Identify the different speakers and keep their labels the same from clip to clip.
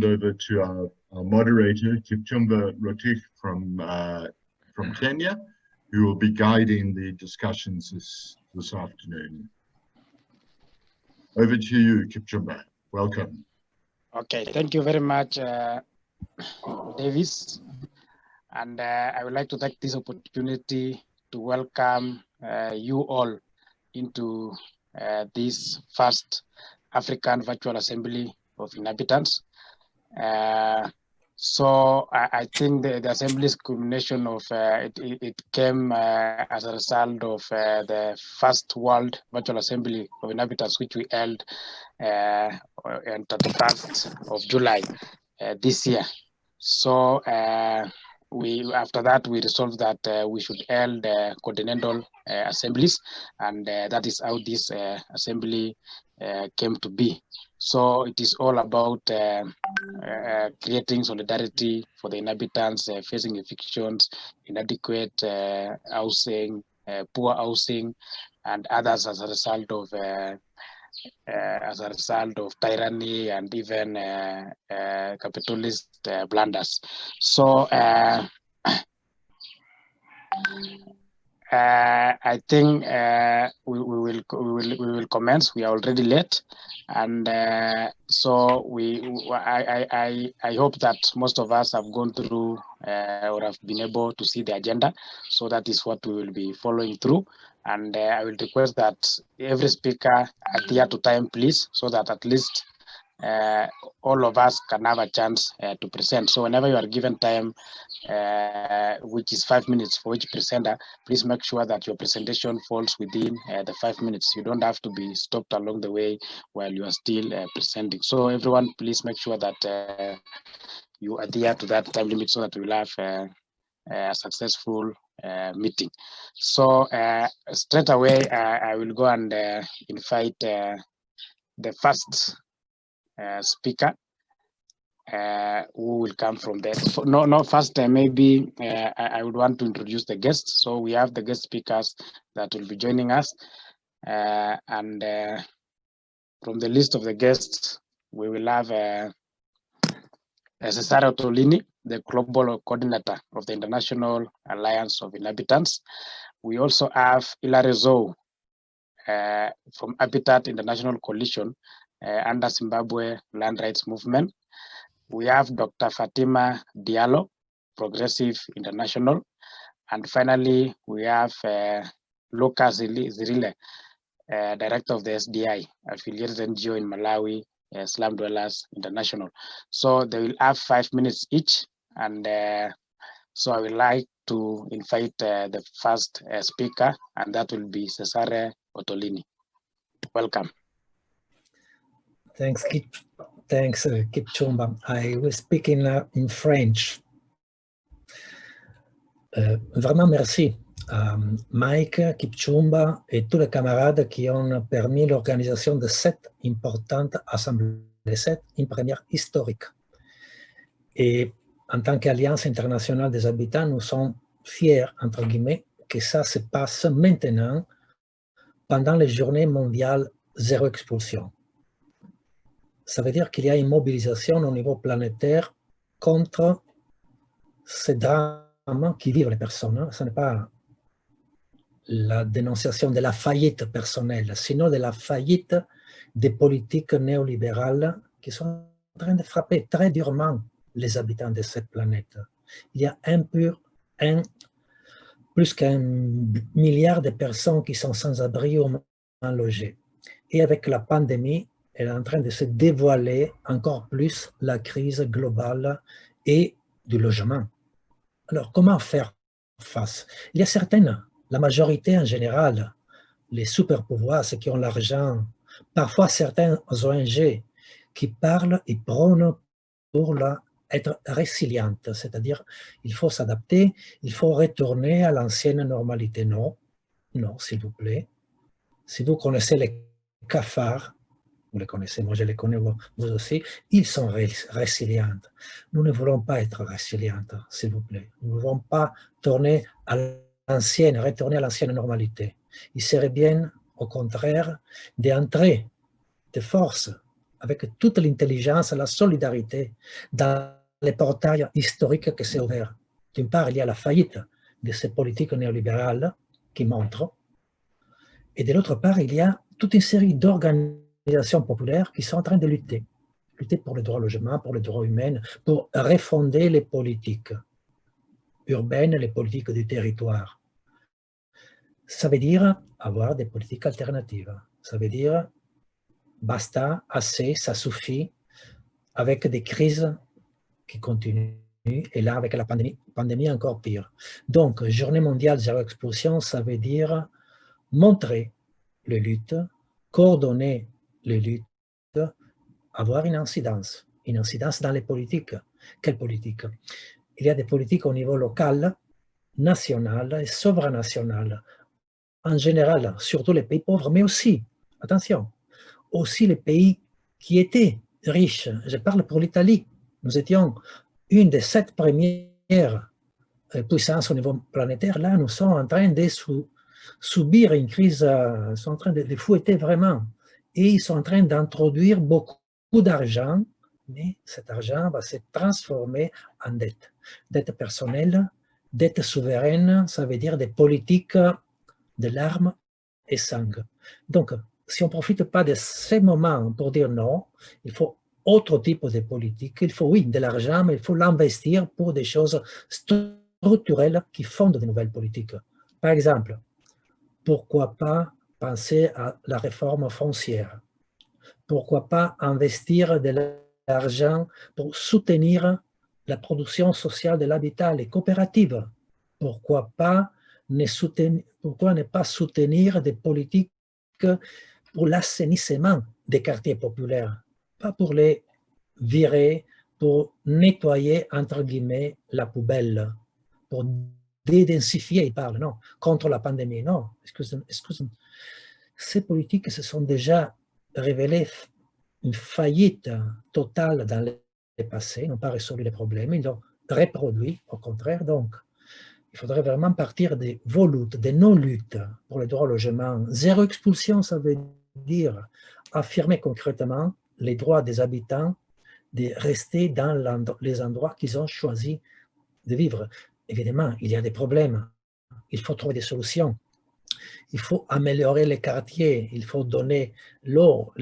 Speaker 1: over to our moderator, Kipchumba Rotich from Kenya, who will be guiding the discussions this afternoon. Over to you, Kipchumba. Welcome.
Speaker 2: Okay, thank you very much, Davis. And I would like to take this opportunity to welcome you all into this first African Virtual Assembly of Inhabitants. So I think the assembly's culmination of it came as a result of the first World Virtual Assembly of Inhabitants, which we held on 31st of July this year. So after that, we resolved that we should hold continental assemblies, and that is how this assembly came to be. So it is all about creating solidarity for the inhabitants facing evictions, inadequate housing, poor housing, and others as a result of tyranny and even capitalist blunders. So I think we will commence. We are already late, and so I hope that most of us have gone through or have been able to see the agenda. So that is what we will be following through. And I will request that every speaker adhere to time, please, so that at least all of us can have a chance to present. So whenever you are given time, which is 5 minutes for each presenter, please make sure that your presentation falls within the 5 minutes. You don't have to be stopped along the way while you are still presenting. So everyone, please make sure that you adhere to that time limit so that we will have a successful meeting. So straight away, I will go and invite the first speaker who will come from there. So, first maybe I would want to introduce the guests. So we have the guest speakers that will be joining us, and from the list of the guests, we will have Cesare Ottolini, the Global Coordinator of the International Alliance of Inhabitants. We also have Hilary Zou from Habitat International Coalition under Zimbabwe Land Rights Movement. We have Dr. Fatima Diallo, Progressive International. And finally, we have Lucas Zirile, Director of the SDI, affiliated NGO in Malawi, Slum Dwellers International. So they will have 5 minutes each. And so I would like to invite the first speaker, and that will be Cesare Ottolini. Welcome.
Speaker 3: Thanks, Kipchumba. I will speak in French. Vraiment merci à Mike, Kipchumba et tous les camarades qui ont permis l'organisation de cette importante assemblée, une première historique. Et en tant qu'Alliance internationale des habitants, nous sommes fiers, entre guillemets, que ça se passe maintenant pendant les journées mondiales zéro expulsion. Ça veut dire qu'il y a une mobilisation au niveau planétaire contre ces drames qui vivent les personnes. Ce n'est pas la dénonciation de la faillite personnelle, sinon de la faillite des politiques néolibérales qui sont en train de frapper très durement les habitants de cette planète. Il y a plus qu'1 milliard de personnes qui sont sans abri ou mal logées. Et avec la pandémie, elle est en train de se dévoiler encore plus la crise globale et du logement. Alors, comment faire face? Il y a certaines, la majorité en général, les super-pouvoirs, ceux qui ont l'argent, parfois certains ONG qui parlent et prônent pour être résiliente, c'est-à-dire il faut s'adapter, il faut retourner à l'ancienne normalité. Non, non, s'il vous plaît. Si vous connaissez les cafards, vous les connaissez, moi je les connais, vous aussi, ils sont résilients. Nous ne voulons pas être résilients, s'il vous plaît. Nous ne voulons pas retourner à l'ancienne normalité. Il serait bien, au contraire, d'entrer de force avec toute l'intelligence, la solidarité dans les portails historiques qui s'est ouvert. D'une part, il y a la faillite de ces politiques néolibérales qui montrent, et de l'autre part, il y a toute une série d'organisations populaires qui sont en train de lutter pour le droit au logement, pour le droit humain, pour refonder les politiques urbaines, les politiques du territoire. Ça veut dire avoir des politiques alternatives. Ça veut dire basta, assez, ça suffit, avec des crises qui continuent, et là, avec la pandémie encore pire. Donc, Journée mondiale zéro expulsion, ça veut dire montrer les luttes, coordonner les luttes, avoir une incidence dans les politiques. Quelle politique? Il y a des politiques au niveau local, national et supranational. En général, surtout les pays pauvres, mais aussi, attention, aussi les pays qui étaient riches. Je parle pour l'Italie. Nous étions une des 7 premières puissances au niveau planétaire. Là, nous sommes en train de subir une crise, ils sont en train de fouetter vraiment. Et ils sont en train d'introduire beaucoup d'argent, mais cet argent va se transformer en dette. Dette personnelle, dette souveraine, ça veut dire des politiques de larmes et sang. Donc, si on ne profite pas de ces moments pour dire non, il faut autre type de politique. Il faut, oui, de l'argent, mais il faut l'investir pour des choses structurelles qui fondent de nouvelles politiques. Par exemple, pourquoi pas penser à la réforme foncière? Pourquoi pas investir de l'argent pour soutenir la production sociale de l'habitat, les coopératives? Pourquoi ne pas soutenir des politiques pour l'assainissement des quartiers populaires? Pas pour les virer, pour nettoyer, entre guillemets, la poubelle, pour dédensifier, il parle, non, contre la pandémie, non, excusez-moi. Ces politiques se sont déjà révélées une faillite totale dans le passé, n'ont pas résolu les problèmes, ils l'ont reproduit, au contraire. Donc, il faudrait vraiment partir de vos luttes, de nos luttes pour le droit au logement. Zéro expulsion, ça veut dire affirmer concrètement les droits des habitants de rester dans les endroits qu'ils ont choisi de vivre. Évidemment, il y a des problèmes, il faut trouver des solutions. Il faut améliorer les quartiers, il faut donner l'eau,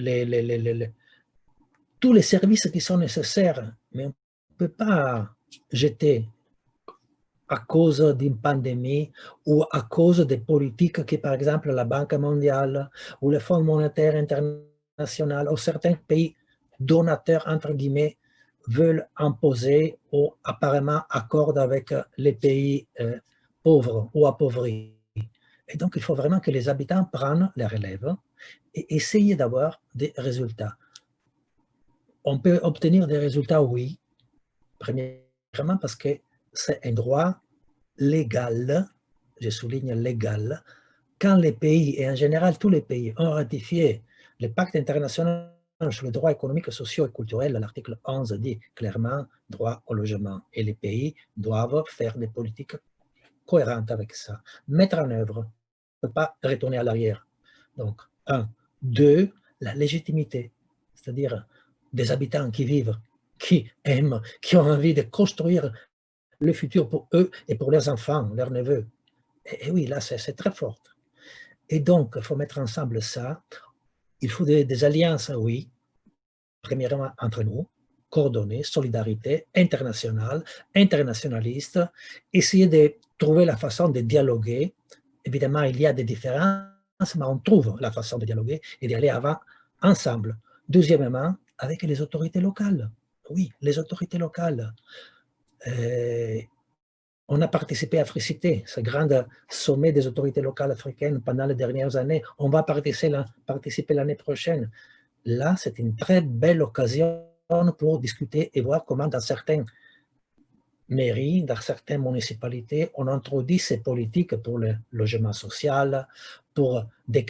Speaker 3: tous les services qui sont nécessaires, mais on ne peut pas jeter à cause d'une pandémie ou à cause des politiques que, par exemple, la Banque mondiale ou le Fonds monétaire international ou certains pays donateurs, entre guillemets, veulent imposer ou apparemment accordent avec les pays pauvres ou appauvris. Et donc, il faut vraiment que les habitants prennent la relève et essayent d'avoir des résultats. On peut obtenir des résultats, oui, premièrement parce que c'est un droit légal, je souligne légal, quand les pays, et en général tous les pays, ont ratifié le pacte international sur le droit économique, social et culturel, l'article 11 dit clairement droit au logement. Et les pays doivent faire des politiques cohérentes avec ça, mettre en œuvre, ne peut pas retourner à l'arrière. Donc, 1. 2, la légitimité, c'est-à-dire des habitants qui vivent, qui aiment, qui ont envie de construire le futur pour eux et pour leurs enfants, leurs neveux. Et oui, là, c'est très fort. Et donc, il faut mettre ensemble ça. Il faut des alliances, oui, premièrement entre nous, coordonnées, solidarité internationale, internationaliste, essayer de trouver la façon de dialoguer. Évidemment, il y a des différences, mais on trouve la façon de dialoguer et d'aller avant ensemble. Deuxièmement, avec les autorités locales. Oui, les autorités locales. On a participé à Fricité, ce grand sommet des autorités locales africaines pendant les dernières années. On va participer l'année prochaine. Là, c'est une très belle occasion pour discuter et voir comment dans certaines mairies, dans certaines municipalités, on introduit ces politiques pour le logement social, pour des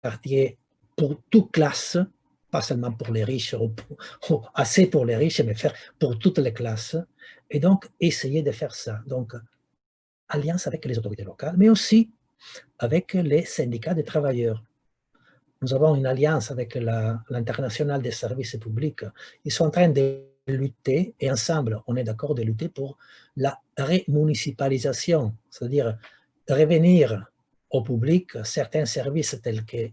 Speaker 3: quartiers, pour toute classe, pas seulement pour les riches, ou assez pour les riches, mais faire pour toutes les classes. Et donc, essayer de faire ça. Donc, alliance avec les autorités locales, mais aussi avec les syndicats des travailleurs. nous avons une alliance avec l'International des services publics. Ils sont en train de lutter, et ensemble, on est d'accord de lutter pour la rémunicipalisation, c'est-à-dire revenir au public certains services tels que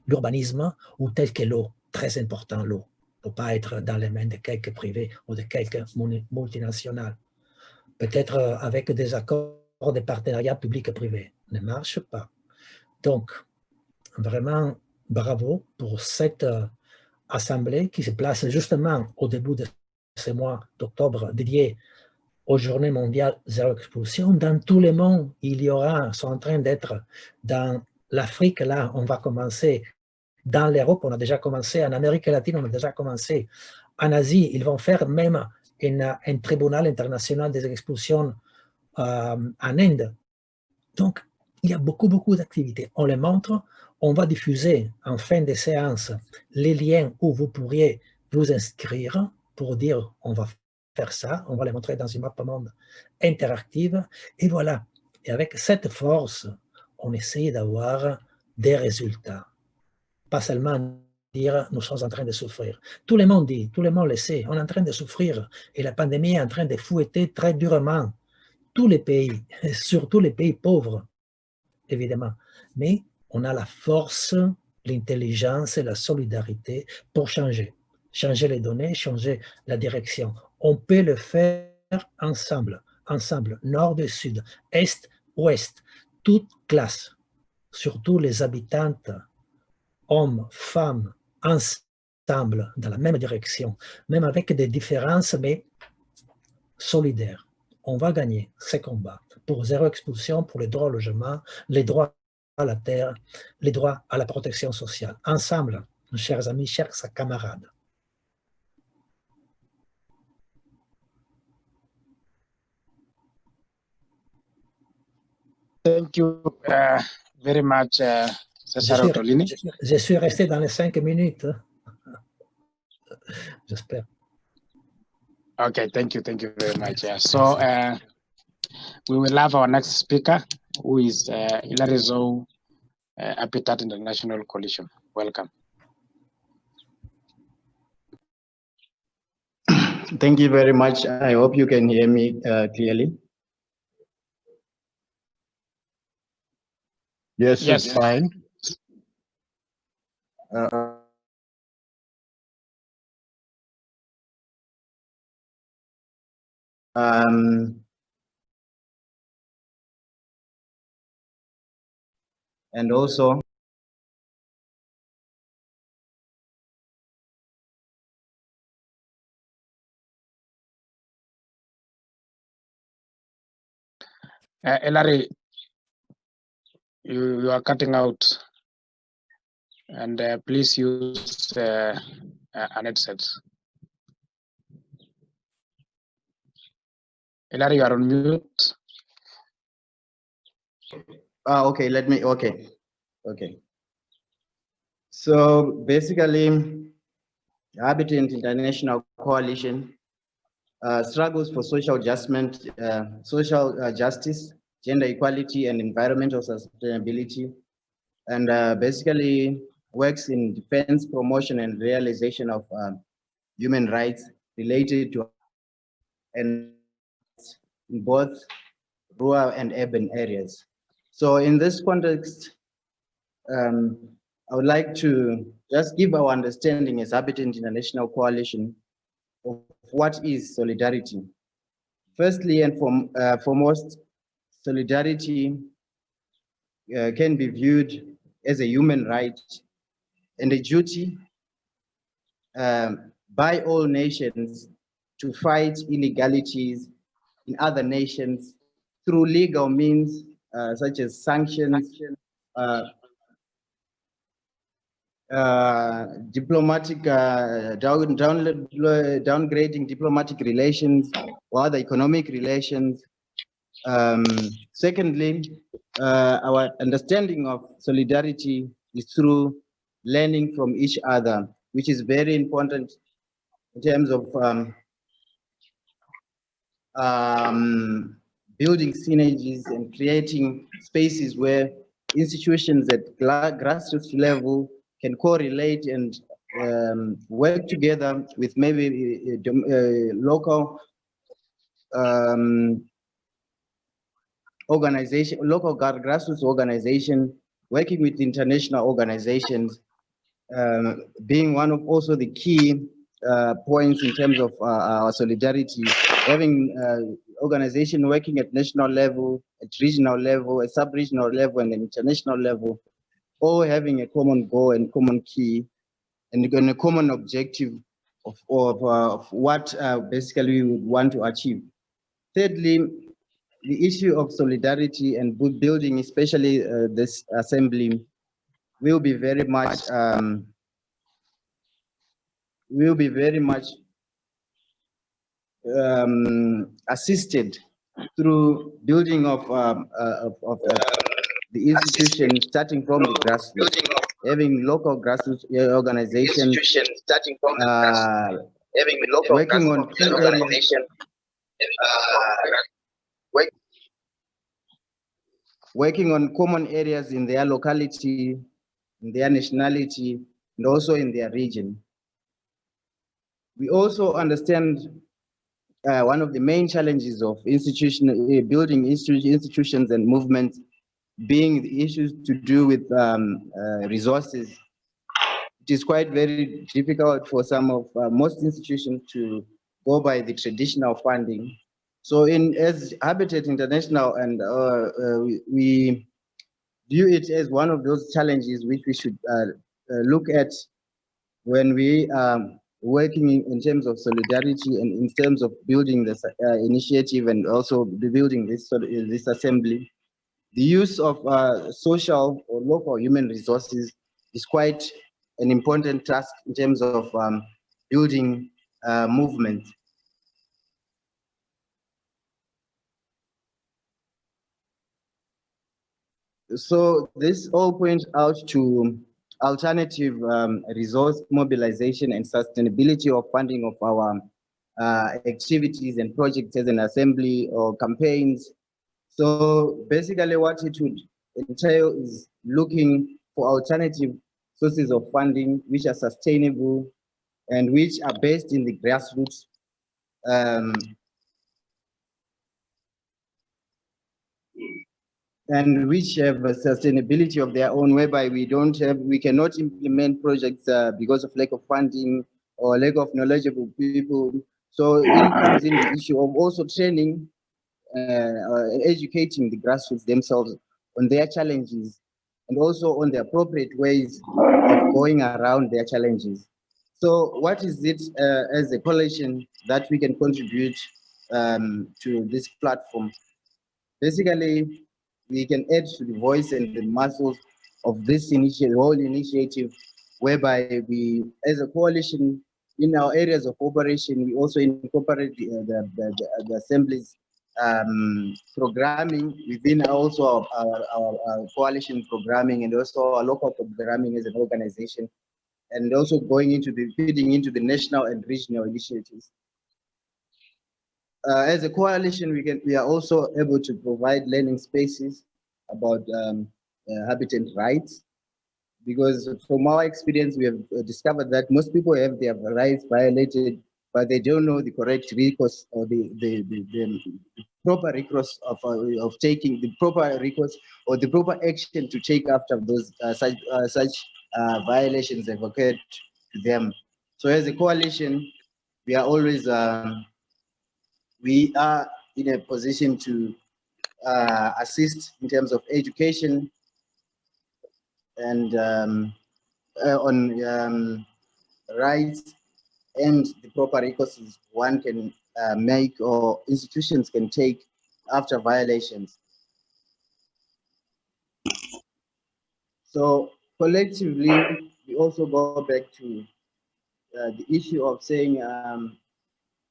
Speaker 3: l'urbanisme ou tels que l'eau, très important l'eau, pour ne pas être dans les mains de quelques privés ou de quelques multinationales. Peut-être avec des accords de partenariat public-privé, ne marche pas. Donc, vraiment, bravo pour cette assemblée qui se place justement au début de ce mois d'octobre dédié aux Journées mondiales zéro expulsion. Dans tout le monde, il y aura, sont en train d'être dans l'Afrique, là, on va commencer. Dans l'Europe, on a déjà commencé. En Amérique latine, on a déjà commencé. En Asie, ils vont faire même un tribunal international des expulsions en Inde. Donc, il y a beaucoup d'activités. On les montre, on va diffuser en fin de séance les liens où vous pourriez vous inscrire pour dire on va faire ça, on va les montrer dans une map monde interactive, et voilà. Et avec cette force, on essaye d'avoir des résultats. Pas seulement dire nous sommes en train de souffrir. Tout le monde dit, tout le monde le sait, on est en train de souffrir et la pandémie est en train de fouetter très durement tous les pays, surtout les pays pauvres, évidemment. Mais on a la force, l'intelligence et la solidarité pour changer. Changer les données, changer la direction. On peut le faire ensemble, nord et sud, est, ouest, toute classe, surtout les habitantes, hommes, femmes, ensemble, dans la même direction, même avec des différences, mais solidaires. On va gagner ces combats pour zéro expulsion, pour les droits au logement, les droits à la terre, les droits à la protection sociale. Ensemble, chers amis, chers camarades.
Speaker 2: Thank you very much, Cesare Ottolini.
Speaker 3: Je suis resté dans les 5 minutes. J'espère.
Speaker 2: Okay, thank you very much. So we will have our next speaker, who is Hilary Zou, Habitat International Coalition. Welcome.
Speaker 4: Thank you very much. I hope you can hear me clearly.
Speaker 1: Yes, it's fine.
Speaker 4: And also,
Speaker 2: Hilary, you are cutting out, and please use an headset. Hilary, you are on mute.
Speaker 4: Okay, okay. So basically, Habitat International Coalition struggles for social adjustment, social justice, gender equality, and environmental sustainability, and basically works in defense, promotion, and realization of human rights related to and in both rural and urban areas. So in this context, I would like to just give our understanding as Habitat International Coalition of what is solidarity. Firstly and foremost, solidarity can be viewed as a human right and a duty by all nations to fight illegalities in other nations through legal means such as sanctions, diplomatic downgrading diplomatic relations or other economic relations. Secondly, our understanding of solidarity is through learning from each other, which is very important in terms of building synergies and creating spaces where institutions at grassroots level can correlate and work together with maybe local organization, local grassroots organization, working with international organizations, being one of also the key points in terms of our solidarity, having organization working at national level, at regional level, at sub-regional level, and international level, all having a common goal and common key, and a common objective of what basically we would want to achieve. Thirdly, the issue of solidarity and building, especially this assembly, will be very much assisted through building of the institution, starting from the grassroots, having local grassroots organizations, working on key areas, working on common areas in their locality, in their nationality, and also in their region. We also understand one of the main challenges of building institutions and movements being the issues to do with resources. It is quite very difficult for some of most institutions to go by the traditional funding. So as Habitat International, and we view it as one of those challenges which we should look at when we working in terms of solidarity and in terms of building this initiative and also building this assembly. The use of social or local human resources is quite an important task in terms of building movement. So this all points out to alternative resource mobilization and sustainability of funding of our activities and projects as an assembly or campaigns. So basically what it would entail is looking for alternative sources of funding which are sustainable and which are based in the grassroots, and which have a sustainability of their own, whereby we cannot implement projects because of lack of funding or lack of knowledgeable people. So in comes in the issue of also training and educating the grassroots themselves on their challenges and also on the appropriate ways of going around their challenges. So what is it as a coalition that we can contribute to this platform? Basically, we can add to the voice and the muscles of this whole initiative, whereby we, as a coalition, in our areas of operation, we also incorporate the assemblies programming within also our coalition programming and also our local programming as an organization, and also feeding into the national and regional initiatives. As a coalition, we are also able to provide learning spaces about habitat rights, because from our experience, we have discovered that most people have their rights violated, but they don't know the correct recourse or the proper recourse of taking the proper recourse or the proper action to take after those such violations have occurred to them. So as a coalition, we are always we are in a position to assist in terms of education and on rights and the proper recourses one can make or institutions can take after violations. So collectively, we also go back to the issue of saying,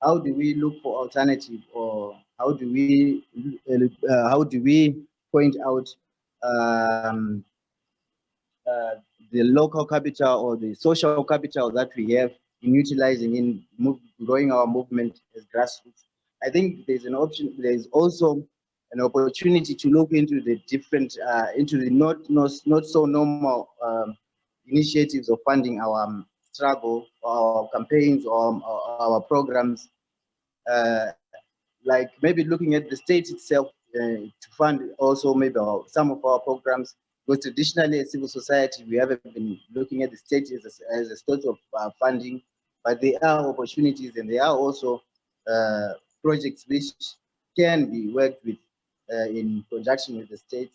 Speaker 4: how do we look for alternative, or how do we point out the local capital or the social capital that we have in utilizing in growing our movement as grassroots? I think there's an option. There's also an opportunity to look into the different, into the not so normal initiatives of funding our struggle, our campaigns, or our programs, like maybe looking at the state itself to fund also maybe some of our programs, because traditionally as civil society, we haven't been looking at the state as a source of funding, but there are opportunities and there are also projects which can be worked with in conjunction with the state.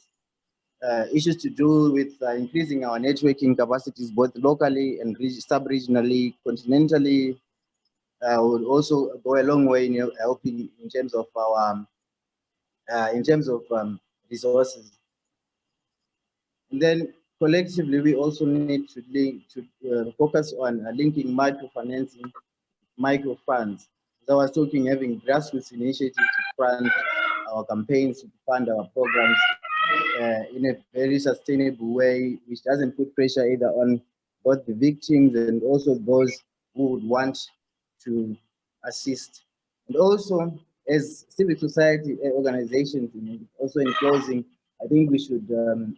Speaker 4: Issues to do with increasing our networking capacities, both locally and sub-regionally, continentally, would also go a long way in helping in terms of our resources. And then collectively, we also need to focus on linking microfinancing, microfunds. As I was talking, having grassroots initiatives to fund our campaigns, to fund our programs in a very sustainable way, which doesn't put pressure either on both the victims and also those who would want to assist. And also, as civil society organizations, also in closing, I think we should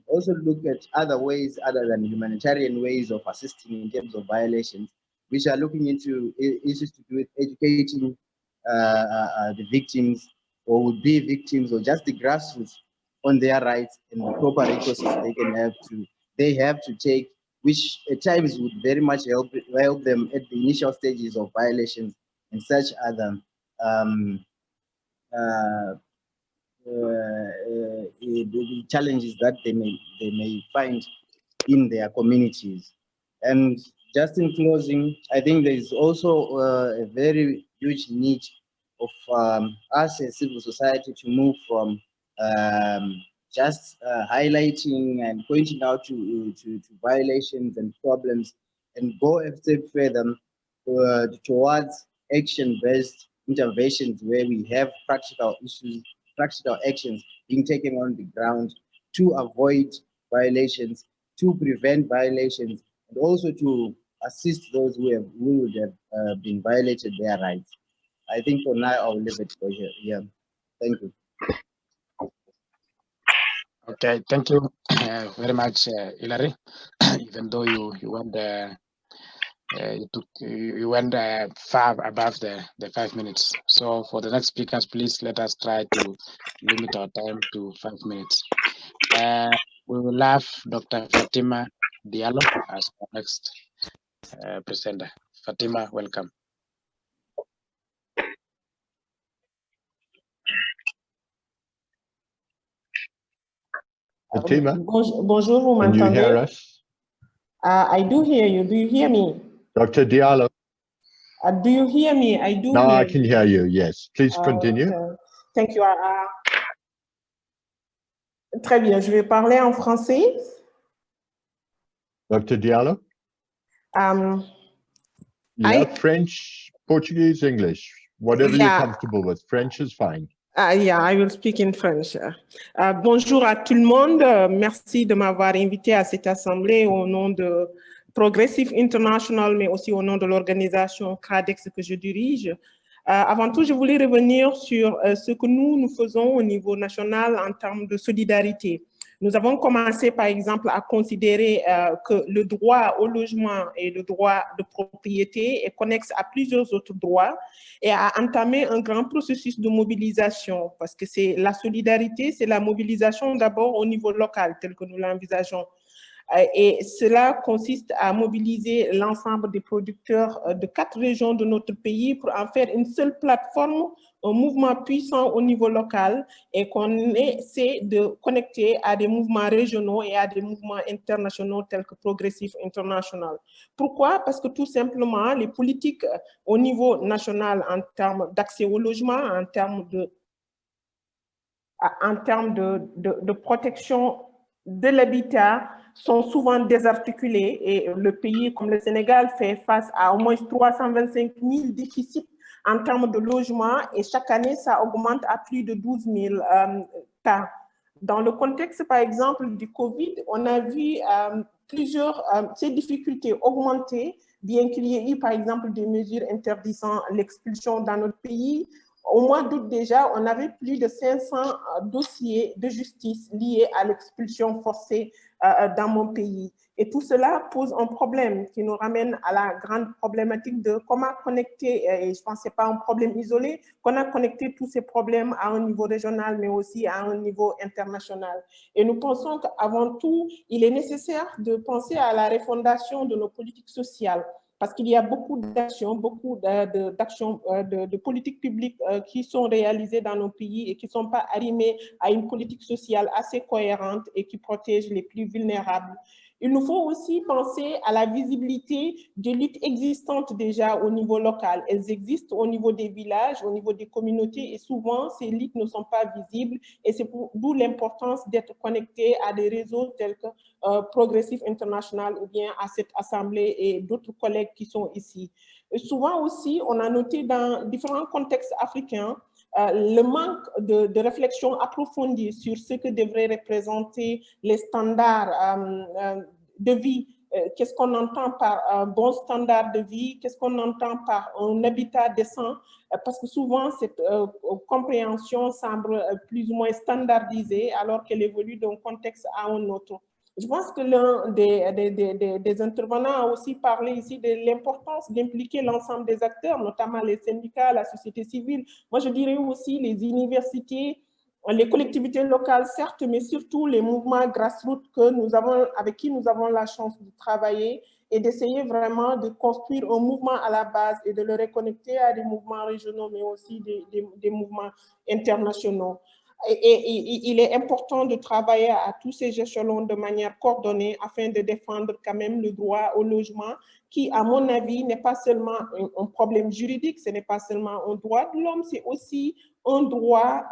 Speaker 4: also look at other ways other than humanitarian ways of assisting in terms of violations, which are looking into issues to do with educating the victims or would be victims, or just the grassroots on their rights and the proper recourses they have to take, which at times would very much help them at the initial stages of violations and such other the challenges that they may find in their communities. And just in closing, I think there is also a very huge need of us as civil society to move from just highlighting and pointing out to violations and problems, and go a step further towards action-based interventions where we have practical issues, practical actions being taken on the ground to avoid violations, to prevent violations, and also to assist those who would have been violated their rights. I think for now I'll leave it for here. Yeah, thank you.
Speaker 2: Okay, thank you very much, Hilary. Even though you went far above the 5 minutes. So for the next speakers, please let us try to limit our time to 5 minutes. We will have Dr. Fatima Diallo as our next presenter. Fatima, welcome.
Speaker 5: Fatima,
Speaker 6: bonjour, vous m'entendez?
Speaker 5: Can you hear us?
Speaker 6: I do hear you. Do you hear me?
Speaker 5: Dr. Diallo.
Speaker 6: Do you hear me? I do.
Speaker 5: Now I can hear you. Yes, please continue.
Speaker 6: Okay. Thank you. Très bien, je vais parler en français.
Speaker 5: Dr. Diallo? French, Portuguese, English, whatever you're comfortable with. French is fine.
Speaker 6: Yeah, I will speak in French. Bonjour à tout le monde. Merci de m'avoir invité à cette assemblée au nom de Progressive International, mais aussi au nom de l'organisation CRADEX que je dirige. Avant tout, je voulais revenir sur ce que nous faisons au niveau national en termes de solidarité. Nous avons commencé, par exemple, à considérer que le droit au logement et le droit de propriété est connexe à plusieurs autres droits et à entamer un grand processus de mobilisation, parce que c'est la solidarité, c'est la mobilisation d'abord au niveau local, tel que nous l'envisageons. Et cela consiste à mobiliser l'ensemble des producteurs de 4 régions de notre pays pour en faire une seule plateforme, un mouvement puissant au niveau local, et qu'on essaie de connecter à des mouvements régionaux et à des mouvements internationaux tels que Progressive International. Pourquoi? Parce que tout simplement, les politiques au niveau national en termes d'accès au logement, en termes de protection de l'habitat sont souvent désarticulés, et le pays comme le Sénégal fait face à au moins 325 000 déficits en termes de logement, et chaque année, ça augmente à plus de 12 000 cas. Dans le contexte, par exemple, du Covid, on a vu ces difficultés augmenter, bien qu'il y ait eu, par exemple, des mesures interdisant l'expulsion dans notre pays. Au mois d'août déjà, on avait plus de 500 dossiers de justice liés à l'expulsion forcée dans mon pays. Et tout cela pose un problème qui nous ramène à la grande problématique de comment connecter, et je pense que ce n'est pas un problème isolé, qu'on a connecté tous ces problèmes à un niveau régional, mais aussi à un niveau international. Et nous pensons qu'avant tout, il est nécessaire de penser à la refondation de nos politiques sociales, parce qu'il y a beaucoup d'actions, de politiques publiques qui sont réalisées dans nos pays et qui ne sont pas arrimées à une politique sociale assez cohérente et qui protège les plus vulnérables. Il nous faut aussi penser à la visibilité des luttes existantes déjà au niveau local. Elles existent au niveau des villages, au niveau des communautés, et souvent, ces luttes ne sont pas visibles. Et c'est d'où l'importance d'être connecté à des réseaux tels que Progressive International ou bien à cette assemblée et d'autres collègues qui sont ici. Et souvent aussi, on a noté dans différents contextes africains le manque de réflexion approfondie sur ce que devraient représenter les standards de vie. Qu'est-ce qu'on entend par un bon standard de vie? Qu'est-ce qu'on entend par un habitat décent? Parce que souvent, cette compréhension semble plus ou moins standardisée alors qu'elle évolue d'un contexte à un autre. Je pense que l'un des intervenants a aussi parlé ici de l'importance d'impliquer l'ensemble des acteurs, notamment les syndicats, la société civile. Moi, je dirais aussi les universités, les collectivités locales, certes, mais surtout les mouvements grassroots avec qui nous avons la chance de travailler et d'essayer vraiment de construire un mouvement à la base et de le reconnecter à des mouvements régionaux, mais aussi des mouvements internationaux. Et il est important de travailler à tous ces échelons de manière coordonnée afin de défendre quand même le droit au logement qui, à mon avis, n'est pas seulement un problème juridique, ce n'est pas seulement un droit de l'homme, c'est aussi un droit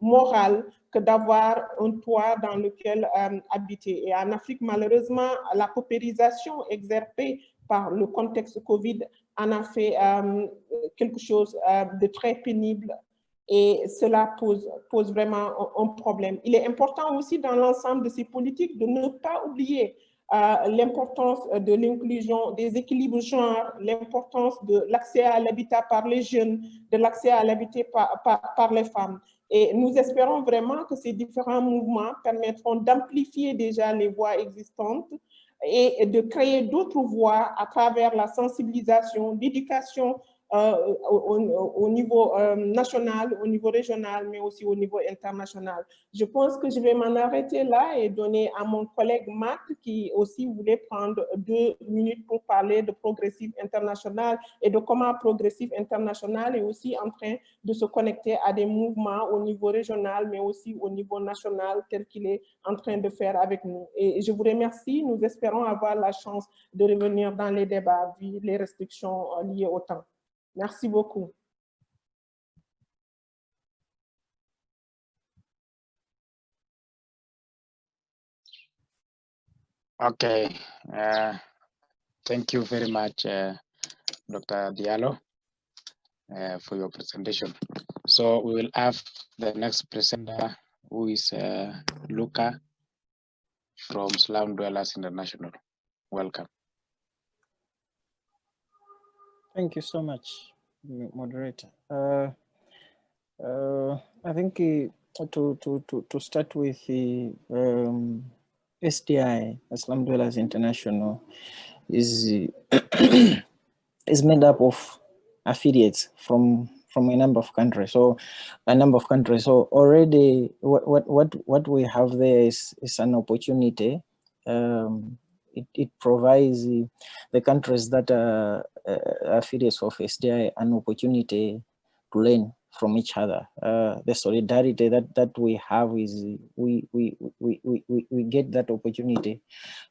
Speaker 6: moral que d'avoir un toit dans lequel habiter. Et en Afrique, malheureusement, la paupérisation exercée par le contexte Covid en a fait quelque chose de très pénible. Et cela pose vraiment un problème. Il est important aussi dans l'ensemble de ces politiques de ne pas oublier l'importance de l'inclusion, des équilibres genres, l'importance de l'accès à l'habitat par les jeunes, de l'accès à l'habitat par les femmes. Et nous espérons vraiment que ces différents mouvements permettront d'amplifier déjà les voies existantes et de créer d'autres voies à travers la sensibilisation, l'éducation, au niveau national, au niveau régional, mais aussi au niveau international. Je pense que je vais m'en arrêter là et donner à mon collègue Marc qui aussi voulait prendre 2 minutes pour parler de Progressive International et de comment Progressive International est aussi en train de se connecter à des mouvements au niveau régional, mais aussi au niveau national, tel qu'il est en train de faire avec nous. Et je vous remercie. Nous espérons avoir la chance de revenir dans les débats vu les restrictions liées au temps. Merci beaucoup.
Speaker 2: Okay. Thank you very much, Dr. Diallo, for your presentation. So we will have the next presenter, who is Luca from Slum Dwellers International. Welcome.
Speaker 7: Thank you so much, moderator. I think to start with the SDI, Slum Dwellers International, is is made up of affiliates from a number of countries. So already what we have there is an opportunity. It provides the countries that are affiliates of SDI an opportunity to learn from each other. The solidarity that we have is we get that opportunity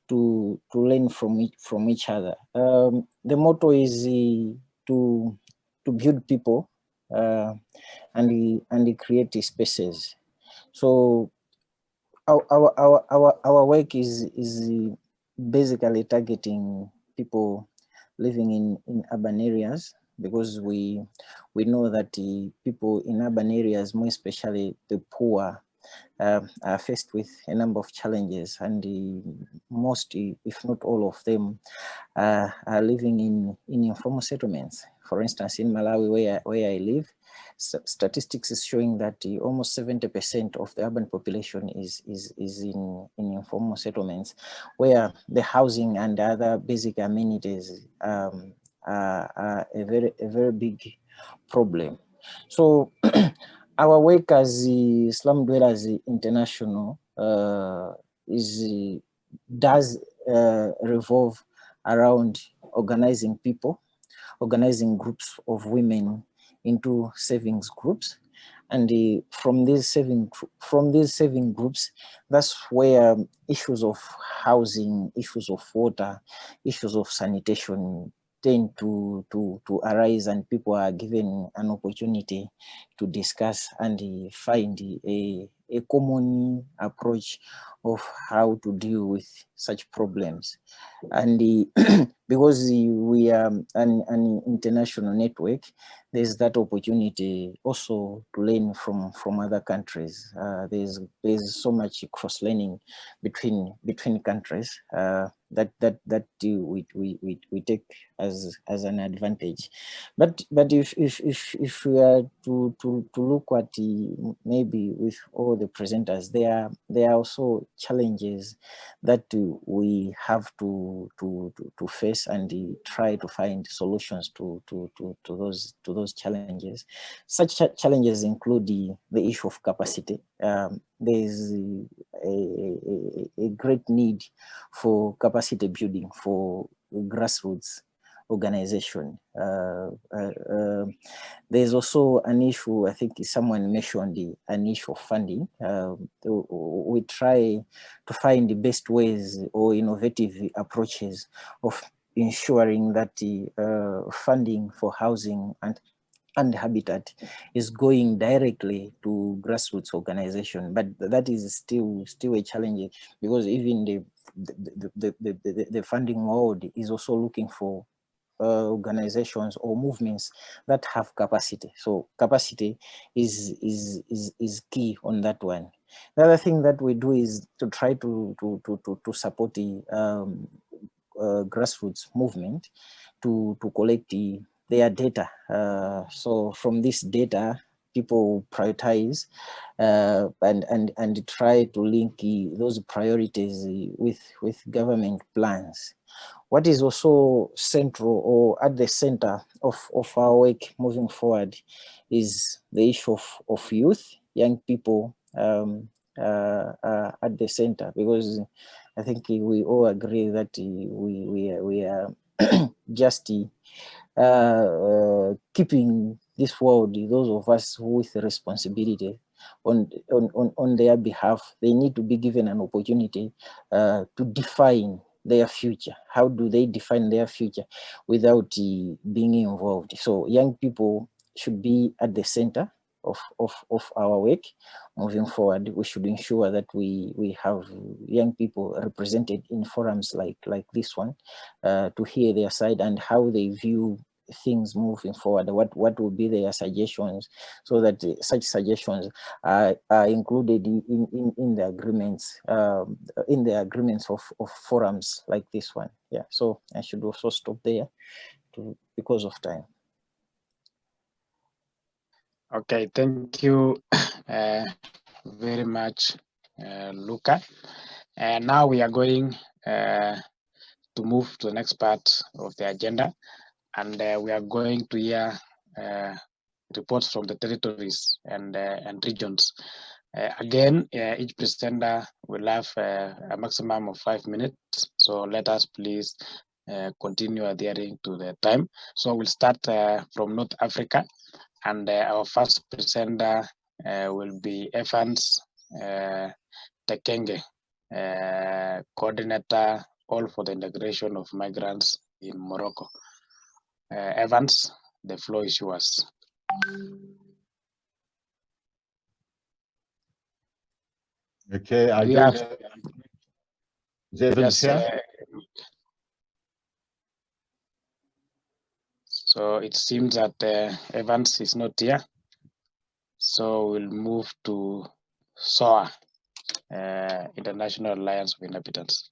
Speaker 7: to learn from each other. The motto is to build people and create spaces. So our work is basically targeting people living in urban areas, because we know that the people in urban areas, more especially the poor, are faced with a number of challenges, and most, if not all of them, are living in informal settlements. For instance, in Malawi, where I live, statistics is showing that almost 70% of the urban population is in informal settlements, where the housing and other basic amenities are a very big problem. So our work as the Slum Dwellers International does revolve around organizing people, organizing groups of women into savings groups, and from these saving groups, that's where issues of housing, issues of water, issues of sanitation tend to arise, and people are given an opportunity to discuss and find a common approach of how to deal with such problems. And because we are an international network, there's that opportunity also to learn from other countries. There's so much cross-learning between countries that we take as an advantage. But if we are to look at maybe with all the presenters, there are also challenges that we have to face and try to find solutions to those challenges. Such challenges include the issue of capacity. There's a great need for capacity building for grassroots organization. There's also an issue, I think someone mentioned an issue of funding. We try to find the best ways or innovative approaches of ensuring that the funding for housing and habitat is going directly to grassroots organization, but that is still a challenge, because even the funding world is also looking for organizations or movements that have capacity. So capacity is key on that one. The other thing that we do is to try to support the grassroots movement to collect their data. So from this data, people prioritize and try to link those priorities with government plans. What is also central or at the center of our work moving forward is the issue of youth, young people at the center, because I think we all agree that we are just keeping this world, those of us with responsibility on their behalf, they need to be given an opportunity to define their future. How do they define their future without being involved? So young people should be at the center of our work moving forward. We should ensure that we have young people represented in forums like this one to hear their side and how they view things moving forward. What will be their suggestions, so that such suggestions are included in the agreements of forums like this one. Yeah, so I should also stop there because of time.
Speaker 2: Okay, thank you very much, Luca. And now we are going to move to the next part of the agenda, and we are going to hear reports from the territories and regions. Again, each presenter will have a maximum of 5 minutes, so let us please continue adhering to the time. So we'll start from North Africa, and our first presenter will be Evans Tekenge, coordinator all for the integration of migrants in Morocco. Evans, the floor is yours.
Speaker 5: Okay, I don't know. Is Evans here?
Speaker 2: So it seems that Evans is not here. So we'll move to SOA, International Alliance of Inhabitants.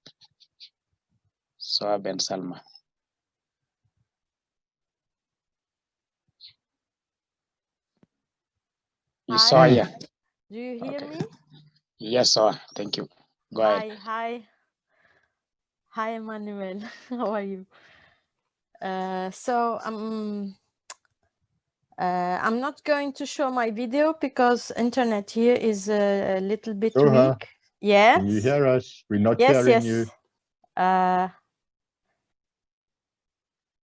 Speaker 2: SOA Ben Salma. You saw
Speaker 8: Hi.
Speaker 2: here.
Speaker 8: Do you hear
Speaker 2: Okay.
Speaker 8: me?
Speaker 2: Yes, SOA. Thank you. Go ahead.
Speaker 8: Hi. Hi, Emmanuel. How are you? I'm not going to show my video because internet here is a little bit
Speaker 5: Soha,
Speaker 8: weak. Yes.
Speaker 5: can you hear us? We're not
Speaker 8: Yes,
Speaker 5: hearing
Speaker 8: yes.
Speaker 5: you.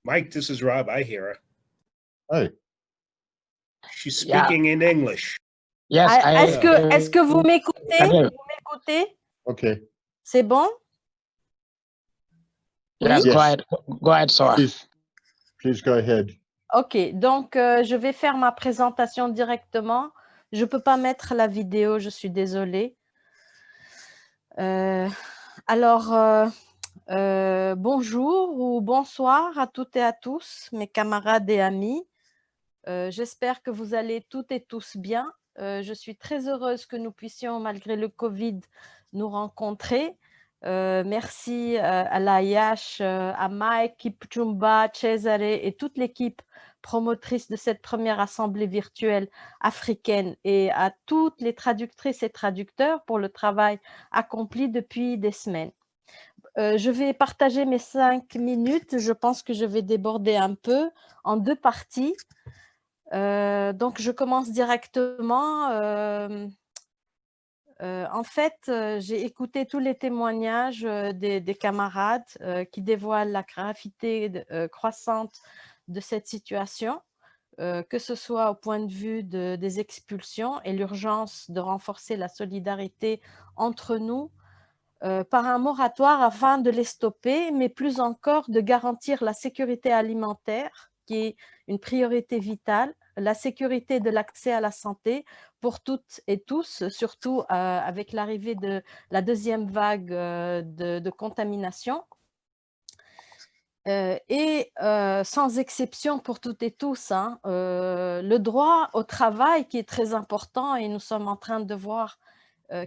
Speaker 9: Mike, this is Rob. I hear her.
Speaker 5: Hey,
Speaker 9: She's speaking in English.
Speaker 2: Yes.
Speaker 8: Est-ce que vous m'écoutez? Vous m'écoutez?
Speaker 5: okay.
Speaker 8: C'est bon?
Speaker 2: Yes,
Speaker 5: Yes.
Speaker 2: Go ahead, SOA.
Speaker 5: Please go ahead.
Speaker 8: Ok, donc je vais faire ma présentation directement. Je ne peux pas mettre la vidéo, je suis désolée. Bonjour ou bonsoir à toutes et à tous, mes camarades et amis. J'espère que vous allez toutes et tous bien. Je suis très heureuse que nous puissions, malgré le Covid, nous rencontrer. Merci à l'AIH, à Mike, Kipchumba, Cesare et toute l'équipe promotrice de cette première assemblée virtuelle africaine et à toutes les traductrices et traducteurs pour le travail accompli depuis des semaines. Je vais partager mes 5 minutes. Je pense que je vais déborder un peu en 2 parties. Donc, je commence directement. En fait, j'ai écouté tous les témoignages des camarades qui dévoilent la gravité croissante de cette situation, que ce soit au point de vue des expulsions et l'urgence de renforcer la solidarité entre nous par un moratoire afin de les stopper, mais plus encore de garantir la sécurité alimentaire, qui est une priorité vitale, la sécurité de l'accès à la santé pour toutes et tous, surtout avec l'arrivée de la deuxième vague de contamination. Sans exception pour toutes et tous, hein, le droit au travail qui est très important et nous sommes en train de voir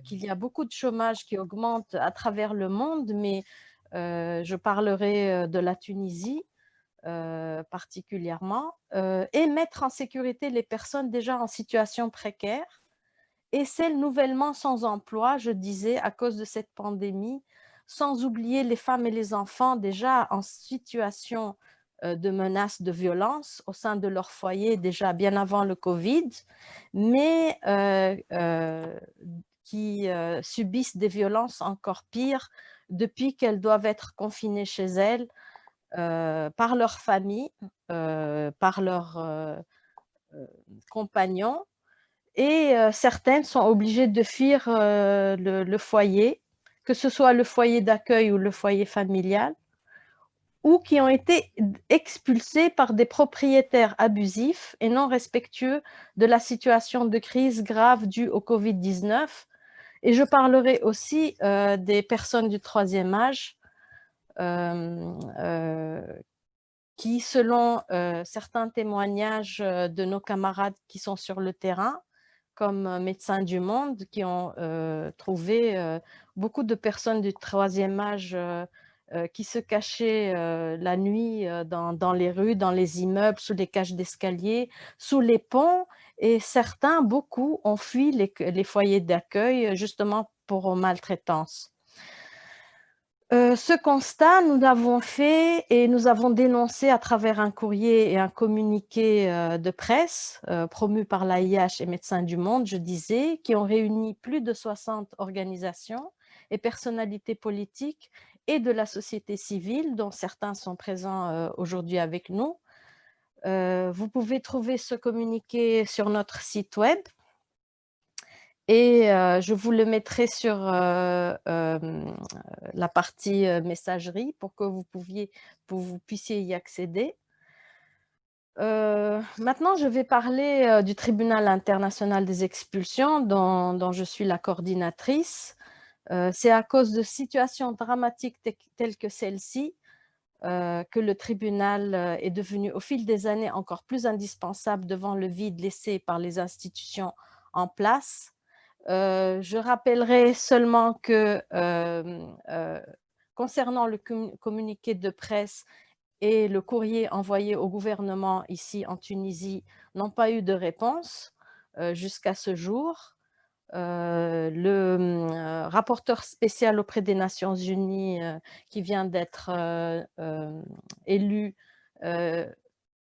Speaker 8: qu'il y a beaucoup de chômage qui augmente à travers le monde, mais je parlerai de la Tunisie particulièrement, et mettre en sécurité les personnes déjà en situation précaire et celles nouvellement sans emploi, je disais, à cause de cette pandémie, sans oublier les femmes et les enfants déjà en situation de menace de violence au sein de leur foyer déjà bien avant le Covid, mais qui subissent des violences encore pires depuis qu'elles doivent être confinées chez elles par leur famille, par leurs compagnons, et certaines sont obligées de fuir le foyer, que ce soit le foyer d'accueil ou le foyer familial, ou qui ont été expulsées par des propriétaires abusifs et non respectueux de la situation de crise grave due au Covid-19. Et je parlerai aussi des personnes du troisième âge qui, selon certains témoignages de nos camarades qui sont sur le terrain, comme Médecins du Monde, qui ont trouvé beaucoup de personnes du troisième âge qui se cachaient la nuit dans les rues, dans les immeubles, sous les cages d'escalier, sous les ponts, et certains, beaucoup, ont fui les foyers d'accueil justement pour maltraitance. Ce constat, nous l'avons fait et nous avons dénoncé à travers un courrier et un communiqué de presse promu par l'AIH et Médecins du Monde, je disais, qui ont réuni plus de 60 organisations et personnalités politiques et de la société civile, dont certains sont présents aujourd'hui avec nous. Vous pouvez trouver ce communiqué sur notre site web. Et je vous le mettrai sur la partie messagerie pour que vous puissiez y accéder. Maintenant, je vais parler du Tribunal international des expulsions dont je suis la coordinatrice. C'est à cause de situations dramatiques telles que celle-ci que le tribunal est devenu au fil des années encore plus indispensable devant le vide laissé par les institutions en place. Je rappellerai seulement que concernant le communiqué de presse et le courrier envoyé au gouvernement ici en Tunisie n'ont pas eu de réponse jusqu'à ce jour. Le rapporteur spécial auprès des Nations Unies qui vient d'être élu,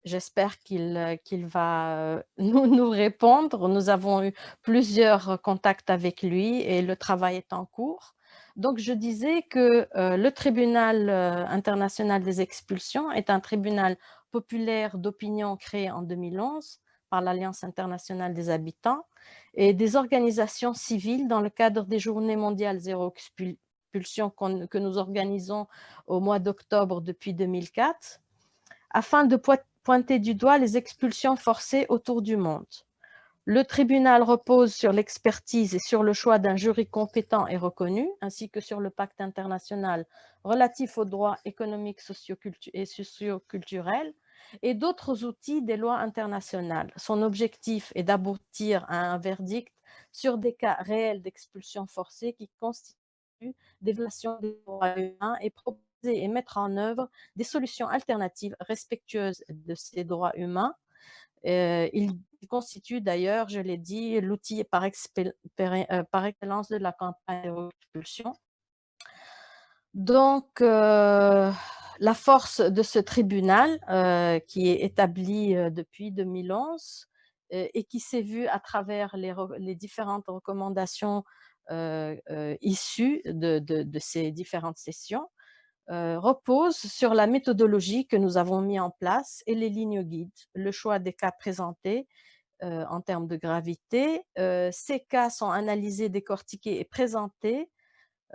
Speaker 8: j'espère qu'il va nous répondre. Nous avons eu plusieurs contacts avec lui et le travail est en cours. Donc, je disais que le tribunal international des expulsions est un tribunal populaire d'opinion créé en 2011 par l'Alliance internationale des habitants et des organisations civiles dans le cadre des Journées mondiales zéro expulsion que nous organisons au mois d'octobre depuis 2004, afin de pointer du doigt les expulsions forcées autour du monde. Le tribunal repose sur l'expertise et sur le choix d'un jury compétent et reconnu, ainsi que sur le pacte international relatif aux droits économiques et socioculturels et d'autres outils des lois internationales. Son objectif est d'aboutir à un verdict sur des cas réels d'expulsion forcée qui constituent des violations des droits humains et proposer et mettre en œuvre des solutions alternatives respectueuses de ces droits humains. Il constitue d'ailleurs, je l'ai dit, l'outil par excellence de la campagne d'expulsion. Donc, la force de ce tribunal, qui est établi depuis 2011 et qui s'est vu à travers les différentes recommandations issues de ces différentes sessions, repose sur la méthodologie que nous avons mis en place et les lignes guides, le choix des cas présentés en termes de gravité. Ces cas sont analysés, décortiqués et présentés.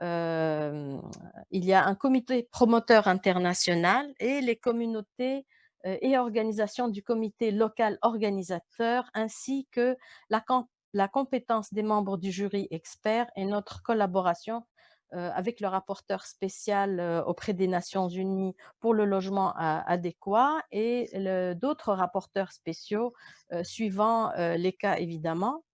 Speaker 8: Il y a un comité promoteur international et les communautés et organisations du comité local organisateur, ainsi que la compétence des membres du jury expert et notre collaboration avec le rapporteur spécial auprès des Nations Unies pour le logement adéquat et d'autres rapporteurs spéciaux suivant les cas évidemment.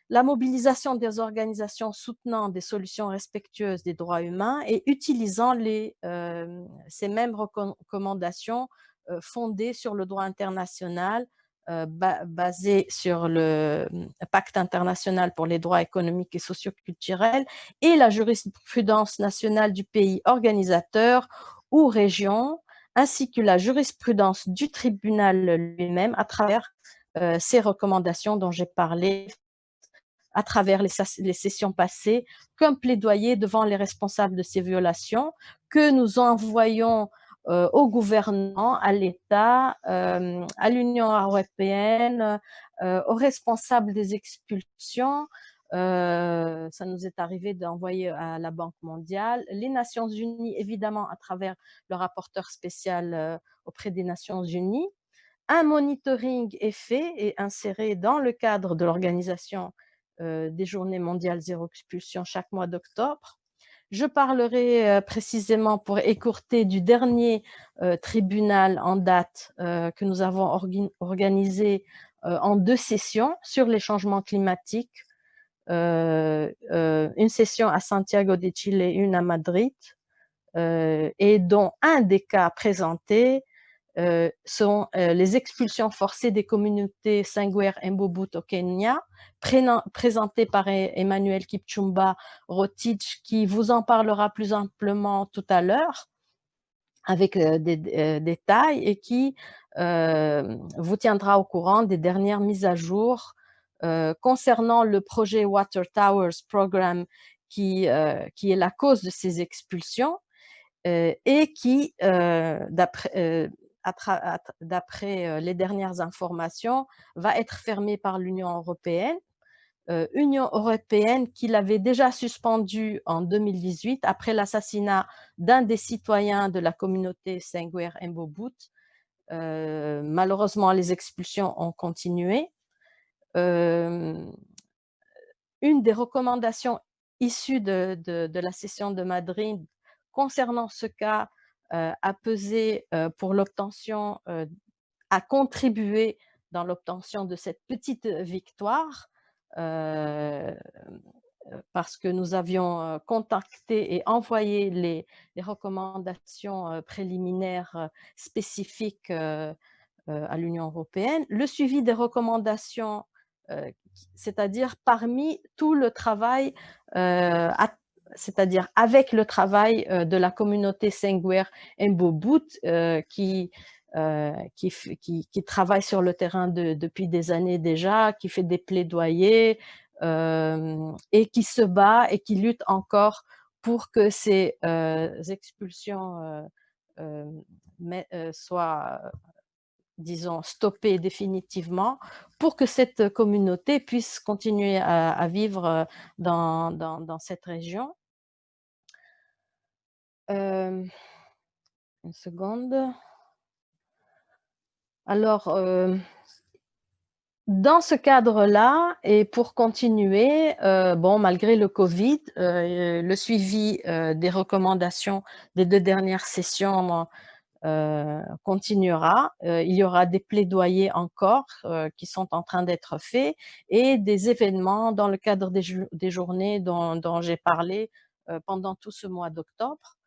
Speaker 8: La mobilisation des organisations soutenant des solutions respectueuses des droits humains et utilisant ces mêmes recommandations fondées sur le droit international, basé sur le pacte international pour les droits économiques et socioculturels et la jurisprudence nationale du pays organisateur ou région, ainsi que la jurisprudence du tribunal lui-même à travers ces recommandations dont j'ai parlé à travers les sessions passées, comme plaidoyer devant les responsables de ces violations que nous envoyons au gouvernement, à l'État, à l'Union européenne, aux responsables des expulsions. Ça nous est arrivé d'envoyer à la Banque mondiale, les Nations unies, évidemment, à travers le rapporteur spécial auprès des Nations unies. Un monitoring est fait et inséré dans le cadre de l'organisation des Journées mondiales zéro expulsion chaque mois d'octobre. Je parlerai précisément, pour écourter, du dernier tribunal en date que nous avons organisé en 2 sessions sur les changements climatiques, une session à Santiago de Chile et une à Madrid, et dont un des cas présentés sont les expulsions forcées des communautés Sengwer Mbobut au Kenya, présentées par Emmanuel Kipchumba Rotich, qui vous en parlera plus amplement tout à l'heure, avec des détails, et qui vous tiendra au courant des dernières mises à jour concernant le projet Water Towers Program, qui est la cause de ces expulsions, et qui, d'après les dernières informations, va être fermé par l'Union européenne. Union européenne qui l'avait déjà suspendu en 2018 après l'assassinat d'un des citoyens de la communauté Sengwer Mbobut. Malheureusement, les expulsions ont continué. Une des recommandations issues de la session de Madrid concernant ce cas a pesé pour l'obtention, a contribué dans l'obtention de cette petite victoire parce que nous avions contacté et envoyé les recommandations préliminaires spécifiques à l'Union européenne. Le suivi des recommandations, c'est-à-dire parmi tout le travail, c'est-à-dire avec le travail de la communauté Sengwer Mbobut qui travaille sur le terrain depuis des années déjà, qui fait des plaidoyers et qui se bat et qui lutte encore pour que ces expulsions soient, disons, stoppées définitivement, pour que cette communauté puisse continuer à vivre dans cette région. Une seconde. Alors, dans ce cadre-là, et pour continuer, bon, malgré le Covid, le suivi des recommandations des 2 dernières sessions continuera. Il y aura des plaidoyers encore qui sont en train d'être faits et des événements dans le cadre des journées dont j'ai parlé pendant tout ce mois d'octobre.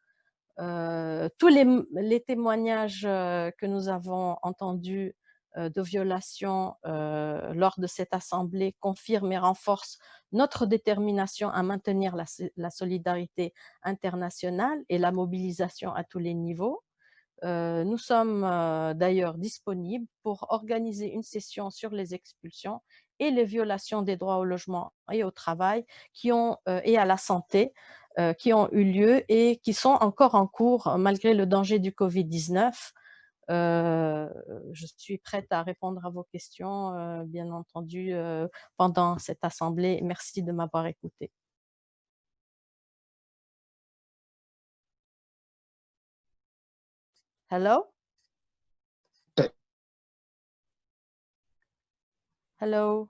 Speaker 8: Tous les témoignages que nous avons entendus de violations lors de cette assemblée confirment et renforcent notre détermination à maintenir la solidarité internationale et la mobilisation à tous les niveaux. Nous sommes d'ailleurs disponibles pour organiser une session sur les expulsions et les violations des droits au logement et au travail et à la santé qui ont eu lieu et qui sont encore en cours malgré le danger du Covid-19. Je suis prête à répondre à vos questions, bien entendu, pendant cette assemblée. Merci de m'avoir écouté. Hello? Hello?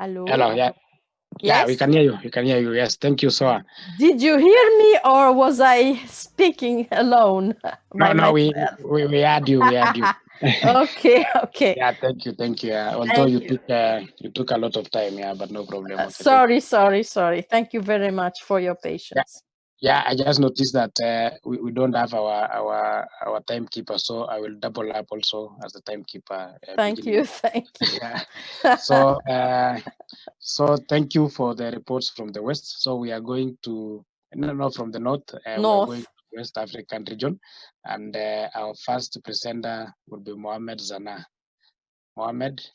Speaker 8: Hello?
Speaker 2: Hello, yeah. Yeah, we
Speaker 8: Yes?
Speaker 2: can hear you. We can hear you. Yes, thank you, Soa.
Speaker 8: Did you hear me or was I speaking alone?
Speaker 2: No, we had you. We had you.
Speaker 8: Okay, okay.
Speaker 2: Yeah, thank you. Although you took a lot of time, yeah, but no problem. Okay,
Speaker 8: Sorry. Thank you very much for your patience.
Speaker 2: Yeah, I just noticed that we don't have our timekeeper, so I will double up also as the timekeeper.
Speaker 8: Thank you.
Speaker 2: Yeah. So thank you for the reports from the West. So we are going to from the North. We are going to West African region, and our first presenter will be Mohamed Zana. Mohamed.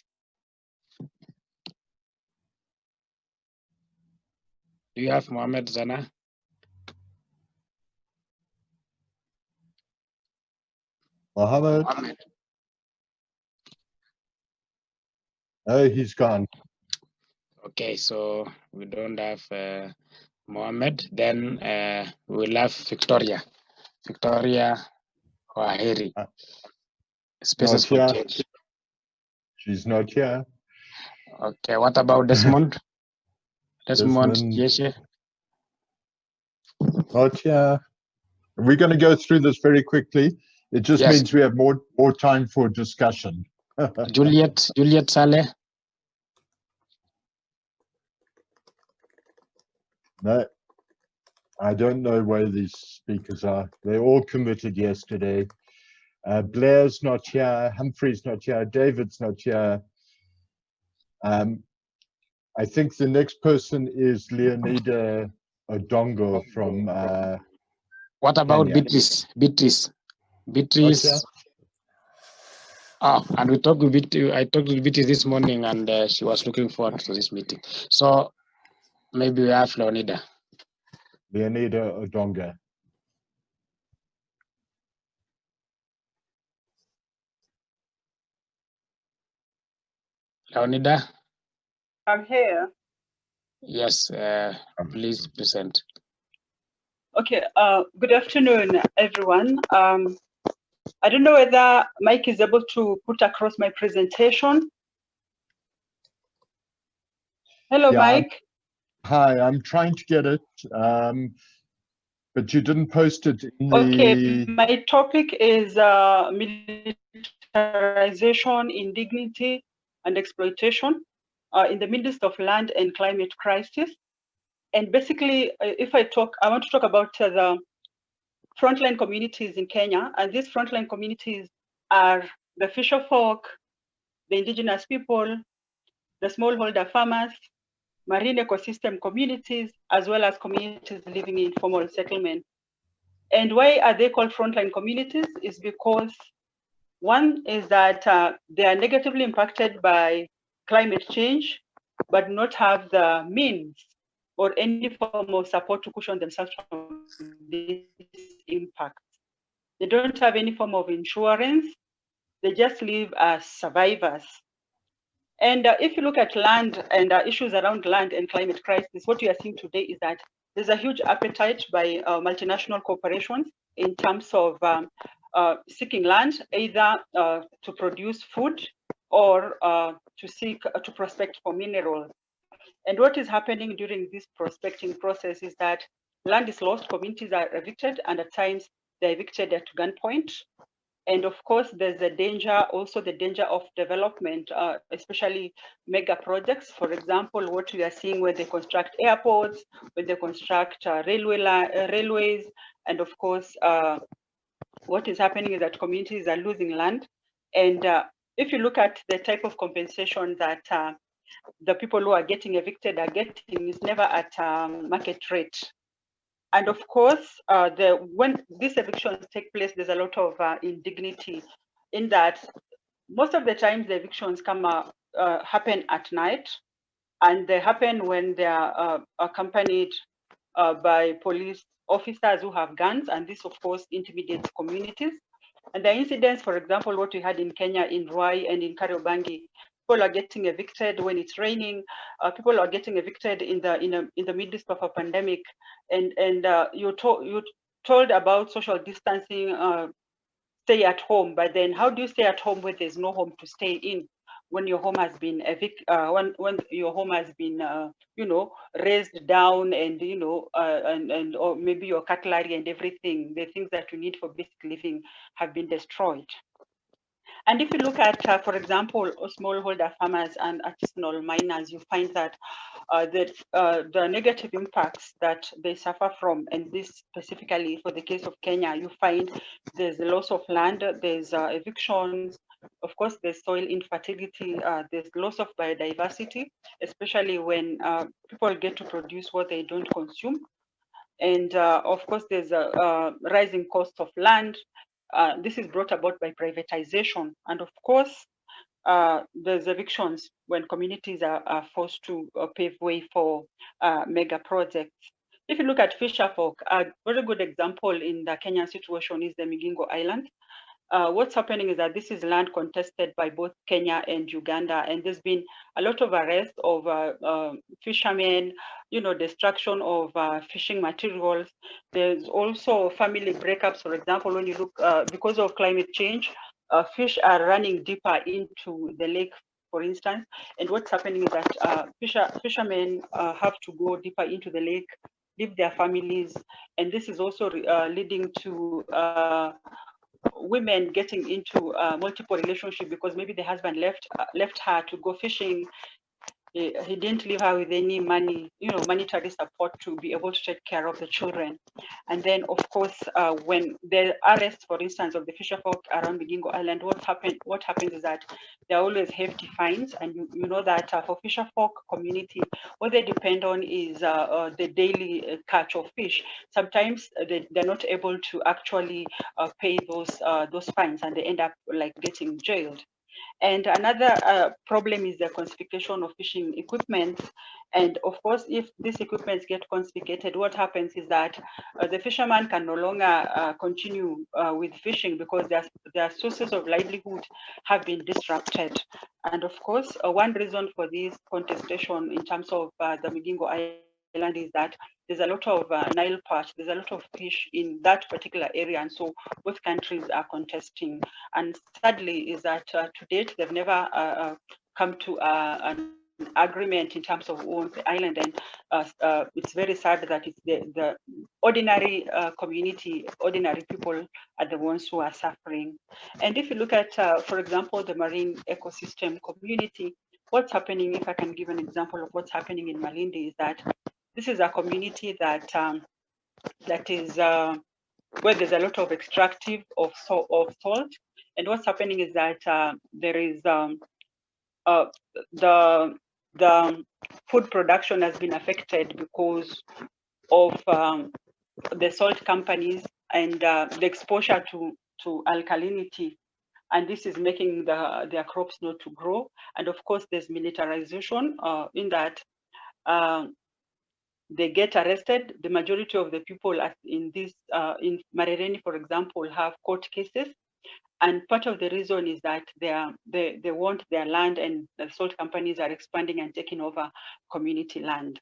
Speaker 2: Do you have Mohamed Zana?
Speaker 5: Mohammed. Oh, he's gone.
Speaker 2: Okay, so we don't have Mohamed. Then we'll have Victoria. Victoria Waheri. Spaces for change.
Speaker 5: She's not here.
Speaker 2: Okay, what about Desmond? Desmond Yeshe?
Speaker 5: Not here. We're going to go through this very quickly. It just means we have more time for discussion.
Speaker 2: Juliet Saleh.
Speaker 5: No, I don't know where these speakers are. They all committed yesterday. Blair's not here. Humphrey's not here. David's not here. I think the next person is Leonida Odongo from
Speaker 2: what about
Speaker 5: Kenya.
Speaker 2: Beatrice. Oh, and I talked with Beatrice this morning, and she was looking forward to this meeting. So maybe we have Leonida
Speaker 5: Odonga.
Speaker 2: Leonida?
Speaker 10: I'm here.
Speaker 2: Yes, please present.
Speaker 10: Okay, good afternoon, everyone. I don't know whether Mike is able to put across my presentation. Hello, Mike.
Speaker 5: Hi, I'm trying to get it, but you didn't post it in the...
Speaker 10: Okay, my topic is military militarization, indignity, and exploitation in the midst of land and climate crisis. And basically, I want to talk about the frontline communities in Kenya. And these frontline communities are the fisher folk, the indigenous people, the smallholder farmers, marine ecosystem communities, as well as communities living in formal settlement. And why are they called frontline communities? Is because one is that they are negatively impacted by climate change, but not have the means or any form of support to cushion themselves from this impact. They don't have any form of insurance. They just live as survivors. And if you look at land and issues around land and climate crisis, what you are seeing today is that there's a huge appetite by multinational corporations in terms of seeking land, either to produce food or to prospect for minerals. And what is happening during this prospecting process is that land is lost, communities are evicted, and at times they're evicted at gunpoint. And of course, there's a danger, also the danger of development, especially mega projects. For example, what we are seeing when they construct airports, when they construct railways, and of course, what is happening is that communities are losing land. And if you look at the type of compensation that the people who are getting evicted are getting, is never at market rate. And of course, when these evictions take place, there's a lot of indignity in that most of the times the evictions happen at night, and they happen when they are accompanied by police officers who have guns, and this of course intimidates communities. And the incidents, for example, what we had in Kenya, in Ruai and in Kariobangi, people are getting evicted when it's raining. People are getting evicted in the midst of a pandemic, and you're told about social distancing, stay at home. But then, how do you stay at home when there's no home to stay in? When your home has been when your home has been raised down, and and or maybe your cutlery and everything, the things that you need for basic living have been destroyed. And if you look at, for example, smallholder farmers and artisanal miners, you find that the negative impacts that they suffer from, and this specifically for the case of Kenya, you find there's the loss of land, there's evictions, of course, there's soil infertility, there's loss of biodiversity, especially when people get to produce what they don't consume. And of course, there's a rising cost of land. This is brought about by privatization. And of course, there's evictions when communities are forced to pave way for mega projects. If you look at fisher folk, a very good example in the Kenyan situation is the Migingo Island. What's happening is that this is land contested by both Kenya and Uganda, and there's been a lot of arrest of fishermen, destruction of fishing materials. There's also family breakups. For example, when you look, because of climate change, fish are running deeper into the lake, for instance. And what's happening is that fishermen have to go deeper into the lake, leave their families, and this is also leading to women getting into multiple relationships because maybe the husband left her to go fishing. He didn't leave her with any money, monetary support to be able to take care of the children. And then, of course, when the arrest, for instance, of the fisher folk around Migingo Island, what happens is that there are always hefty fines. And you know that for fisher folk community, what they depend on is the daily catch of fish. Sometimes they're not able to actually pay those fines, and they end up like getting jailed. And another problem is the confiscation of fishing equipment. And of course, if these equipments get confiscated, what happens is that the fisherman can no longer continue with fishing because their sources of livelihood have been disrupted. And of course, one reason for this contestation in terms of the Migingo Island is that there's a lot of Nile perch, there's a lot of fish in that particular area, and so both countries are contesting. And sadly is that to date, they've never come to an agreement in terms of who owns the island, and it's very sad that it's the ordinary community, ordinary people are the ones who are suffering. And if you look at, for example, the marine ecosystem community, what's happening, if I can give an example of what's happening in Malindi, is that this is a community that that is where there's a lot of extractive of salt. And what's happening is that there is the food production has been affected because of the salt companies and the exposure to alkalinity, and this is making their crops not to grow. And of course, there's militarization in that they get arrested. The majority of the people in this in Marereni, for example, have court cases. And part of the reason is that they want their land, and the salt companies are expanding and taking over community land.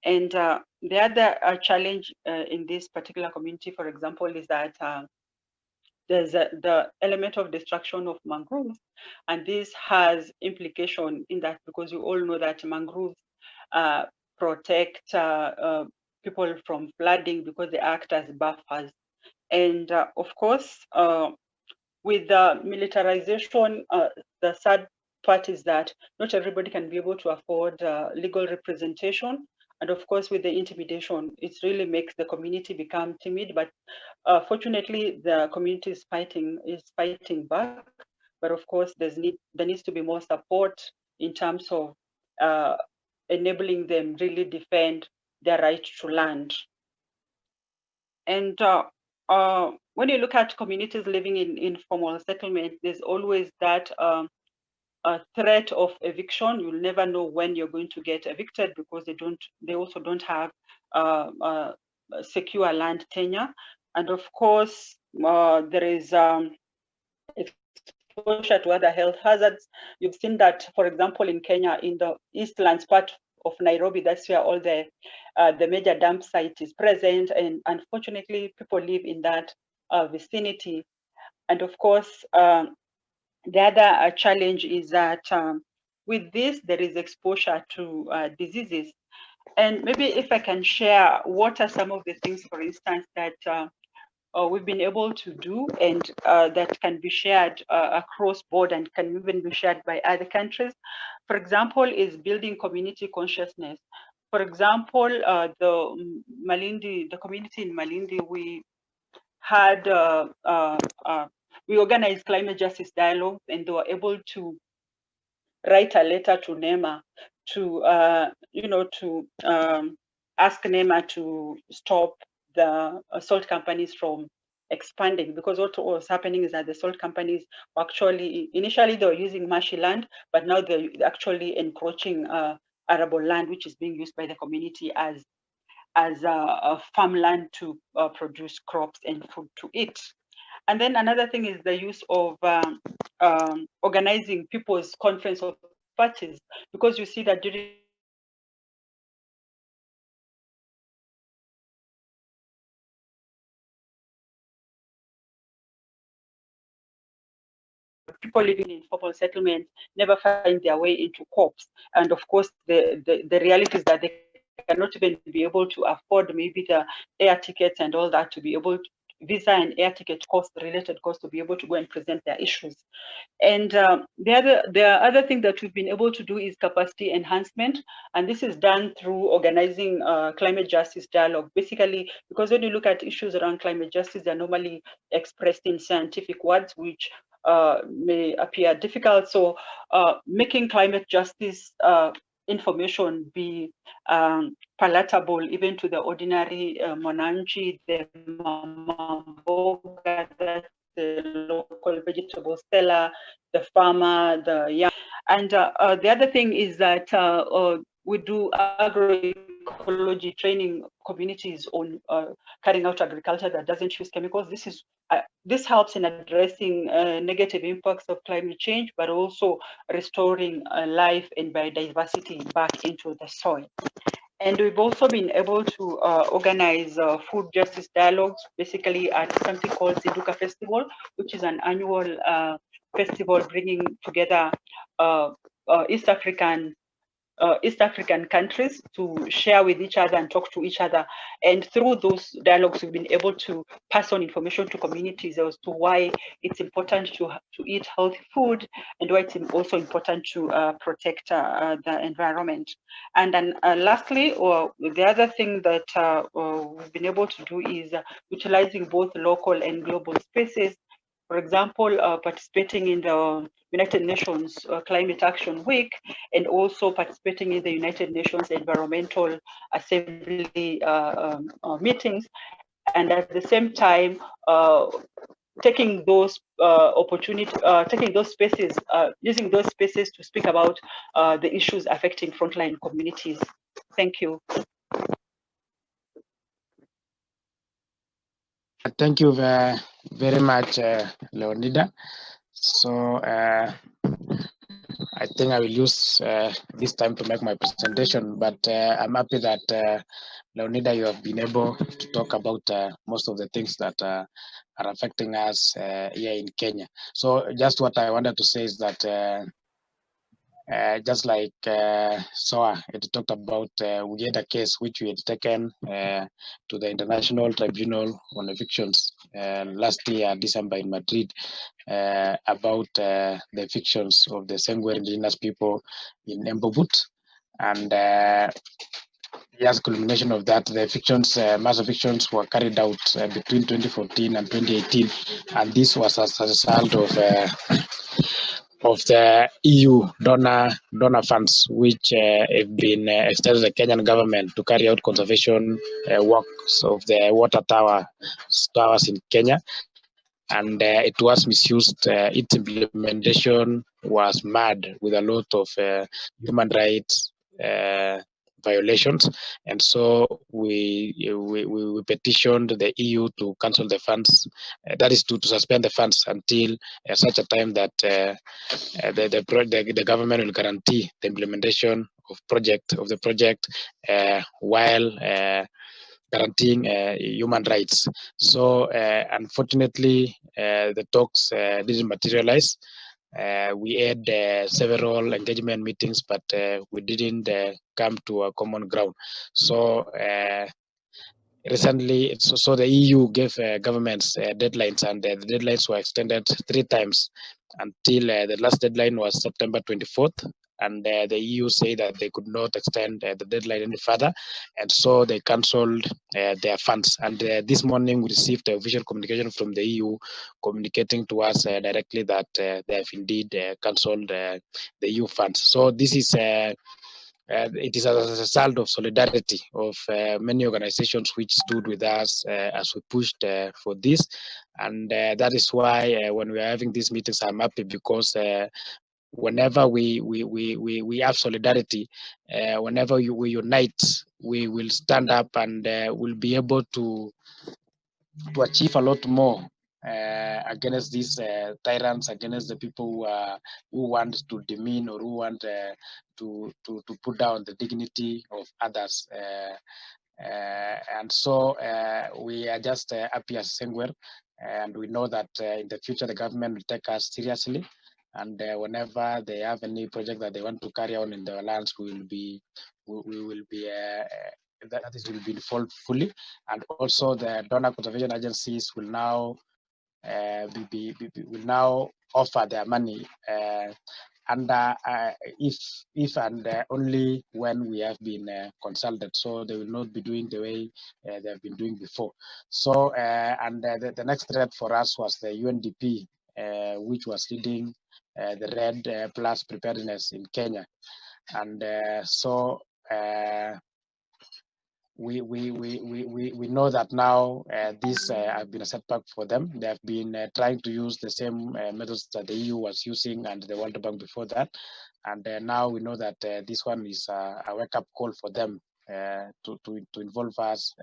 Speaker 10: And the other challenge in this particular community, for example, is that there's the element of destruction of mangroves. And this has implication in that, because you all know that mangroves protect people from flooding because they act as buffers. And of course, with the militarization, the sad part is that not everybody can be able to afford legal representation. And of course, with the intimidation, it really makes the community become timid. But fortunately, the community is fighting back. But of course, there needs to be more support in terms of enabling them really defend their right to land. And when you look at communities living in informal settlement, there's always that threat of eviction. You'll never know when you're going to get evicted, because they also don't have secure land tenure. And of course, there is exposure to other health hazards. You've seen that, for example, in Kenya, in the Eastlands part of Nairobi, that's where all the major dump site is present, and unfortunately, people live in that vicinity. And of course, the other challenge is that with this, there is exposure to diseases. And maybe if I can share, what are some of the things, for instance, that we've been able to do, and that can be shared across board and can even be shared by other countries. For example, is building community consciousness. For example, the community in Malindi, we had we organized climate justice dialogue, and they were able to write a letter to NEMA to ask NEMA to stop the salt companies from expanding, because what was happening is that the salt companies were actually, initially they were using marshy land, but now they're actually encroaching arable land, which is being used by the community as a farmland to produce crops and food to eat. And then another thing is the use of organizing people's conference of parties, because you see that during people living in informal settlement never find their way into COPs. And of course, the reality is that they cannot even be able to afford maybe the air tickets and all that, to be able to visa and air ticket cost, related cost, to be able to go and present their issues. And the other thing that we've been able to do is capacity enhancement, and this is done through organizing climate justice dialogue. Basically, because when you look at issues around climate justice, they're normally expressed in scientific words, which may appear difficult. So making climate justice information be palatable even to the ordinary Monanchi, the Mamboga, the local vegetable seller, the farmer, the young. And the other thing is that we do agroecology training communities on carrying out agriculture that doesn't use chemicals. This helps in addressing negative impacts of climate change, but also restoring life and biodiversity back into the soil. And we've also been able to organize food justice dialogues, basically at something called Zinduka Festival, which is an annual festival bringing together East African East African countries to share with each other and talk to each other. And through those dialogues, we've been able to pass on information to communities as to why it's important to eat healthy food and why it's also important to protect the environment. And then lastly, the other thing that we've been able to do is utilizing both local and global spaces. For example, participating in the United Nations Climate Action Week, and also participating in the United Nations Environmental Assembly meetings, and at the same time, taking those taking those spaces, using those spaces to speak about the issues affecting frontline communities. Thank you.
Speaker 2: Thank you very much, Leonida. So I think I will use this time to make my presentation, but I'm happy that Leonida, you have been able to talk about most of the things that are affecting us here in Kenya. So just what I wanted to say is that just like SOA, it talked about, we had a case which we had taken to the International Tribunal on Evictions last year, December, in Madrid, about the evictions of the Senguer indigenous people in Embobut. And as culmination of that, the evictions, mass evictions were carried out between 2014 and 2018. And this was as a result of the EU donor funds, which have been extended to the Kenyan government to carry out conservation works of the water towers in Kenya. And it was misused. Its implementation was mad with a lot of human rights violations, and so we petitioned the EU to cancel the funds. That is to suspend the funds until such a time that the government will guarantee the implementation of the project while guaranteeing human rights. So unfortunately, the talks didn't materialize. We had several engagement meetings, but we didn't come to a common ground. So recently, so the EU gave governments deadlines, and the deadlines were extended 3 times until the last deadline was September 24th. And the EU say that they could not extend the deadline any further, and so they cancelled their funds. And this morning, we received a official communication from the EU communicating to us directly that they have indeed cancelled the EU funds. So this is it is as a result of solidarity of many organizations which stood with us as we pushed for this. And that is why when we are having these meetings, I'm happy, because whenever we have solidarity, whenever we unite, we will stand up and we'll be able to achieve a lot more against these tyrants, against the people who want to demean or who want to put down the dignity of others. And so we are just happy as Senguer, and we know that in the future the government will take us seriously. And whenever they have any project that they want to carry on in their lands, we will be involved fully. And also the donor conservation agencies will now will now offer their money under if and only when we have been consulted. So they will not be doing the way they have been doing before. So and the next threat for us was the UNDP, which was leading the Red Plus preparedness in Kenya. And so we know that now this have been a setback for them. They have been trying to use the same methods that the EU was using and the World Bank before that. And now we know that this one is a wake-up call for them to involve us.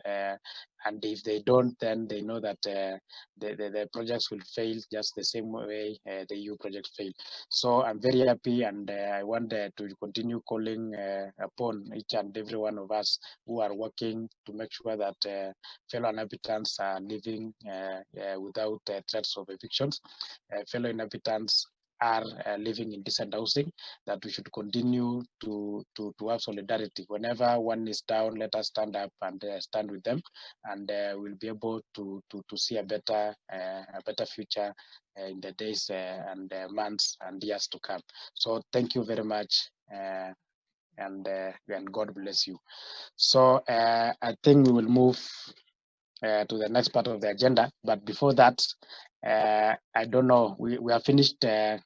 Speaker 2: And if they don't, then they know that the projects will fail just the same way the EU project failed. So I'm very happy, and I want to continue calling upon each and every one of us who are working to make sure that fellow inhabitants are living without threats of evictions. Fellow inhabitants are living in decent housing, that we should continue to have solidarity. Whenever one is down, let us stand up and stand with them, and we'll be able to see a better future in the days and months and years to come. So thank you very much, and God bless you. So I think we will move to the next part of the agenda. But before that, I don't know, we have finished the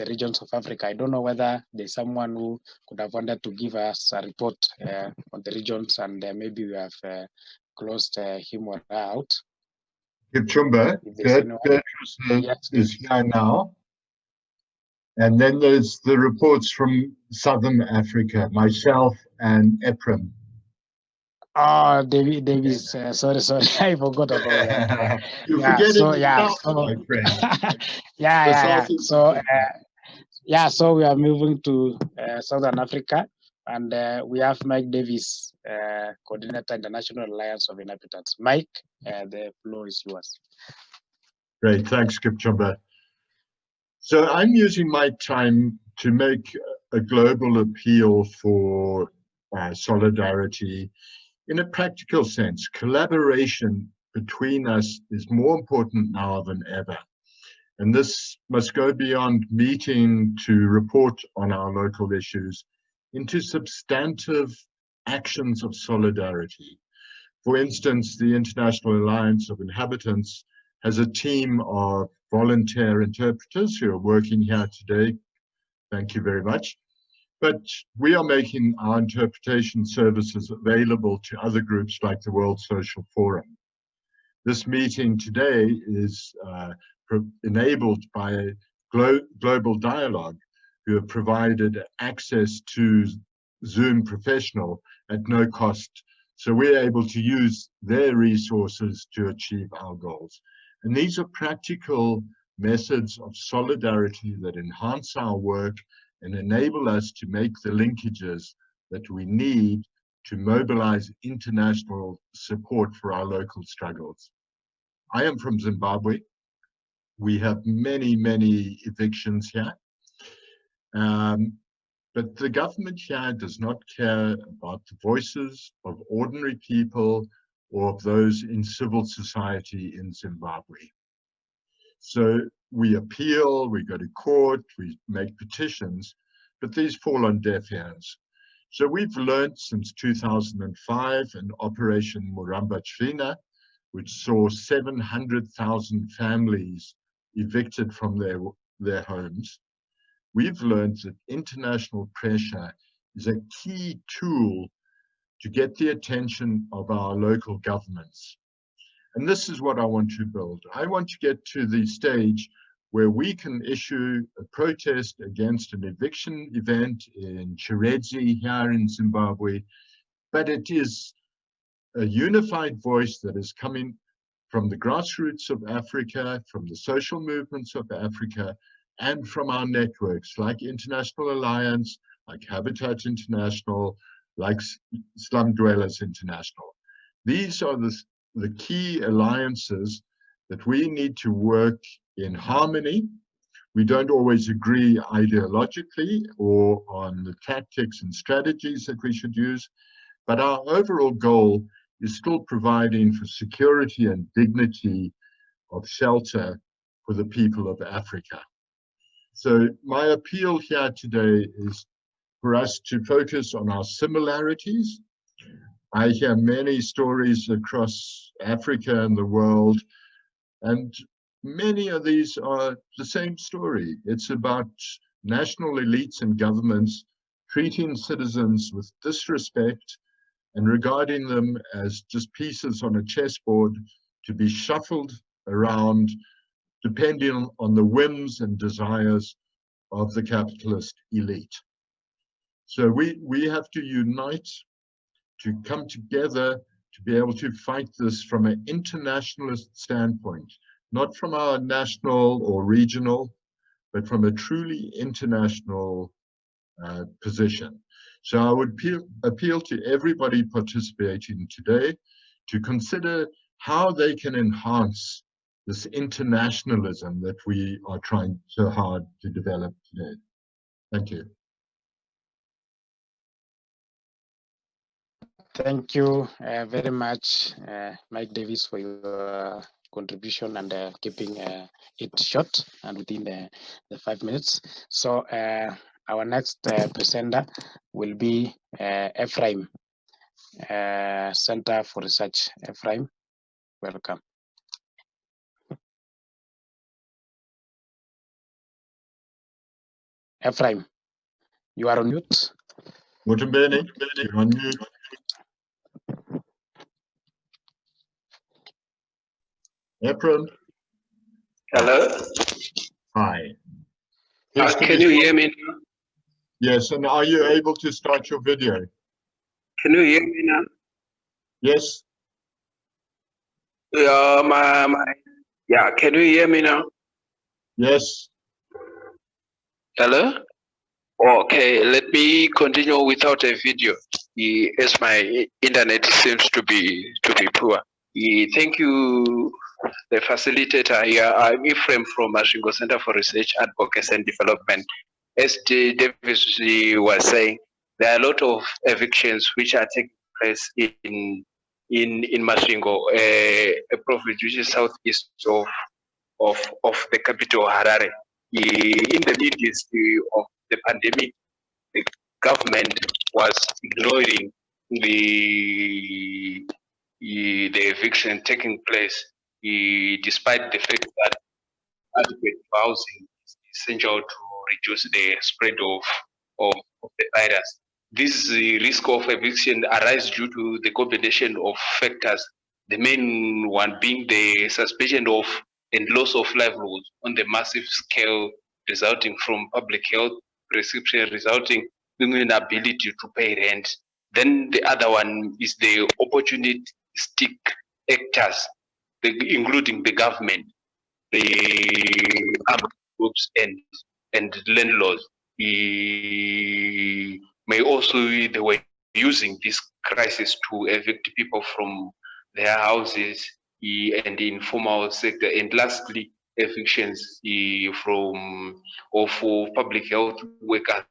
Speaker 2: regions of Africa. I don't know whether there's someone who could have wanted to give us a report on the regions, and maybe we have closed him or her out.
Speaker 1: Kipchumba, is here now. And then there's the reports from Southern Africa, myself and Ephraim.
Speaker 2: Oh, Davis, sorry, I forgot about that.
Speaker 1: You forget
Speaker 2: so,
Speaker 1: it
Speaker 2: yeah,
Speaker 1: now, my friend.
Speaker 2: So we are moving to Southern Africa, and we have Mike Davis, coordinator International Alliance of Inhabitants. Mike, the floor is yours.
Speaker 1: Great, thanks, Kipchumba. So I'm using my time to make a global appeal for solidarity in a practical sense. Collaboration between us is more important now than ever. And this must go beyond meeting to report on our local issues into substantive actions of solidarity. For instance, the International Alliance of Inhabitants has a team of volunteer interpreters who are working here today. Thank you very much. But we are making our interpretation services available to other groups like the World Social Forum. This meeting today is enabled by Global Dialogue, who have provided access to Zoom Professional at no cost. So we're able to use their resources to achieve our goals. And these are practical methods of solidarity that enhance our work and enable us to make the linkages that we need to mobilize international support for our local struggles. I am from Zimbabwe. We have many, many evictions here. But the government here does not care about the voices of ordinary people or of those in civil society in Zimbabwe. So we appeal, we go to court, we make petitions, but these fall on deaf ears. So we've learned since 2005 in Operation Muramba Chvina, which saw 700,000 families evicted from their homes. We've learned that international pressure is a key tool to get the attention of our local governments. And this is what I want to build. I want to get to the stage where we can issue a protest against an eviction event in Chiredzi here in Zimbabwe, but it is a unified voice that is coming from the grassroots of Africa, from the social movements of Africa, and from our networks like International Alliance, like Habitat International, like Slum Dwellers International. These are the key alliances that we need to work in harmony. We don't always agree ideologically or on the tactics and strategies that we should use, but our overall goal is still providing for security and dignity of shelter for the people of Africa. So my appeal here today is for us to focus on our similarities. I hear many stories across Africa and the world, and many of these are the same story. It's about national elites and governments treating citizens with disrespect and regarding them as just pieces on a chessboard to be shuffled around depending on the whims and desires of the capitalist elite. So we have to unite, to come together, to be able to fight this from an internationalist standpoint, not from our national or regional, but from a truly international position. So I would appeal to everybody participating today to consider how they can enhance this internationalism that we are trying so hard to develop today. Thank you.
Speaker 2: Thank you very much, Mike Davis, for your contribution and keeping it short and within the 5 minutes. So our next presenter will be Ephraim, Center for Research. Ephraim, welcome. Ephraim, you are on mute.
Speaker 1: Muito bene, you're on mute. Ephraim.
Speaker 11: Hello.
Speaker 1: Hi. Yes,
Speaker 11: Can you hear me now?
Speaker 1: Yes, and are you able to start your video?
Speaker 11: Can you hear me now?
Speaker 1: Yes.
Speaker 11: Yeah, can you hear me now?
Speaker 1: Yes.
Speaker 11: Hello? Okay, let me continue without a video, as my internet seems to be poor. Thank you, the facilitator. Yeah, I'm Ephraim from Masvingo Center for Research, Advocacy and Development. As Davis was saying, there are a lot of evictions which are taking place in Masvingo, a province which is southeast of the capital Harare. In the midst of the pandemic, the government was ignoring the eviction taking place, despite the fact that adequate housing is essential to reduce the spread of the virus. This risk of eviction arises due to the combination of factors, the main one being the suspension of and loss of livelihoods on the massive scale resulting from public health prescription resulting in inability to pay rent. Then the other one is the opportunistic actors, including the government, the armed groups and landlords. May also they were using this crisis to evict people from their houses and the informal sector, and lastly evictions for public health workers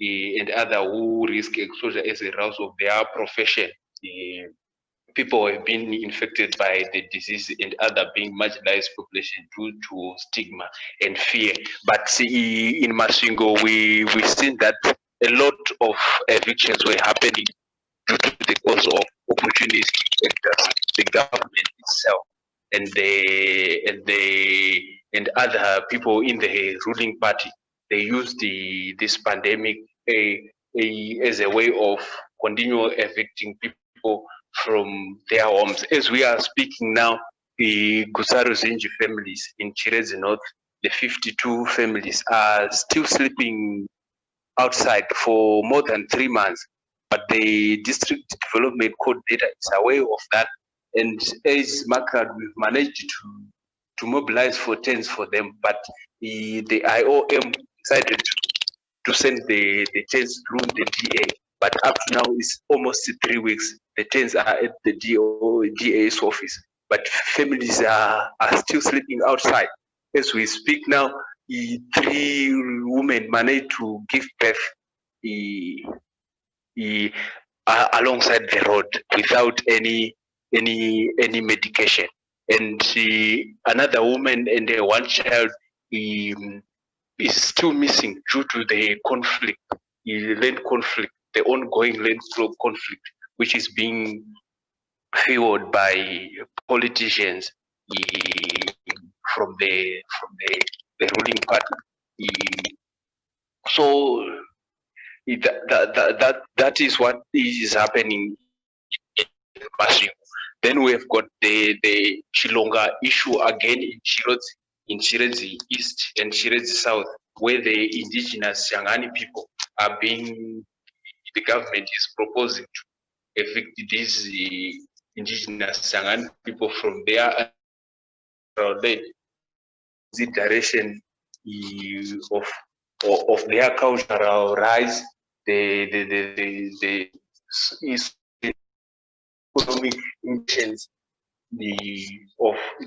Speaker 11: and other who risk exposure as a result of their profession. People have been infected by the disease and other being marginalized population due to stigma and fear. But in Masvingo, we've seen that a lot of evictions were happening due to the cause of opportunities sectors, the government itself, and other people in the ruling party. They used this pandemic as a way of continual evicting people from their homes. As we are speaking now, the Gusaro Zinji families in Chirezi North, the 52 families are still sleeping outside for more than 3 months. But the district development coordinator is aware of that. And as Macron, we've managed to mobilize for tents for them, but the IOM decided to send the tents through the DA. But up to now, it's almost 3 weeks. The tents are at the DA's office, but families are still sleeping outside. As we speak now, 3 women managed to give birth alongside the road without any medication, and another woman and one child is still missing due to the conflict, land conflict, the ongoing land conflict, which is being fueled by politicians from the ruling party. So that is what is happening in Masvingo. Then we have got the Chilonga issue again in Chirezi East and Chirezi South, where the indigenous Shangani people are the government is proposing to evict these indigenous Shangani people from their land. The direction of their cultural rise, the economic intentions,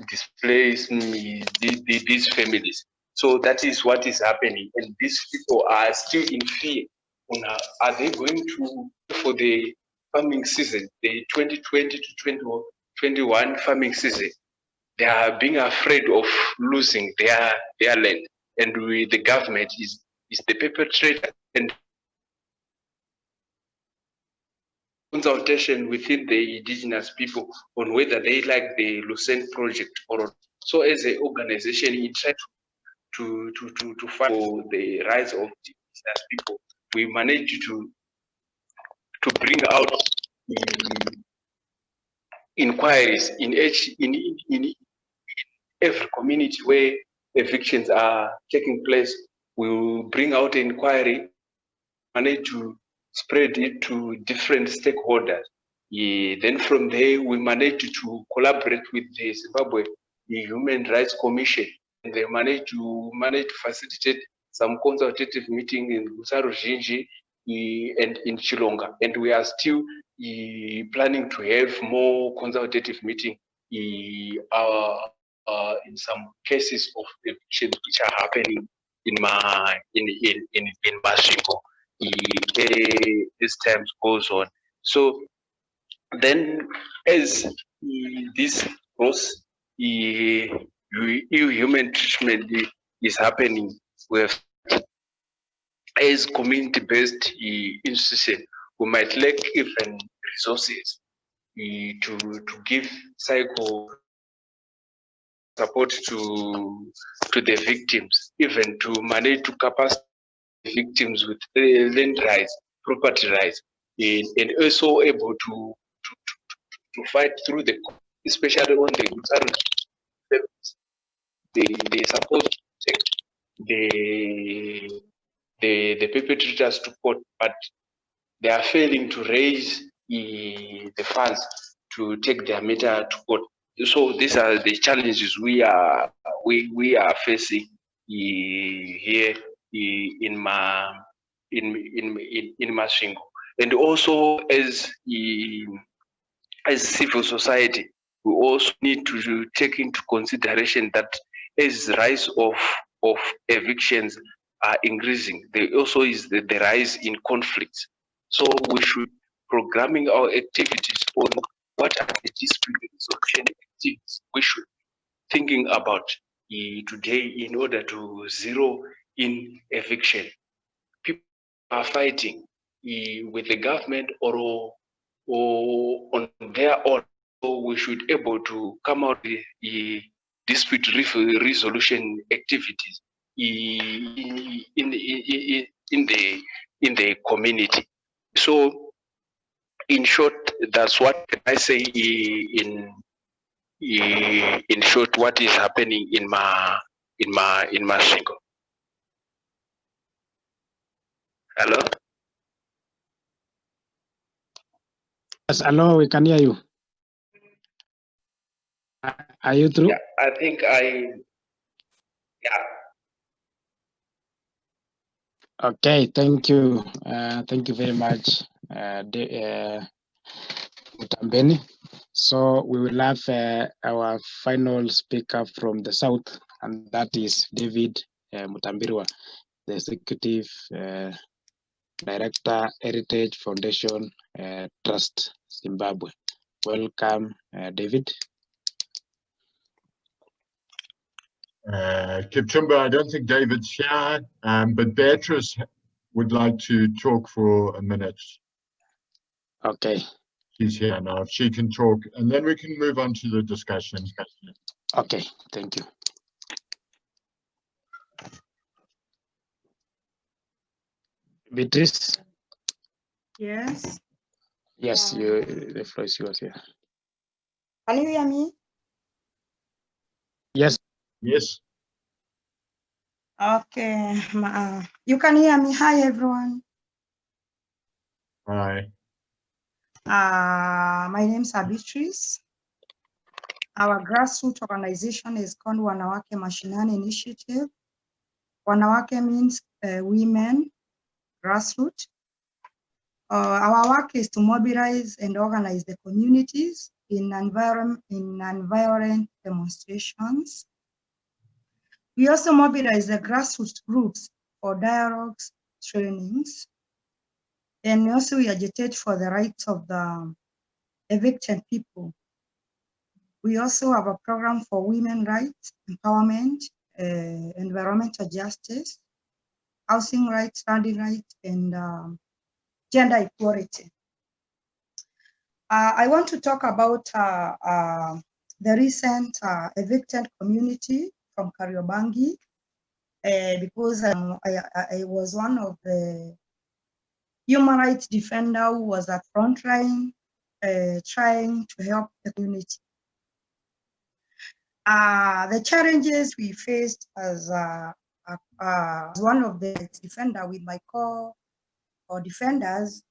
Speaker 11: displaced these families. So that is what is happening, and these people are still in fear. Are they going to for the farming season, the 2020 to 2021 farming season? They are being afraid of losing their land, and the government is the perpetrator, and consultation within the indigenous people on whether they like the Lucerne project or not. So as an organization, we try to fight for the rights of indigenous people. We managed to bring out inquiries in every community where evictions are taking place. We will bring out an inquiry, manage to spread it to different stakeholders. Then from there, we managed to collaborate with the Zimbabwe Human Rights Commission, and they managed to facilitate some consultative meeting in Rusarujinji and in Chilonga. And we are still planning to have more consultative meeting in some cases of evictions which are happening in Masvingo. This time goes on. So then, as this gross human treatment is happening, we have, as community-based institution, we might lack even resources to give psycho support to the victims, even to manage to capacity victims with land rights, property rights, and also able to fight through the, especially on the they suppose to take the perpetrators to court, but they are failing to raise the funds to take their matter to court. So these are the challenges we are facing here in Masvingo, and also as civil society, we also need to take into consideration that as rise of evictions are increasing, there also is the rise in conflicts. So we should programming our activities on what are the dispute resolution activities we should thinking about today in order to zero in eviction. People are fighting with the government or on their own. So we should able to come out with dispute resolution activities in the community. So in short, that's what I say in short what is happening in Masvingo. Hello?
Speaker 2: Yes, hello, we can hear you. Are you through?
Speaker 11: Yeah, I think yeah.
Speaker 2: Okay, thank you. Thank you very much, Mutambeni. So we will have our final speaker from the south, and that is David Mutambirwa, the Executive Director, Heritage Foundation Trust, Zimbabwe. Welcome, David.
Speaker 1: Kipchumba, I don't think David's here, but Beatrice would like to talk for a minute.
Speaker 2: Okay.
Speaker 1: She's here now. She can talk, and then we can move on to the discussion.
Speaker 2: Okay, thank you. Beatrice?
Speaker 12: Yes.
Speaker 2: Yes, the floor is yours. Yeah.
Speaker 12: Can you hear me?
Speaker 2: Yes.
Speaker 1: Yes.
Speaker 12: Okay. You can hear me. Hi, everyone.
Speaker 1: Hi.
Speaker 12: My name is Beatrice. Our grassroots organization is called Wanawake Mashinani Initiative. Wanawake means women, grassroots. Our work is to mobilize and organize the communities in environment demonstrations. We also mobilize the grassroots groups for dialogues, trainings, and also we agitate for the rights of the evicted people. We also have a program for women rights, empowerment, environmental justice, housing rights, landing rights, and gender equality. I want to talk about the recent evicted community from Kariobangi, because I was one of the human rights defender who was at front line trying to help the community. The challenges we faced as one of the defender with my core or defenders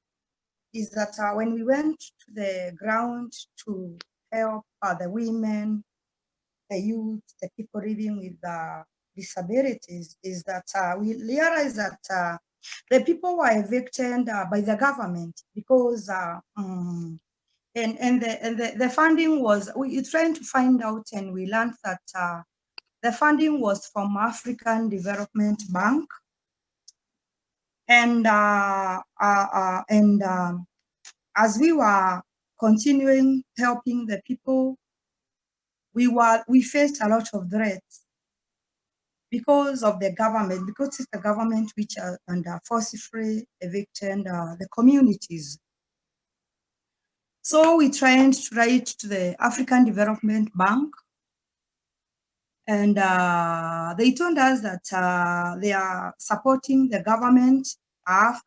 Speaker 12: is that when we went to the ground to help the women, the youth, the people living with disabilities, is that we realized that the people were evicted by the government because the funding was, we trying to find out, and we learned that the funding was from African Development Bank. And as we were continuing helping the people, we faced a lot of threats because of the government, because it's the government which are under forcibly evicted the communities. So we tried to write to the African Development Bank, and they told us that they are supporting the government half.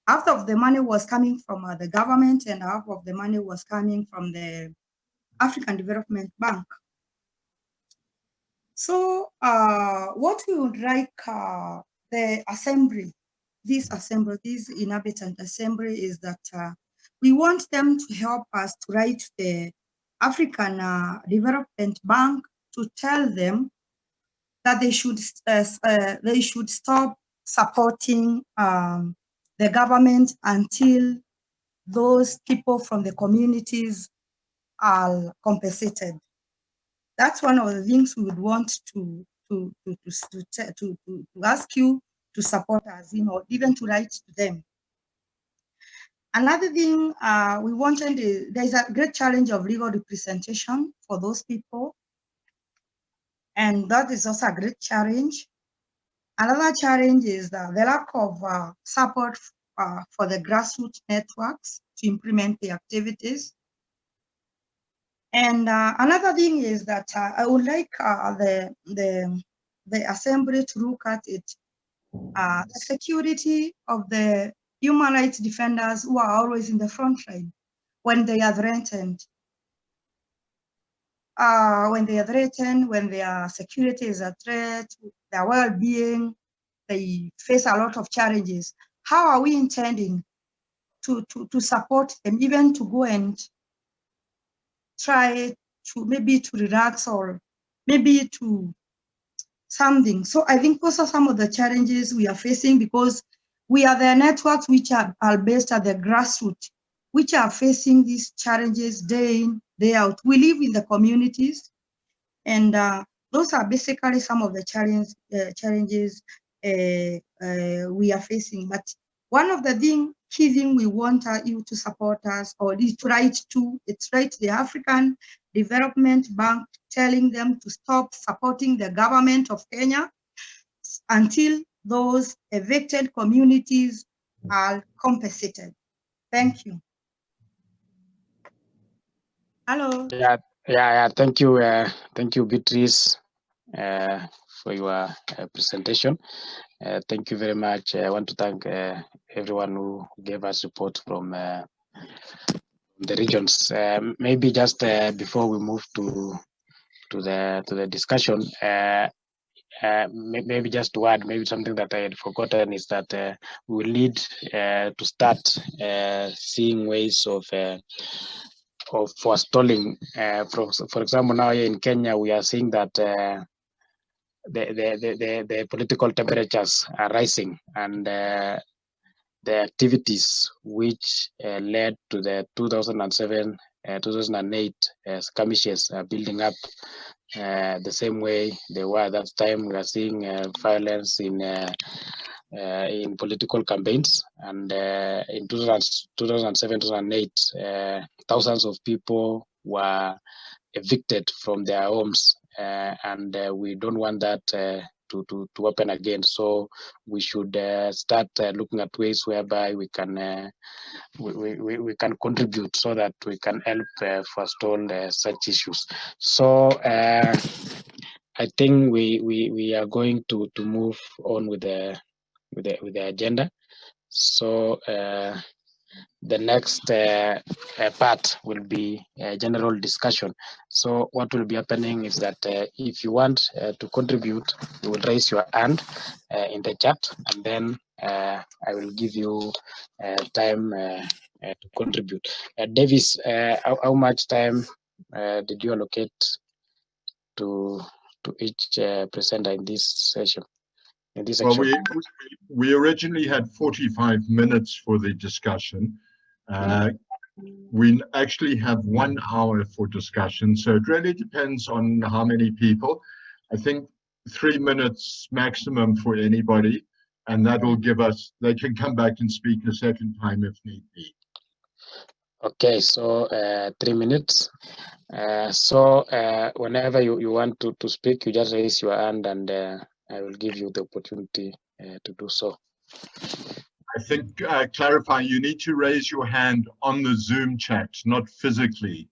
Speaker 12: Half of the money was coming from the government, and half of the money was coming from the African Development Bank. So what we would like the assembly, this Inhabitant Assembly, is that we want them to help us to write the African Development Bank to tell them that they should stop supporting the government until those people from the communities are compensated. That's one of the things we would want to ask you to support us, even to write to them. Another thing we wanted is, there's a great challenge of legal representation for those people, and that is also a great challenge. Another challenge is the lack of support for the grassroots networks to implement the activities. And another thing is that I would like the assembly to look at it, the security of the human rights defenders who are always in the front line when they are threatened. When their security is a threat, their well-being, they face a lot of challenges. How are we intending to support them, even to go and try to maybe to relax or maybe to something? So I think those are some of the challenges we are facing, because we are the networks which are based at the grassroots, which are facing these challenges day in, day out. We live in the communities, and those are basically some of the challenges we are facing. But one of the key thing we want you to support us, or is to write to, the African Development Bank, telling them to stop supporting the government of Kenya until those evicted communities are compensated. Thank you. Hello.
Speaker 2: Yeah. Thank you, Beatrice, for your presentation. Thank you very much. I want to thank everyone who gave us support from the regions. Maybe just before we move to the discussion, maybe just to add, maybe something that I had forgotten is that we will need to start seeing ways of forestalling. For example, now here in Kenya, we are seeing that the political temperatures are rising, and the activities which led to the 2007 2008 skirmishes are building up the same way they were at that time. We are seeing violence in political campaigns, and in 2007, 2008, thousands of people were evicted from their homes, and we don't want that to happen again. So we should start looking at ways whereby we can we can contribute so that we can help forestall such issues. So I think we are going to move on with the agenda. So the next part will be a general discussion. So what will be happening is that if you want to contribute, you will raise your hand in the chat, and then I will give you time to contribute. Davis, how much time did you allocate to each presenter in this session? In this section?
Speaker 1: Well, we originally had 45 minutes for the discussion. We actually have 1 hour for discussion, so it really depends on how many people. I think 3 minutes maximum for anybody, and that will give us, they can come back and speak a second time if need be.
Speaker 2: Okay, so 3 minutes. So whenever you want to speak, you just raise your hand, and I will give you the opportunity to do so.
Speaker 1: I think, clarify, you need to raise your hand on the Zoom chat, not physically.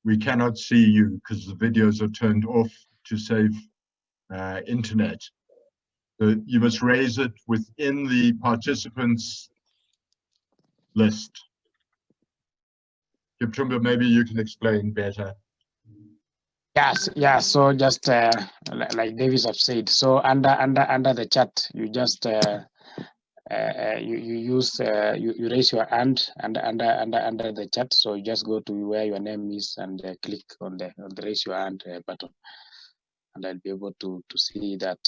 Speaker 1: We cannot see you because the videos are turned off to save internet. So you must raise it within the participants list. Kipchumba, maybe you can explain better.
Speaker 2: Yes, yeah. So just like Davis have said, so under the chat, you just you raise your hand under the chat. So you just go to where your name is and click on the raise your hand button, and I'll be able to see that.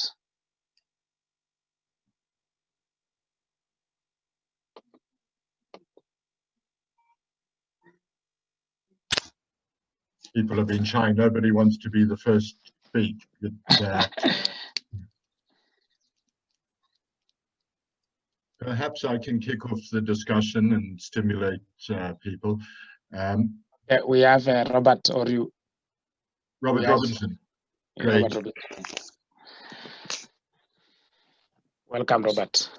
Speaker 1: People have been shy. Nobody wants to be the first to speak. Perhaps I can kick off the discussion and stimulate people.
Speaker 2: We have Robert or you.
Speaker 1: Robert Robinson. Great.
Speaker 2: Robert Robinson. Welcome, Robert.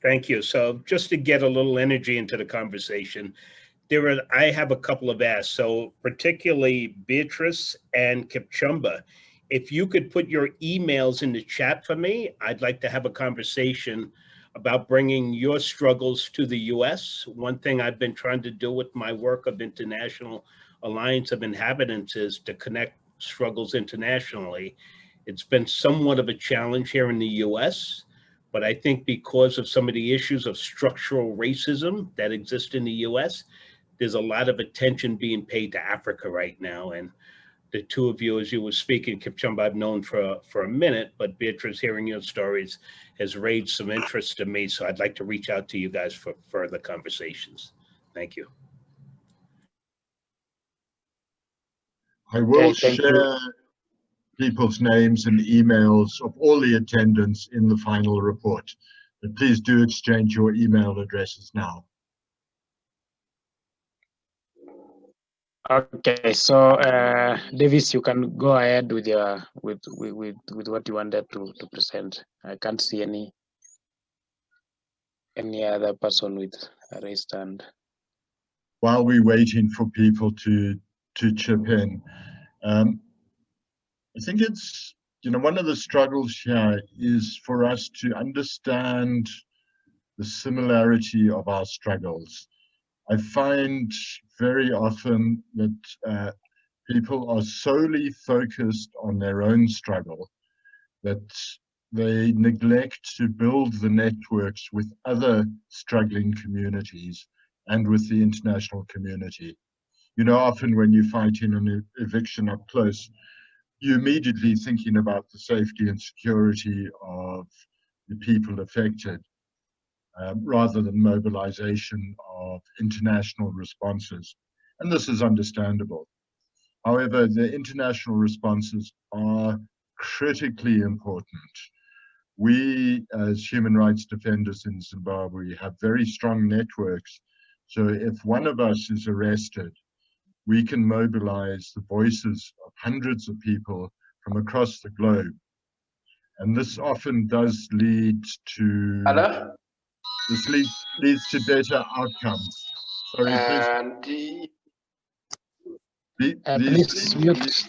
Speaker 9: Thank you. So just to get a little energy into the conversation, I have a couple of asks. So particularly Beatrice and Kipchumba, if you could put your emails in the chat for me, I'd like to have a conversation about bringing your struggles to the US. One thing I've been trying to do with my work of International Alliance of Inhabitants is to connect struggles internationally. It's been somewhat of a challenge here in the US, but I think because of some of the issues of structural racism that exist in the US, there's a lot of attention being paid to Africa right now. And the two of you, as you were speaking, Kipchumba, I've known for a minute, but Beatrice, hearing your stories has raised some interest in me. So I'd like to reach out to you guys for further conversations. Thank you.
Speaker 1: I will share people's names and emails of all the attendants in the final report. But please do exchange your email addresses now.
Speaker 2: Okay, so Davis, you can go ahead with your with what you wanted to present. I can't see any other person with a raised hand.
Speaker 1: While we're waiting for people to chip in, I think it's, one of the struggles here is for us to understand the similarity of our struggles. I find very often that people are solely focused on their own struggle, that they neglect to build the networks with other struggling communities and with the international community. Often when you fight in an eviction up close, you're immediately thinking about the safety and security of the people affected, rather than mobilization of international responses. and this is understandable. However, the international responses are critically important. We, as human rights defenders in Zimbabwe, have very strong networks. So if one of us is arrested, we can mobilize the voices of hundreds of people from across the globe. And this often does lead to
Speaker 11: Hello?
Speaker 1: leads to better outcomes. Sorry,
Speaker 2: please mute.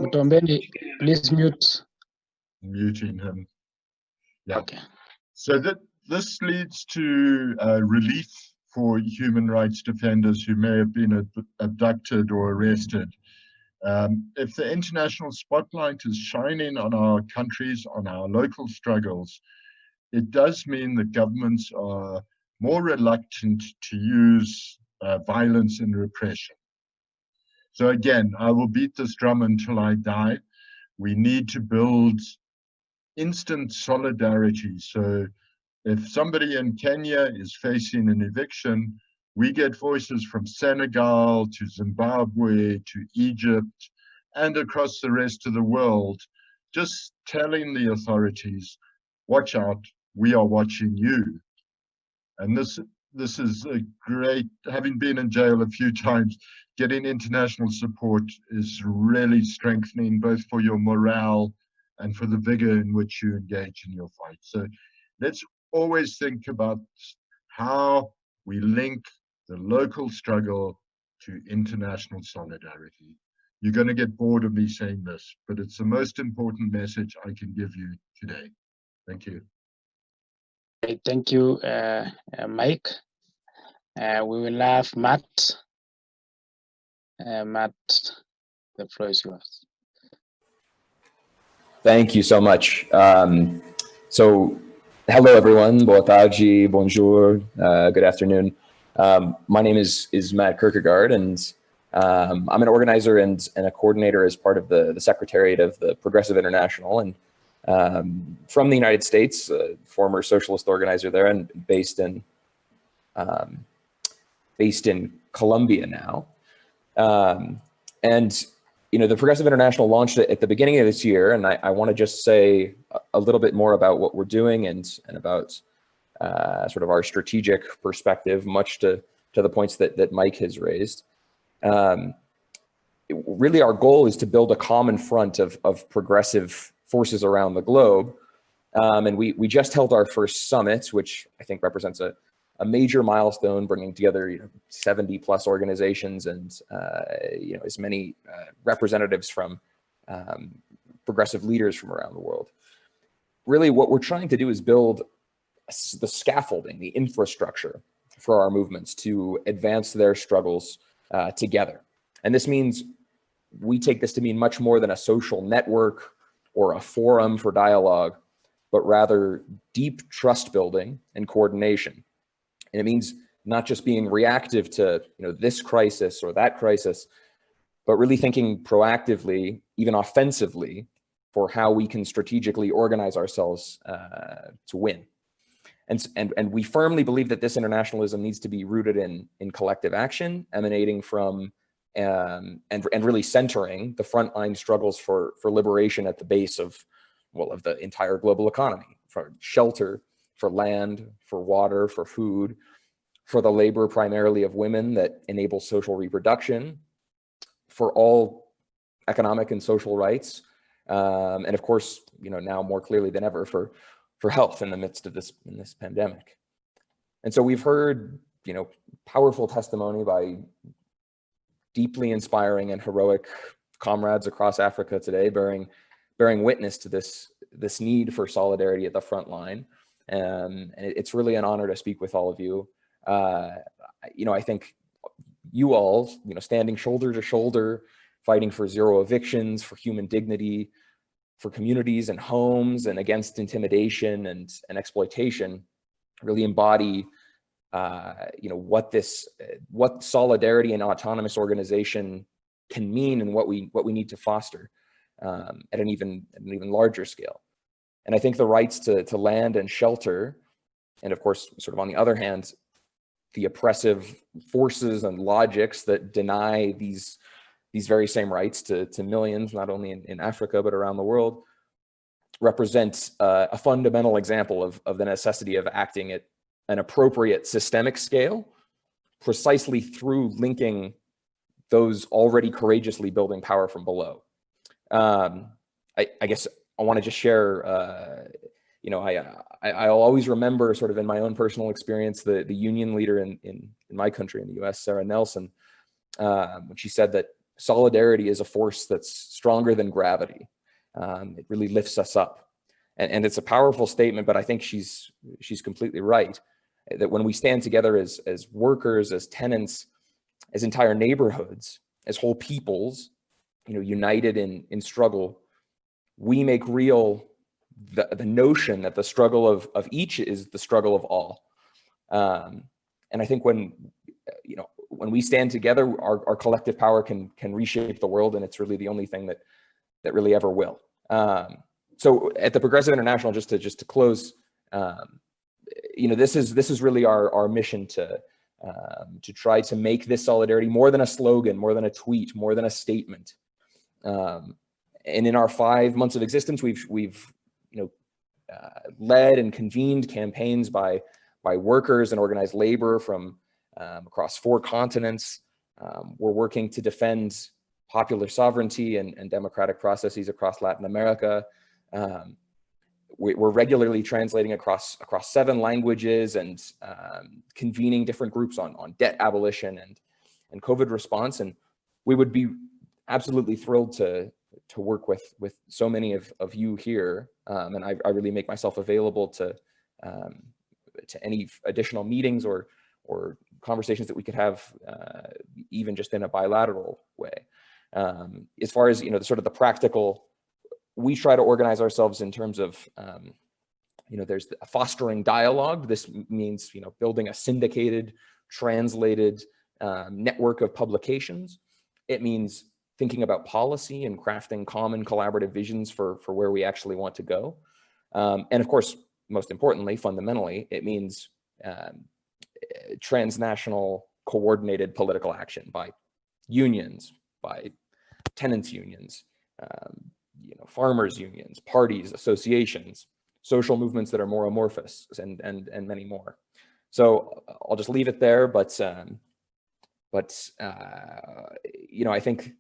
Speaker 2: Mutombeni, please mute.
Speaker 1: Muting him. Yeah.
Speaker 2: Okay.
Speaker 1: So this leads to relief for human rights defenders who may have been abducted or arrested. If the international spotlight is shining on our countries, on our local struggles, it does mean that governments are more reluctant to use violence and repression. So again, I will beat this drum until I die. We need to build instant solidarity. So if somebody in Kenya is facing an eviction, we get voices from Senegal to Zimbabwe to Egypt and across the rest of the world, just telling the authorities, watch out, we are watching you. And this is a great, having been in jail a few times, getting international support is really strengthening both for your morale and for the vigor in which you engage in your fight. So let's always think about how we link the local struggle to international solidarity. You're going to get bored of me saying this, but it's the most important message I can give you today. Thank you.
Speaker 2: Thank you, Mike. We will have Matt. Matt, the floor is yours.
Speaker 13: Thank you so much. So, hello everyone. Boa tarde, bonjour, good afternoon. My name is Matt Kierkegaard, and I'm an organizer and a coordinator as part of the Secretariat of the Progressive International, and from the United States, former socialist organizer there, and based in Colombia now. And you know, the Progressive International launched it at the beginning of this year, and I want to just say a little bit more about what we're doing and about sort of our strategic perspective, much to the points that Mike has raised. Really, our goal is to build a common front of progressive forces around the globe. And we just held our first summit, which I think represents a major milestone, bringing together 70 plus organizations and as many representatives from progressive leaders from around the world. Really, what we're trying to do is build the scaffolding, the infrastructure for our movements to advance their struggles together. And this means we take this to mean much more than a social network or a forum for dialogue, but rather deep trust building and coordination. And it means not just being reactive to this crisis or that crisis, but really thinking proactively, even offensively, for how we can strategically organize ourselves to win. And we firmly believe that this internationalism needs to be rooted in collective action, emanating from and really centering the frontline struggles for liberation at the base of the entire global economy, for shelter, for land, for water, for food, for the labor primarily of women that enable social reproduction, for all economic and social rights, and of course, now more clearly than ever for health in the midst of this pandemic. And so we've heard, powerful testimony by deeply inspiring and heroic comrades across Africa today, bearing witness to this need for solidarity at the front line. And it's really an honor to speak with all of you. I think you all, standing shoulder to shoulder, fighting for zero evictions, for human dignity, for communities and homes, and against intimidation and exploitation, really embody, what solidarity and autonomous organization can mean, and what we need to foster at an even larger scale. And I think the rights to land and shelter, and of course, sort of on the other hand, the oppressive forces and logics that deny these very same rights to millions, not only in Africa, but around the world, represents a fundamental example of the necessity of acting at an appropriate systemic scale, precisely through linking those already courageously building power from below. I guess I want to just share, I'll always remember sort of in my own personal experience, the union leader in my country, in the US, Sarah Nelson, when she said that solidarity is a force that's stronger than gravity. It really lifts us up. And it's a powerful statement, but I think she's completely right, that when we stand together as workers, as tenants, as entire neighborhoods, as whole peoples, united in struggle, we make real the notion that the struggle of each is the struggle of all. And I think when we stand together, our collective power can reshape the world, and it's really the only thing that really ever will. So at the Progressive International, just to close, this is really our mission to try to make this solidarity more than a slogan, more than a tweet, more than a statement. And in our 5 months of existence, we've led and convened campaigns by workers and organized labor from across 4 continents. We're working to defend popular sovereignty and democratic processes across Latin America. We're regularly translating across 7 languages and convening different groups on debt abolition and COVID response. And we would be absolutely thrilled to work with so many of you here. And I really make myself available to any additional meetings or conversations that we could have, even just in a bilateral way. As far as sort of the practical, we try to organize ourselves in terms of there's fostering dialogue. This means building a syndicated, translated network of publications. It means thinking about policy and crafting common collaborative visions for where we actually want to go. And of course, most importantly, fundamentally, it means transnational coordinated political action by unions, by tenants unions, farmers unions, parties, associations, social movements that are more amorphous, and many more. So I'll just leave it there, but I think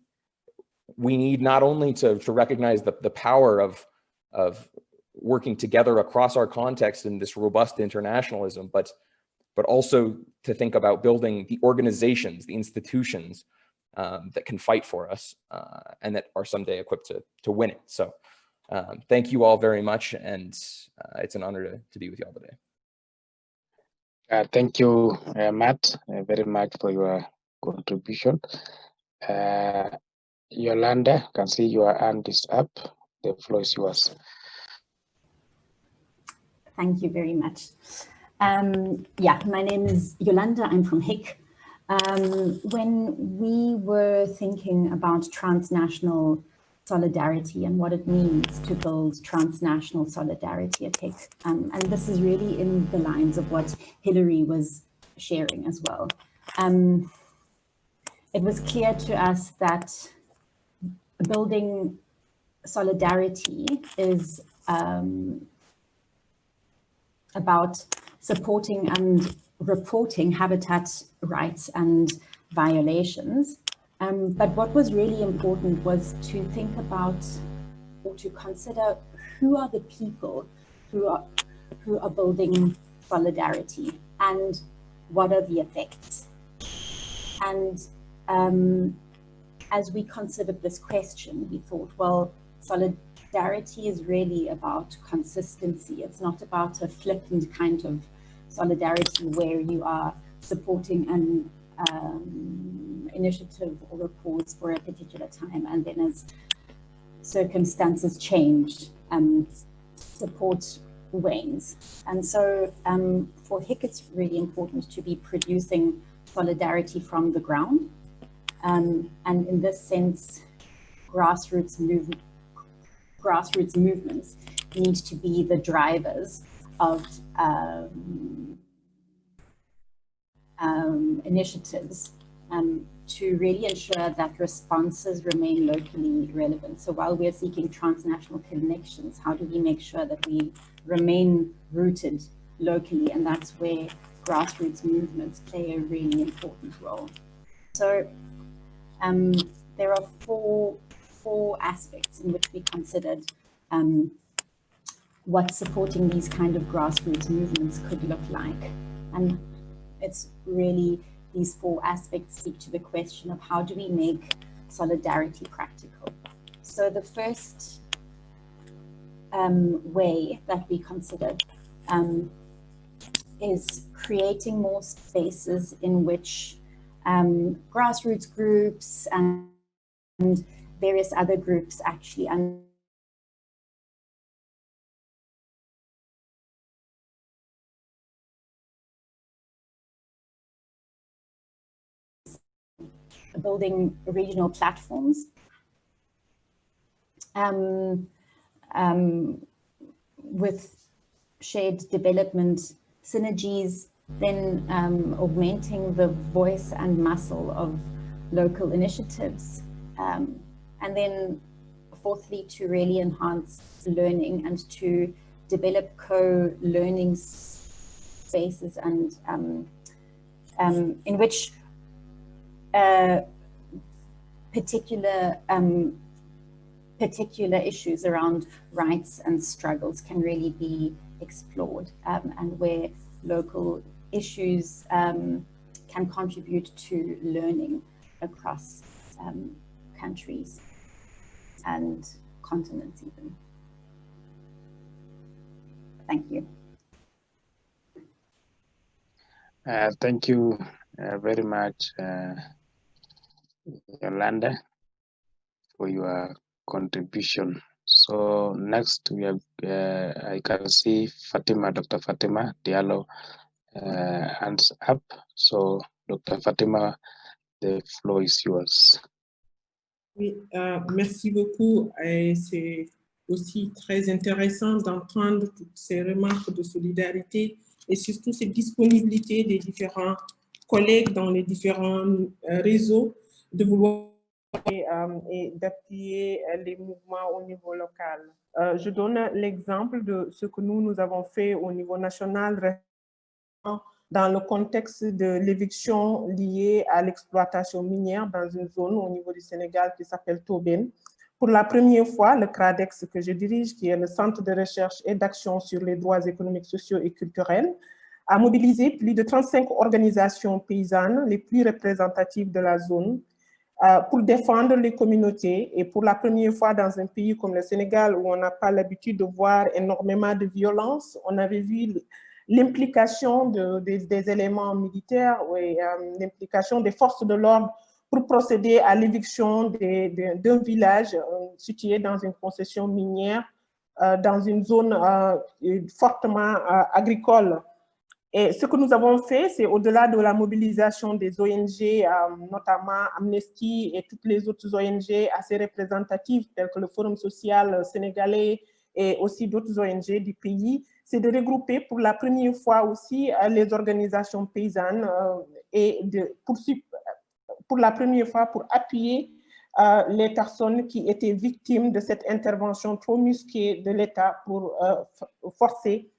Speaker 13: we need not only to recognize the power of working together across our context in this robust internationalism, but also to think about building the organizations, the institutions that can fight for us and that are someday equipped to win it. So thank you all very much, and it's an honor to be with you all today.
Speaker 2: Thank you, Matt, very much for your contribution. Yolanda, I can see your hand is up. The floor is yours.
Speaker 14: Thank you very much. My name is Yolanda. I'm from HIC. When we were thinking about transnational solidarity and what it means to build transnational solidarity at HIC, and this is really in the lines of what Hilary was sharing as well. It was clear to us that building solidarity is about supporting and reporting habitat rights and violations. But what was really important was to think about or to consider who are the people who are building solidarity and what are the effects. And as we considered this question, we thought, well, solidarity is really about consistency. It's not about a flippant kind of solidarity where you are supporting an initiative or a cause for a particular time, and then as circumstances change, support wanes. And so for HIC, it's really important to be producing solidarity from the ground. And in this sense, grassroots movements need to be the drivers of initiatives to really ensure that responses remain locally relevant. So while we're seeking transnational connections, how do we make sure that we remain rooted locally? And that's where grassroots movements play a really important role. So there are four aspects in which we considered what supporting these kind of grassroots movements could look like. And it's really, these four aspects speak to the question of how do we make solidarity practical. So the first way that we considered is creating more spaces in which grassroots groups and various other groups actually building regional platforms with shared development synergies, then augmenting the voice and muscle of local initiatives. And then fourthly, to really enhance learning and to develop co-learning spaces and in which particular issues around rights and struggles can really be explored, and where local issues can contribute to learning across countries and continents even. Thank you.
Speaker 2: Thank you very much, Yolanda, for your contribution. So next we have, I can see Fatima, Dr. Fatima Diallo, hands up. So Dr. Fatima, the floor is yours.
Speaker 6: Oui, merci beaucoup. C'est aussi très intéressant d'entendre toutes ces remarques de solidarité et surtout cette disponibilité des différents collègues dans les différents réseaux de vouloir et d'appuyer les mouvements au niveau local. Je donne l'exemple de ce que nous avons fait au niveau national dans le contexte de l'éviction liée à l'exploitation minière dans une zone au niveau du Sénégal qui s'appelle Tobène. Pour la première fois, le CRADEX que je dirige, qui est le Centre de recherche et d'action sur les droits économiques, sociaux et culturels, a mobilisé plus de 35 organisations paysannes, les plus représentatives de la zone, pour défendre les communautés. Et pour la première fois dans un pays comme le Sénégal, où on n'a pas l'habitude de voir énormément de violence, on avait vu l'implication des éléments militaires et l'implication des forces de l'ordre pour procéder à l'éviction d'un village situé dans une concession minière, dans une zone fortement agricole. Et ce que nous avons fait, c'est au-delà de la mobilisation des ONG, notamment Amnesty et toutes les autres ONG assez représentatives, telles que le Forum social sénégalais et aussi d'autres ONG du pays, c'est de regrouper pour la première fois aussi les organisations paysannes et pour la première fois pour appuyer les personnes qui étaient victimes de cette intervention trop musquée de l'État pour forcer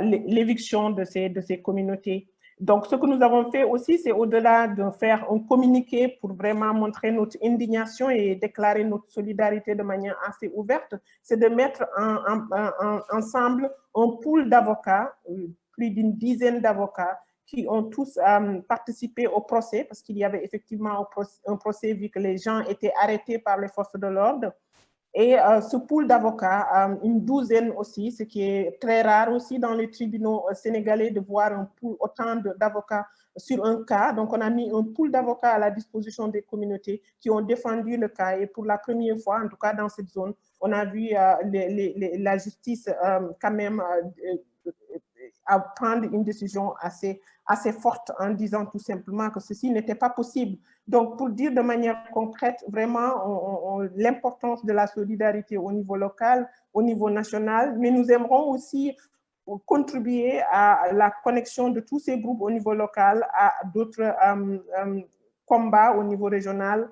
Speaker 6: l'éviction de ces communautés. Donc, ce que nous avons fait aussi, c'est au-delà de faire un communiqué pour vraiment montrer notre indignation et déclarer notre solidarité de manière assez ouverte, c'est de mettre ensemble un pool d'avocats, plus d'une dizaine d'avocats, qui ont tous participé au procès, parce qu'il y avait effectivement un procès vu que les gens étaient arrêtés par les forces de l'ordre. Et ce pool d'avocats, une douzaine aussi, ce qui est très rare aussi dans les tribunaux sénégalais de voir un pool, autant d'avocats sur un cas. Donc, on a mis un pool d'avocats à la disposition des communautés qui ont défendu le cas. Et pour la première fois, en tout cas dans cette zone, on a vu la justice quand même à prendre une décision assez forte en disant tout simplement que ceci n'était pas possible. Donc, pour dire de manière concrète, vraiment, l'importance de la solidarité au niveau local, au niveau national, mais nous aimerons aussi contribuer à la connexion de tous ces groupes au niveau local à d'autres combats au niveau régional,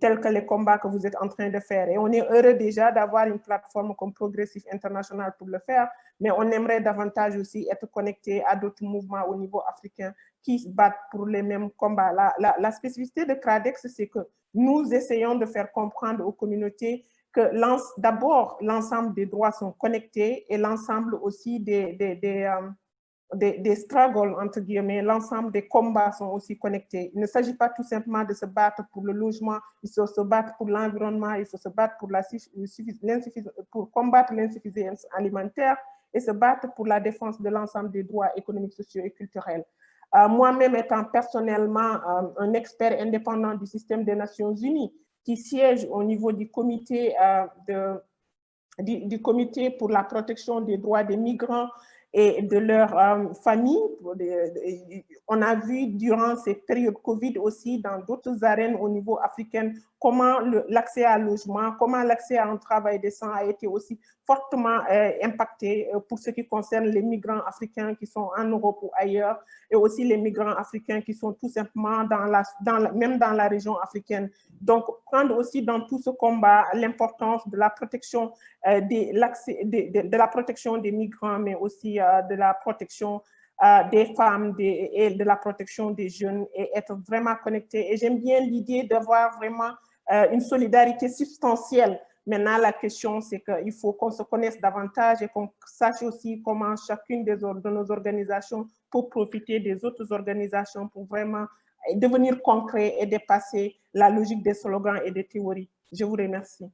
Speaker 6: tels que les combats que vous êtes en train de faire. Et on est heureux déjà d'avoir une plateforme comme Progressive International pour le faire, mais on aimerait davantage aussi être connecté à d'autres mouvements au niveau africain qui se battent pour les mêmes combats. La spécificité de CRADEX, c'est que nous essayons de faire comprendre aux communautés que d'abord, l'ensemble des droits sont connectés et l'ensemble aussi des struggles, entre guillemets, l'ensemble des combats sont aussi connectés. Il ne s'agit pas tout simplement de se battre pour le logement, il faut se battre pour l'environnement, il faut se battre pour combattre l'insuffisance alimentaire et se battre pour la défense de l'ensemble des droits économiques, sociaux et culturels. Moi-même étant personnellement un expert indépendant du système des Nations Unies, qui siège au niveau du comité, du comité pour la protection des droits des migrants et de leurs familles. On a vu durant ces périodes Covid aussi dans d'autres arènes au niveau africain comment l'accès à logement, comment l'accès à un travail décent a été aussi fortement impacté pour ce qui concerne les migrants africains qui sont en Europe ou ailleurs, et aussi les migrants africains qui sont tout simplement même dans la région africaine. Donc, prendre aussi dans tout ce combat l'importance de la protection de la protection des migrants, mais aussi de la protection des femmes et de la protection des jeunes et être vraiment connecté. Et j'aime bien l'idée d'avoir vraiment une solidarité substantielle. Maintenant, la question, c'est qu'il faut qu'on se connaisse davantage et qu'on sache aussi comment chacune de nos organisations peut profiter des autres organisations pour vraiment devenir concret et dépasser la logique des slogans et des théories. Je vous remercie.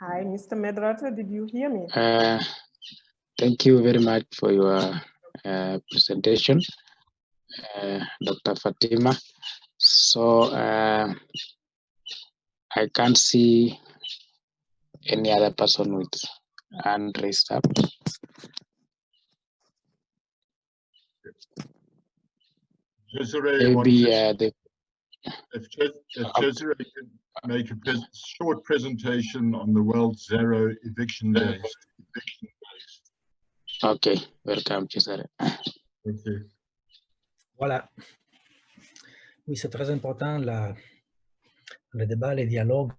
Speaker 6: Hi, Mr. Medrata, did you hear me?
Speaker 2: Thank you very much for your presentation, Dr. Fatima. So I can't see any other person with hand raised up. Maybe
Speaker 1: if Cesare could make a short presentation on the World Zero Eviction Days.
Speaker 2: Okay, welcome, Cesare.
Speaker 1: Thank you.
Speaker 3: Voilà. Oui, c'est très important, le débat, les dialogues.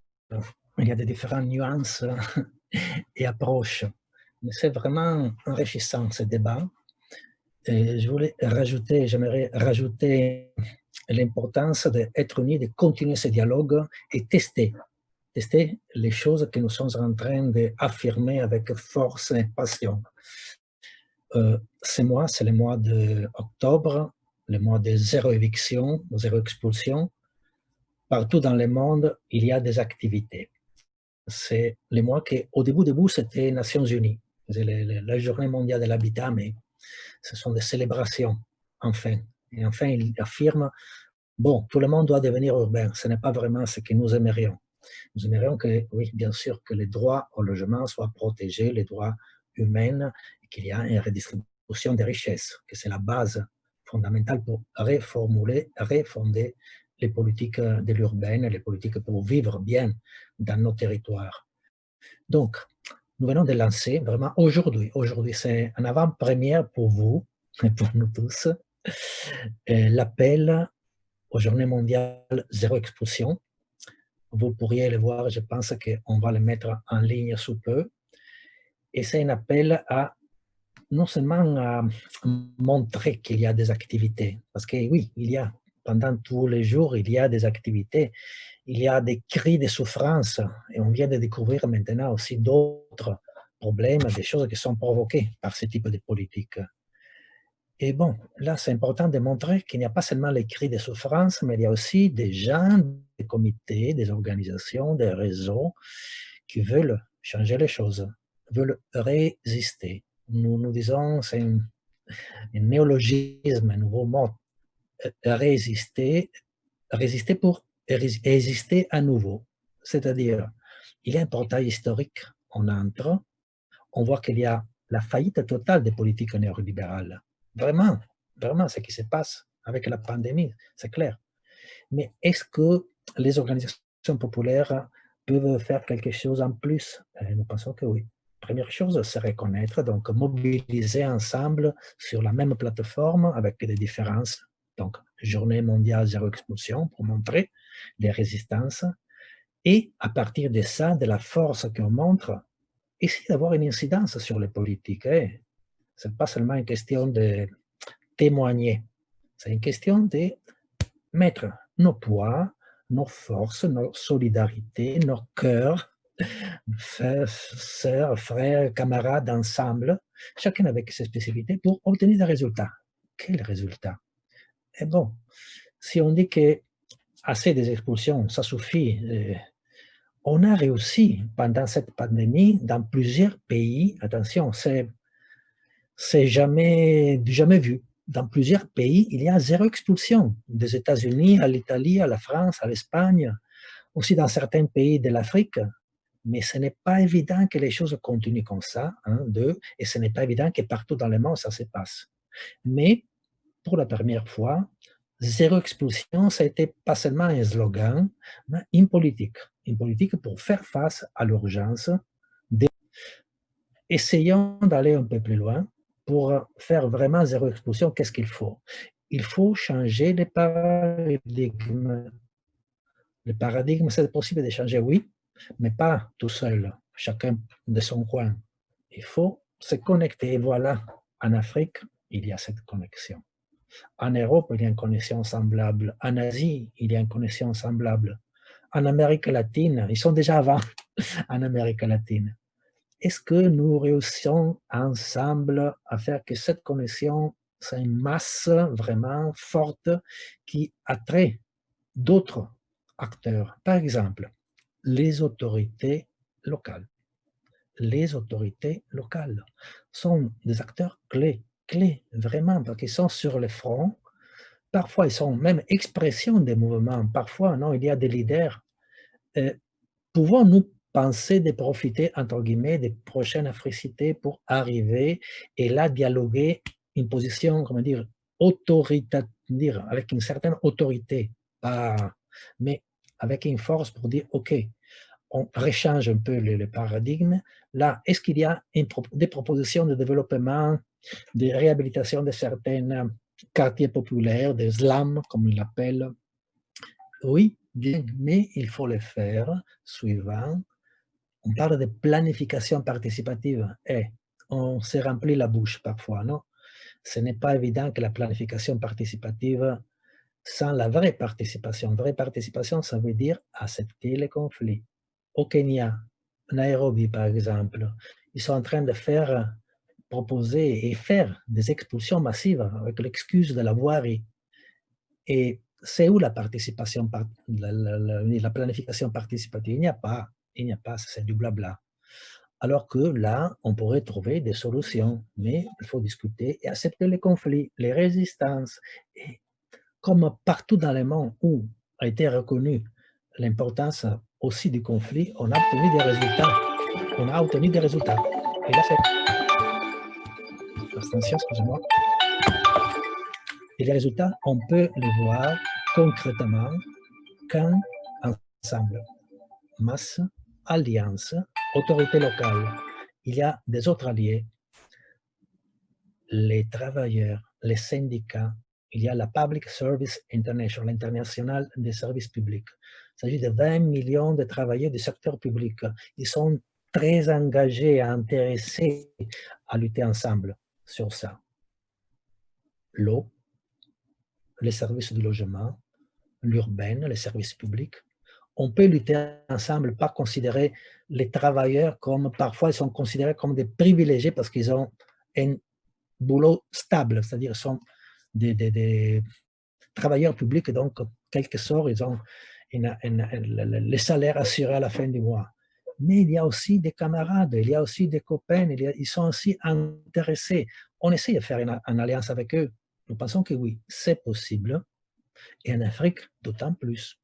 Speaker 3: Il y a des différentes nuances et approches. Mais c'est vraiment enrichissant, ce débat. Et j'aimerais rajouter l'importance d'être unis, de continuer ce dialogue et tester les choses que nous sommes en train d'affirmer avec force et passion. C'est le mois d'octobre, le mois de zéro éviction, zéro expulsion. Partout dans le monde, il y a des activités. C'est le mois qu'au début, c'était Nations Unies. C'est la journée mondiale de l'habitat, mais ce sont des célébrations, enfin. Et enfin, il affirme, bon, tout le monde doit devenir urbain. Ce n'est pas vraiment ce que nous aimerions. Nous aimerions que, oui, bien sûr, que les droits au logement soient protégés, les droits humains, et qu'il y ait une redistribution des richesses, que c'est la base fondamentale pour refonder les politiques de l'urbaine, les politiques pour vivre bien dans nos territoires. Donc, nous venons de lancer vraiment aujourd'hui c'est en avant-première pour vous et pour nous tous, l'appel aux Journées mondiales zéro expulsion. Vous pourriez le voir, je pense qu'on va le mettre en ligne sous peu. Et c'est un appel à non seulement à montrer qu'il y a des activités, parce que oui, il y a, pendant tous les jours, il y a des activités, il y a des cris de souffrance, et on vient de découvrir maintenant aussi d'autres problèmes, des choses qui sont provoquées par ce type de politique. Et bon, là, c'est important de montrer qu'il n'y a pas seulement les cris de souffrance, mais il y a aussi des gens, des comités, des organisations, des réseaux qui veulent changer les choses, veulent résister. Nous disons, c'est un néologisme, un nouveau mot, résister pour exister à nouveau. C'est-à-dire, il y a un portail historique, on entre, on voit qu'il y a la faillite totale des politiques néolibérales. Vraiment, ce qui se passe avec la pandémie, c'est clair. Mais est-ce que les organisations populaires peuvent faire quelque chose en plus? Nous pensons que oui. Première chose, c'est reconnaître, donc mobiliser ensemble sur la même plateforme avec des différences. Donc, journée mondiale zéro expulsion pour montrer les résistances. Et à partir de ça, de la force qu'on montre, essayer d'avoir une incidence sur les politiques. Ce n'est pas seulement une question de témoigner, c'est une question de mettre nos poids, nos forces, nos solidarités, nos cœurs, sœurs, frères, camarades ensemble, chacun avec ses spécificités pour obtenir des résultats. Quels résultats? Et bon, si on dit que assez des expulsions, ça suffit, on a réussi pendant cette pandémie dans plusieurs pays, attention, c'est jamais vu. Dans plusieurs pays, il y a zéro expulsion, des États-Unis à l'Italie, à la France, à l'Espagne, aussi dans certains pays de l'Afrique. Mais ce n'est pas évident que les choses continuent comme ça, et ce n'est pas évident que partout dans le monde, ça se passe. Mais pour la première fois, zéro expulsion, ça a été pas seulement un slogan, mais une politique pour faire face à l'urgence. Essayons d'aller un peu plus loin. Pour faire vraiment zéro expulsion, qu'est-ce qu'il faut? Il faut changer les paradigmes. Le paradigme, c'est possible de changer, oui, mais pas tout seul, chacun de son coin. Il faut se connecter. Et voilà, en Afrique, il y a cette connexion. En Europe, il y a une connexion semblable. En Asie, il y a une connexion semblable. En Amérique latine, ils sont déjà avant en Amérique latine. Est-ce que nous réussissons ensemble à faire que cette connexion, c'est une masse vraiment forte qui attrait d'autres acteurs? Par exemple, les autorités locales. Les autorités locales sont des acteurs clés, vraiment, parce qu'ils sont sur le front. Parfois, ils sont même expression des mouvements. Parfois, non, il y a des leaders. Pouvons-nous penser de profiter, entre guillemets, des prochaines africités pour arriver et là dialoguer une position, comment dire, autoritaire, avec une certaine autorité, mais avec une force pour dire, OK, on rechange un peu le paradigme. Là, est-ce qu'il y a des propositions de développement, de réhabilitation de certains quartiers populaires, des slums, comme ils l'appellent? Oui, bien, mais il faut le faire suivant. On parle de planification participative et on se remplit la bouche parfois, non? Ce n'est pas évident que la planification participative sans la vraie participation. Vraie participation, ça veut dire accepter les conflits. Au Kenya, Nairobi par exemple, ils sont en train de proposer et faire des expulsions massives avec l'excuse de la voirie. Et c'est où la participation, la planification participative? Il n'y a pas, c'est du blabla. Alors que là, on pourrait trouver des solutions, mais il faut discuter et accepter les conflits, les résistances. Et comme partout dans le monde où a été reconnue l'importance aussi du conflit, on a obtenu des résultats. On a obtenu des résultats. Et là, c'est... Attention, excusez-moi. Et les résultats, on peut les voir concrètement quand ensemble, masse, alliance, autorité locale. Il y a des autres alliés, les travailleurs, les syndicats, il y a la Public Service International, l'international des services publics. Il s'agit de 20 millions de travailleurs du secteur public. Ils sont très engagés, intéressés à lutter ensemble sur ça. L'eau, les services du logement, l'urbaine, les services publics. On peut lutter ensemble, pas considérer les travailleurs comme, parfois ils sont considérés comme des privilégiés parce qu'ils ont un boulot stable, c'est-à-dire sont des travailleurs publics, donc quelque sorte, ils ont les salaires assurés à la fin du mois. Mais il y a aussi des camarades, il y a aussi des copains, ils sont aussi intéressés. On essaie de faire une alliance avec eux. Nous pensons que oui, c'est possible. Et en Afrique, d'autant plus.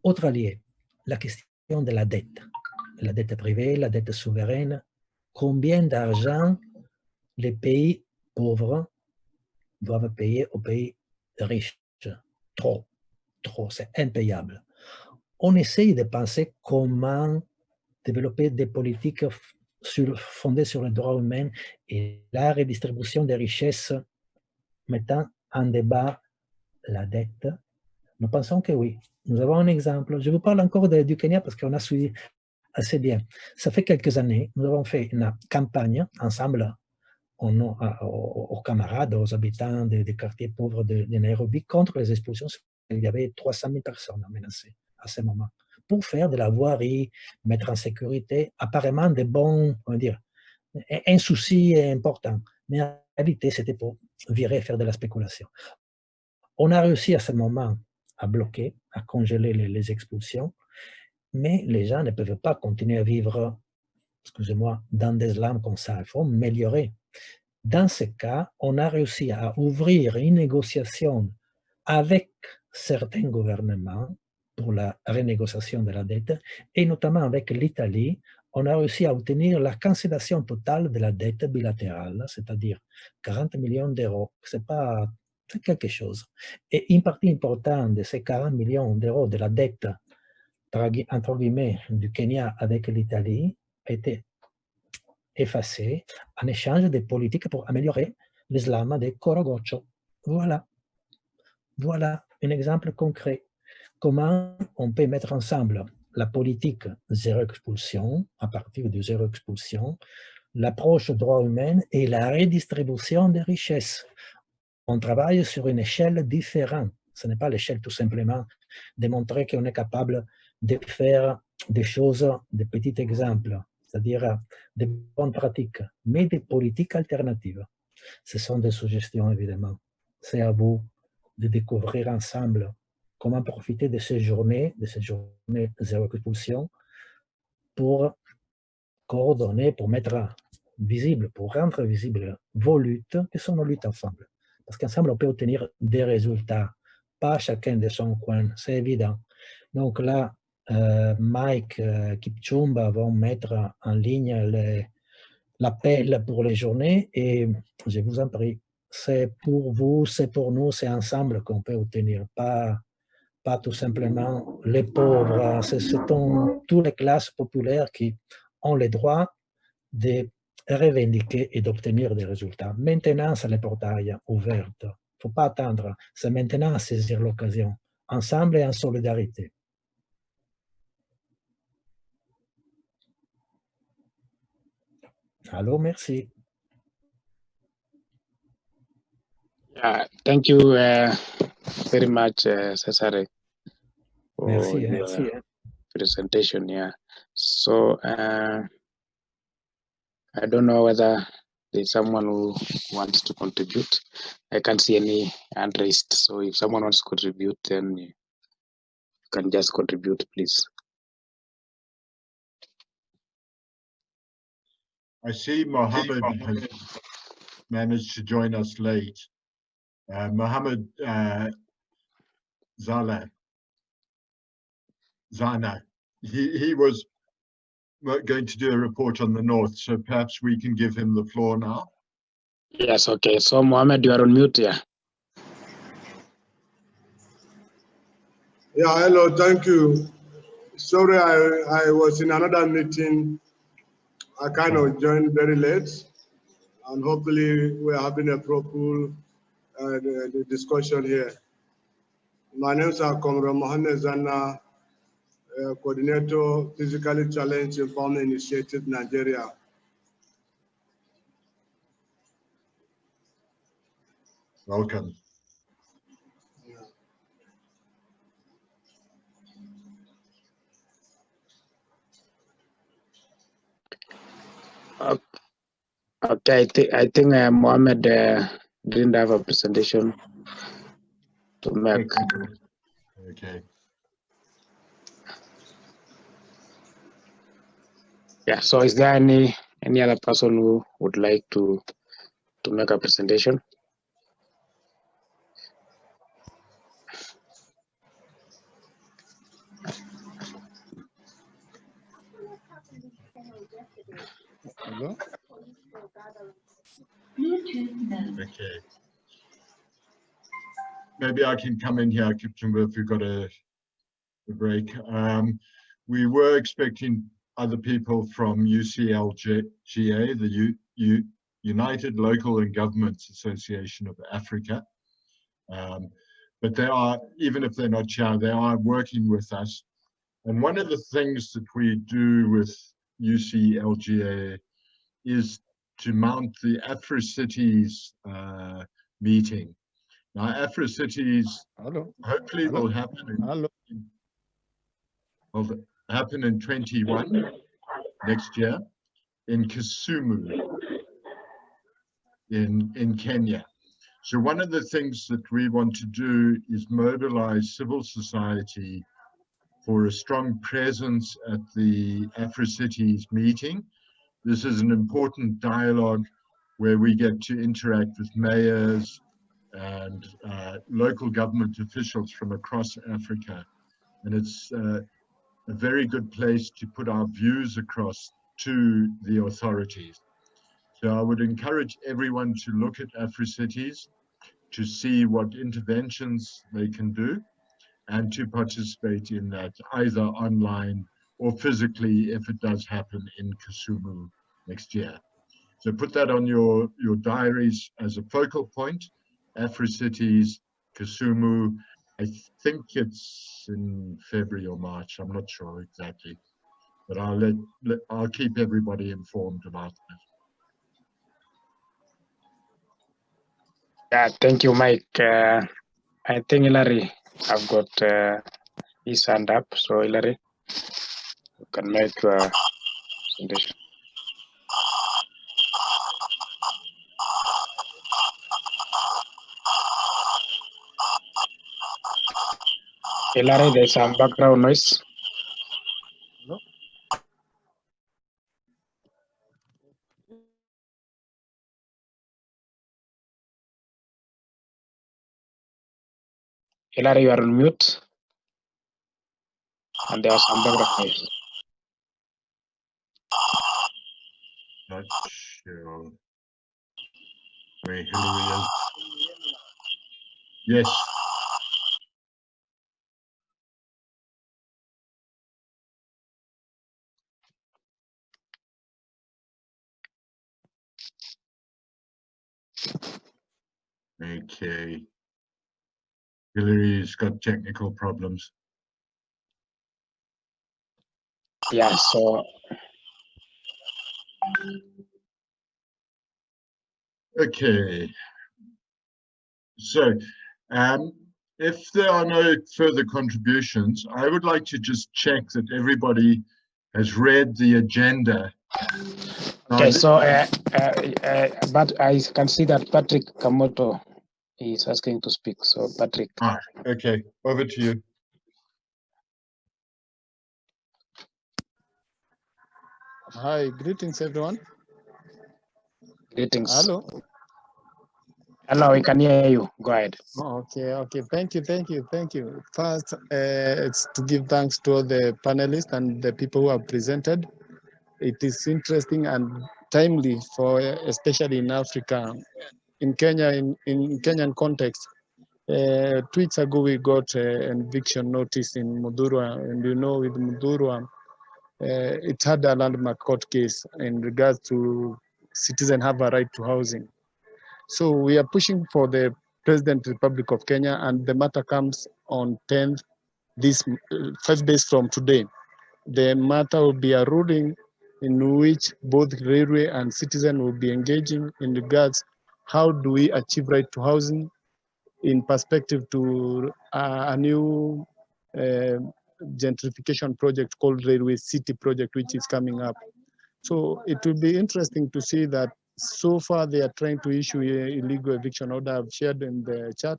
Speaker 3: Autre allié, la question de la dette privée, la dette souveraine. Combien d'argent les pays pauvres doivent payer aux pays riches? Trop, trop, c'est impayable. On essaye de penser comment développer des politiques fondées sur les droits humains et la redistribution des richesses mettant en débat la dette. Nous pensons que oui. Nous avons un exemple. Je vous parle encore du Kenya parce qu'on a suivi assez bien. Ça fait quelques années, nous avons fait une campagne ensemble aux camarades, aux habitants des quartiers pauvres de Nairobi contre les expulsions. Il y avait 300 000 personnes menacées à ce moment pour faire de la voirie, mettre en sécurité, apparemment des bons, on va dire, un souci important. Mais en réalité, c'était pour virer et faire de la spéculation. On a réussi à ce moment à bloquer, à congeler les expulsions, mais les gens ne peuvent pas continuer à vivre, excusez-moi, dans des lames comme ça. Il faut améliorer. Dans ce cas, on a réussi à ouvrir une négociation avec certains gouvernements pour la renégociation de la dette, et notamment avec l'Italie, on a réussi à obtenir la cancellation totale de la dette bilatérale, c'est-à-dire 40 millions d'euros. C'est quelque chose. Et une partie importante de ces 40 millions d'euros de la dette, entre guillemets, du Kenya avec l'Italie, a été effacée en échange des politiques pour améliorer l'islam de Korogoccio. Voilà. Voilà un exemple concret. Comment on peut mettre ensemble la politique zéro expulsion, à partir de zéro expulsion, l'approche droit humain et la redistribution des richesses. On travaille sur une échelle différente. Ce n'est pas l'échelle tout simplement de montrer qu'on est capable de faire des choses, des petits exemples, c'est-à-dire des bonnes pratiques, mais des politiques alternatives. Ce sont des suggestions, évidemment. C'est à vous de découvrir ensemble comment profiter de ces journées zéro expulsion, pour coordonner, pour mettre visible, pour rendre visible vos luttes, qui sont nos luttes ensemble. Parce qu'ensemble, on peut obtenir des résultats, pas chacun de son coin, c'est évident. Donc là, Mike, Kipchumba vont mettre en ligne l'appel pour les journées, et je vous en prie, c'est pour vous, c'est pour nous, c'est ensemble qu'on peut obtenir, pas tout simplement les pauvres. Ce sont toutes les classes populaires qui ont le droit de revendiquer et d'obtenir des résultats. Maintenant, c'est le portail ouvert. Il ne faut pas attendre. C'est maintenant à saisir l'occasion, ensemble et en solidarité. Allô, merci.
Speaker 2: Thank you very much, Cesare, for
Speaker 3: Merci.
Speaker 2: your presentation. Yeah. So I don't know whether there's someone who wants to contribute. I can't see any hand raised. So if someone wants to contribute, then you can just contribute, please.
Speaker 1: I see Mohammed has managed to join us late. Mohammed Zana, he was going to do a report on the north, so perhaps we can give him the floor now.
Speaker 2: Yes, okay. So Mohammed, you are on mute, yeah.
Speaker 15: Yeah, hello, thank you. Sorry, I was in another meeting. I kind of joined very late, and hopefully we're having a proper discussion here. My name is Comrade Mohammed Zana, Coordinator, Physically Challenged Empowerment Initiative, Nigeria.
Speaker 1: Welcome.
Speaker 2: Okay, I think Mohammed didn't have a presentation to make.
Speaker 1: Okay.
Speaker 2: Yeah. So, is there any other person who would like to make a presentation?
Speaker 1: Hello? Okay. maybe I can come in here, Kipchumba, if we've got a break. We were expecting other people from UCLGA, the United Local and Governments Association of Africa. But they are, even if they're not here, they are working with us. And one of the things that we do with UCLGA is to mount the Afro-Cities meeting. Now, Afro-Cities hopefully will happen in 21 next year in Kisumu in Kenya. So one of the things that we want to do is mobilize civil society for a strong presence at the Afro-Cities meeting. This is an important dialogue where we get to interact with mayors and local government officials from across Africa. And it's a very good place to put our views across to the authorities. So I would encourage everyone to look at Afro-Cities, to see what interventions they can do, and to participate in that either online or physically if it does happen in Kisumu next year. So put that on your diaries as a focal point. Afro-Cities, Kisumu, I think it's in February or March, I'm not sure exactly, but I'll keep everybody informed about that.
Speaker 2: Yeah, thank you, Mike. I think Hilary, I've got his hand up. So Hilary, you can make your presentation. Hilary, there's some background noise.
Speaker 16: Hello?
Speaker 2: Hilary, you are on mute. And there are some background noise.
Speaker 1: Not sure where Hillary is. Yes. Okay. Hillary's got technical problems.
Speaker 2: Yeah, so
Speaker 1: okay. So if there are no further contributions, I would like to just check that everybody has read the agenda.
Speaker 2: okay, so but I can see that Patrick Kamoto is asking to speak. So Patrick.
Speaker 1: Okay, over to you.
Speaker 16: Hi, greetings everyone.
Speaker 2: Greetings.
Speaker 16: Hello.
Speaker 2: Hello, we can hear you. Go ahead.
Speaker 16: Okay. Thank you. First, it's to give thanks to all the panelists and the people who have presented. It is interesting and timely for, especially in Africa, in Kenya, in Kenyan context. 2 weeks ago, we got an eviction notice in Mudurwa, and you know, with Mudurwa, it had a landmark court case in regards to citizens have a right to housing. So we are pushing for the President Republic of Kenya, and the matter comes on 10th, 5 days from today. The matter will be a ruling in which both railway and citizen will be engaging in regards how do we achieve right to housing in perspective to a new gentrification project called Railway City project, which is coming up. So it will be interesting to see that so far they are trying to issue a illegal eviction order. I've shared in the chat.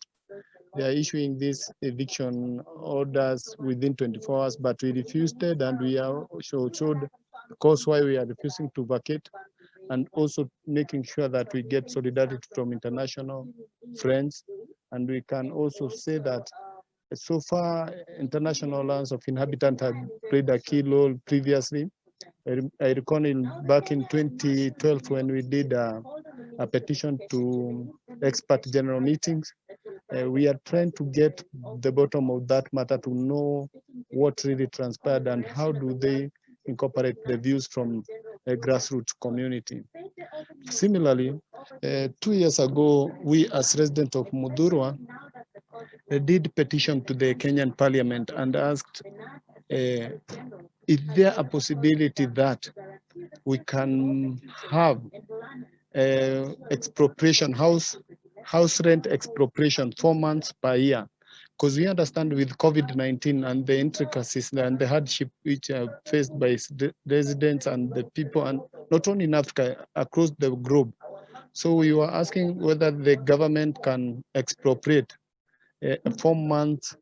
Speaker 16: They are issuing these eviction orders within 24 hours, but we refused it, and we are showed the cause why we are refusing to vacate, and also making sure that we get solidarity from international friends. And we can also say that so far, International Alliance of Inhabitants have played a key role previously. I recall back in 2012 when we did a petition to expert general meetings. We are trying to get the bottom of that matter to know what really transpired and how do they incorporate the views from a grassroots community. Similarly, 2 years ago, we as residents of Mudurwa did petition to the Kenyan Parliament and asked, is there a possibility that we can have expropriation, house rent expropriation 4 months per year? Because we understand with COVID-19 and the intricacies and the hardship which are faced by residents and the people, and not only in Africa, across the globe. So we were asking whether the government can expropriate a 4-month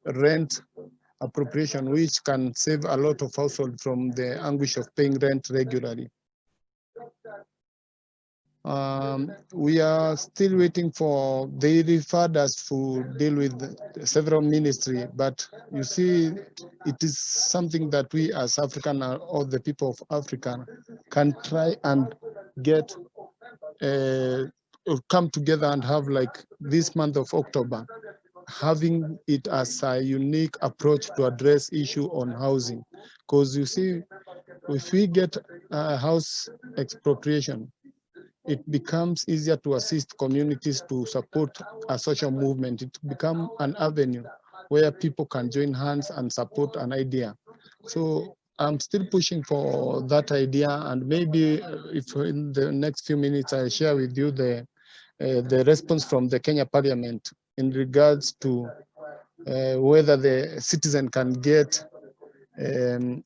Speaker 16: rent appropriation, which can save a lot of households from the anguish of paying rent regularly. We are still waiting for, they referred us to deal with several ministries, but you see, it is something that we as African or the people of Africa can try and get, come together and have like this month of October, having it as a unique approach to address issue on housing. Because you see, if we get a house expropriation, it becomes easier to assist communities to support a social movement. It becomes an avenue where people can join hands and support an idea. So I'm still pushing for that idea, and maybe if in the next few minutes I share with you the response from the Kenya Parliament in regards to whether the citizen can get a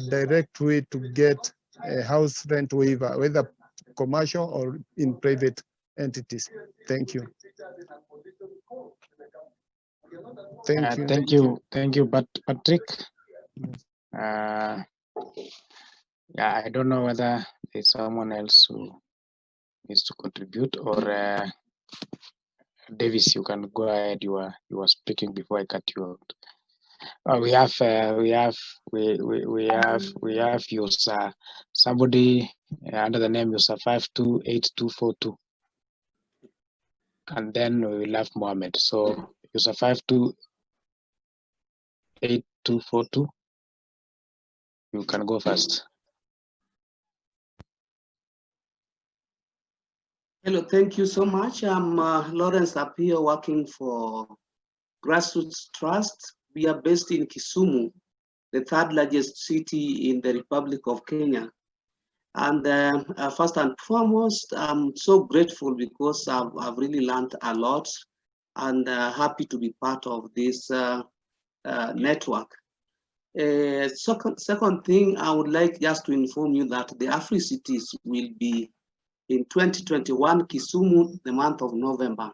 Speaker 16: direct way to get a house rent waiver, whether commercial or in private entities. Thank you.
Speaker 2: Thank you, Patrick. Yeah, I don't know whether there's someone else who needs to contribute, or Davis, you can go ahead. You were speaking before I cut you out. We have user somebody under the name user 528242, and then we will have Mohammed. So user 528242, you can go first.
Speaker 17: Hello, thank you so much. I'm Lawrence Apio, working for Grassroots Trust. We are based in Kisumu, the third largest city in the Republic of Kenya. And first and foremost, I'm so grateful because I've really learned a lot, and happy to be part of this network. Second thing, I would like just to inform you that the Afri-Cities will be in 2021, Kisumu, the month of November.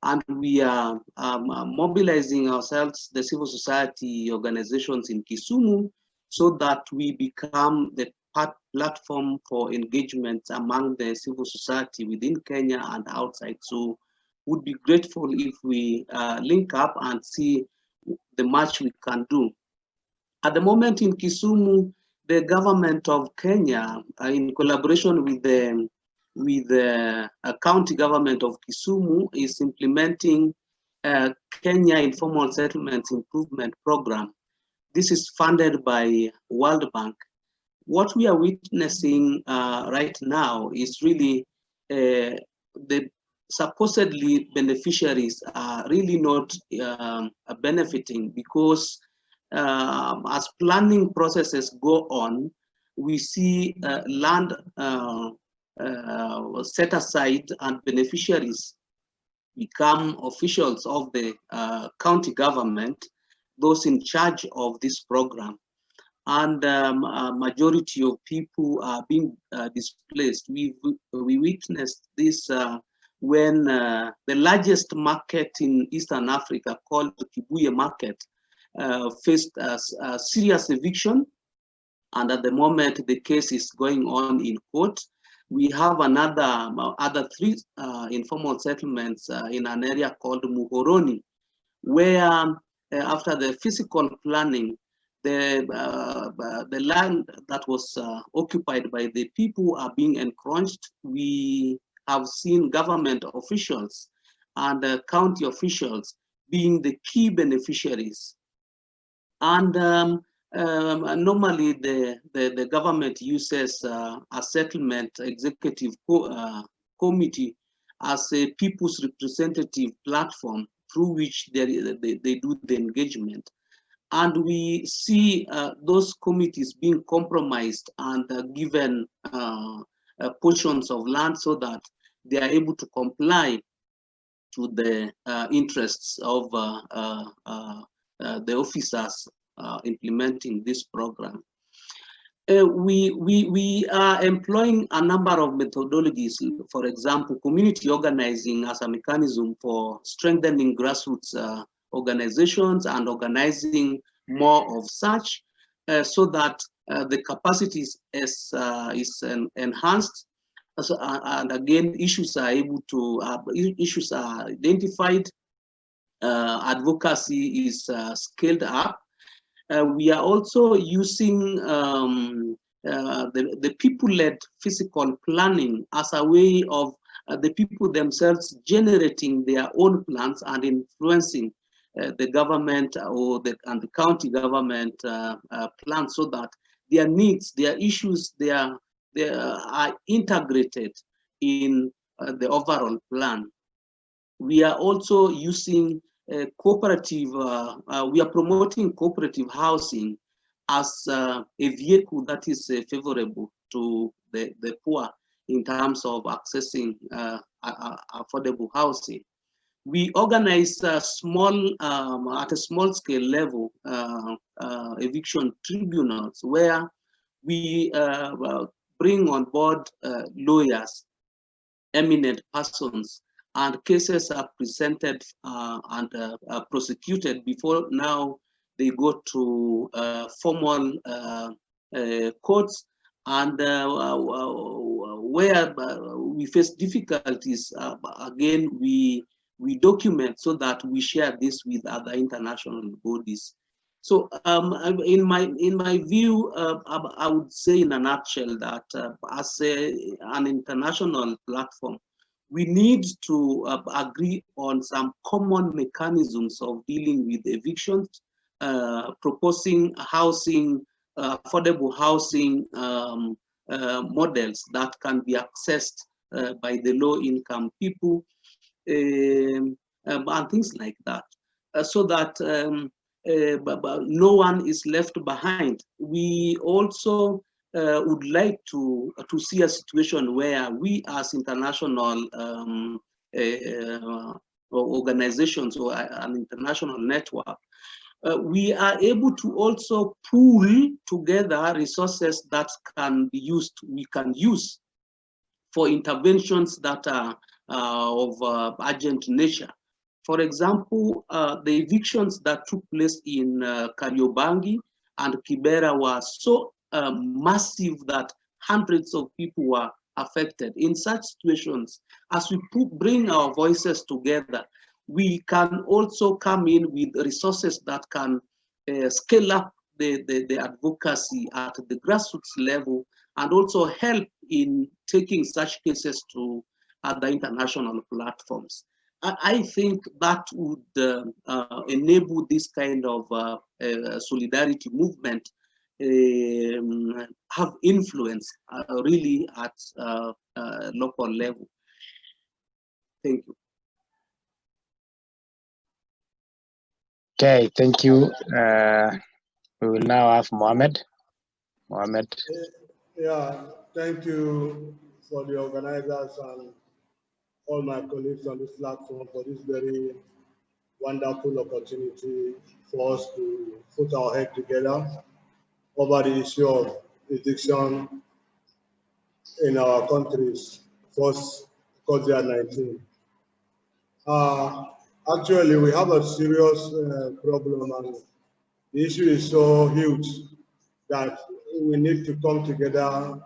Speaker 17: And we are mobilizing ourselves, the civil society organizations in Kisumu, so that we become the platform for engagement among the civil society within Kenya and outside. So would be grateful if we link up and see the much we can do. At the moment in Kisumu, the government of Kenya, in collaboration with the county government of Kisumu, is implementing Kenya Informal Settlements Improvement Program. This is funded by World Bank. What we are witnessing right now is really the supposedly beneficiaries are really not benefiting, because as planning processes go on, we see land set aside and beneficiaries become officials of the county government, those in charge of this program. And a majority of people are being displaced. We witnessed this when the largest market in Eastern Africa, called Kibuye Market, faced a serious eviction, and at the moment the case is going on in court. We have other three informal settlements in an area called Muhoroni, where after the physical planning, the land that was occupied by the people are being encroached. We have seen government officials and county officials being the key beneficiaries. And normally the government uses a settlement executive committee as a people's representative platform through which they do the engagement. And we see those committees being compromised and given portions of land so that they are able to comply to the interests of the officers implementing this program. We are employing a number of methodologies, for example, community organizing as a mechanism for strengthening grassroots organizations and organizing more of such so that the capacity is enhanced. And again, issues are issues are identified, advocacy is scaled up. We are also using the people-led physical planning as a way of the people themselves generating their own plans and influencing the government and the county government plans so that their needs, their issues, they are integrated in the overall plan. We are also using cooperative, we are promoting cooperative housing as a vehicle that is favorable to the poor in terms of accessing affordable housing. We organize small, at a small scale level, eviction tribunals where we bring on board lawyers, eminent persons, and cases are presented and prosecuted before now they go to formal courts, and where we face difficulties, again, we document so that we share this with other international bodies. So in my view, I would say in a nutshell that as an international platform, we need to agree on some common mechanisms of dealing with evictions, proposing housing, affordable housing models that can be accessed by the low-income people, and things like that, so that no one is left behind. We also would like to see a situation where we as international organizations or an international network, we are able to also pool together resources that can be used, we can use for interventions that are of urgent nature. For example, the evictions that took place in Kariobangi and Kibera were so massive that hundreds of people were affected. In such situations, as we bring our voices together, we can also come in with resources that can scale up the advocacy at the grassroots level and also help in taking such cases to other international platforms. I think that would enable this kind of solidarity movement have influence really at local level. Thank you.
Speaker 2: Okay, thank you. We will now have Mohammed. Mohammed.
Speaker 15: Yeah, thank you for the organizers and all my colleagues on this platform for this very wonderful opportunity for us to put our head together over the issue of eviction in our countries post COVID-19. Actually, we have a serious problem, and the issue is so huge that we need to come together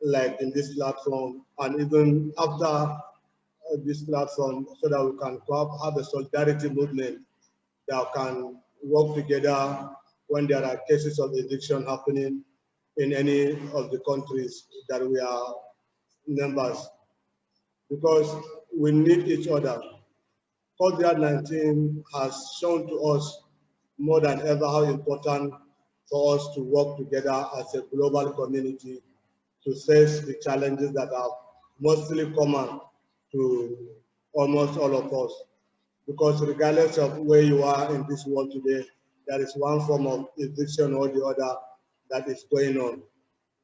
Speaker 15: like in this platform, and even after this platform, so that we can have a solidarity movement that can work together when there are cases of eviction happening in any of the countries that we are members, because we need each other. COVID-19 has shown to us more than ever how important for us to work together as a global community to face the challenges that are mostly common to almost all of us. Because regardless of where you are in this world today, there is one form of eviction or the other that is going on.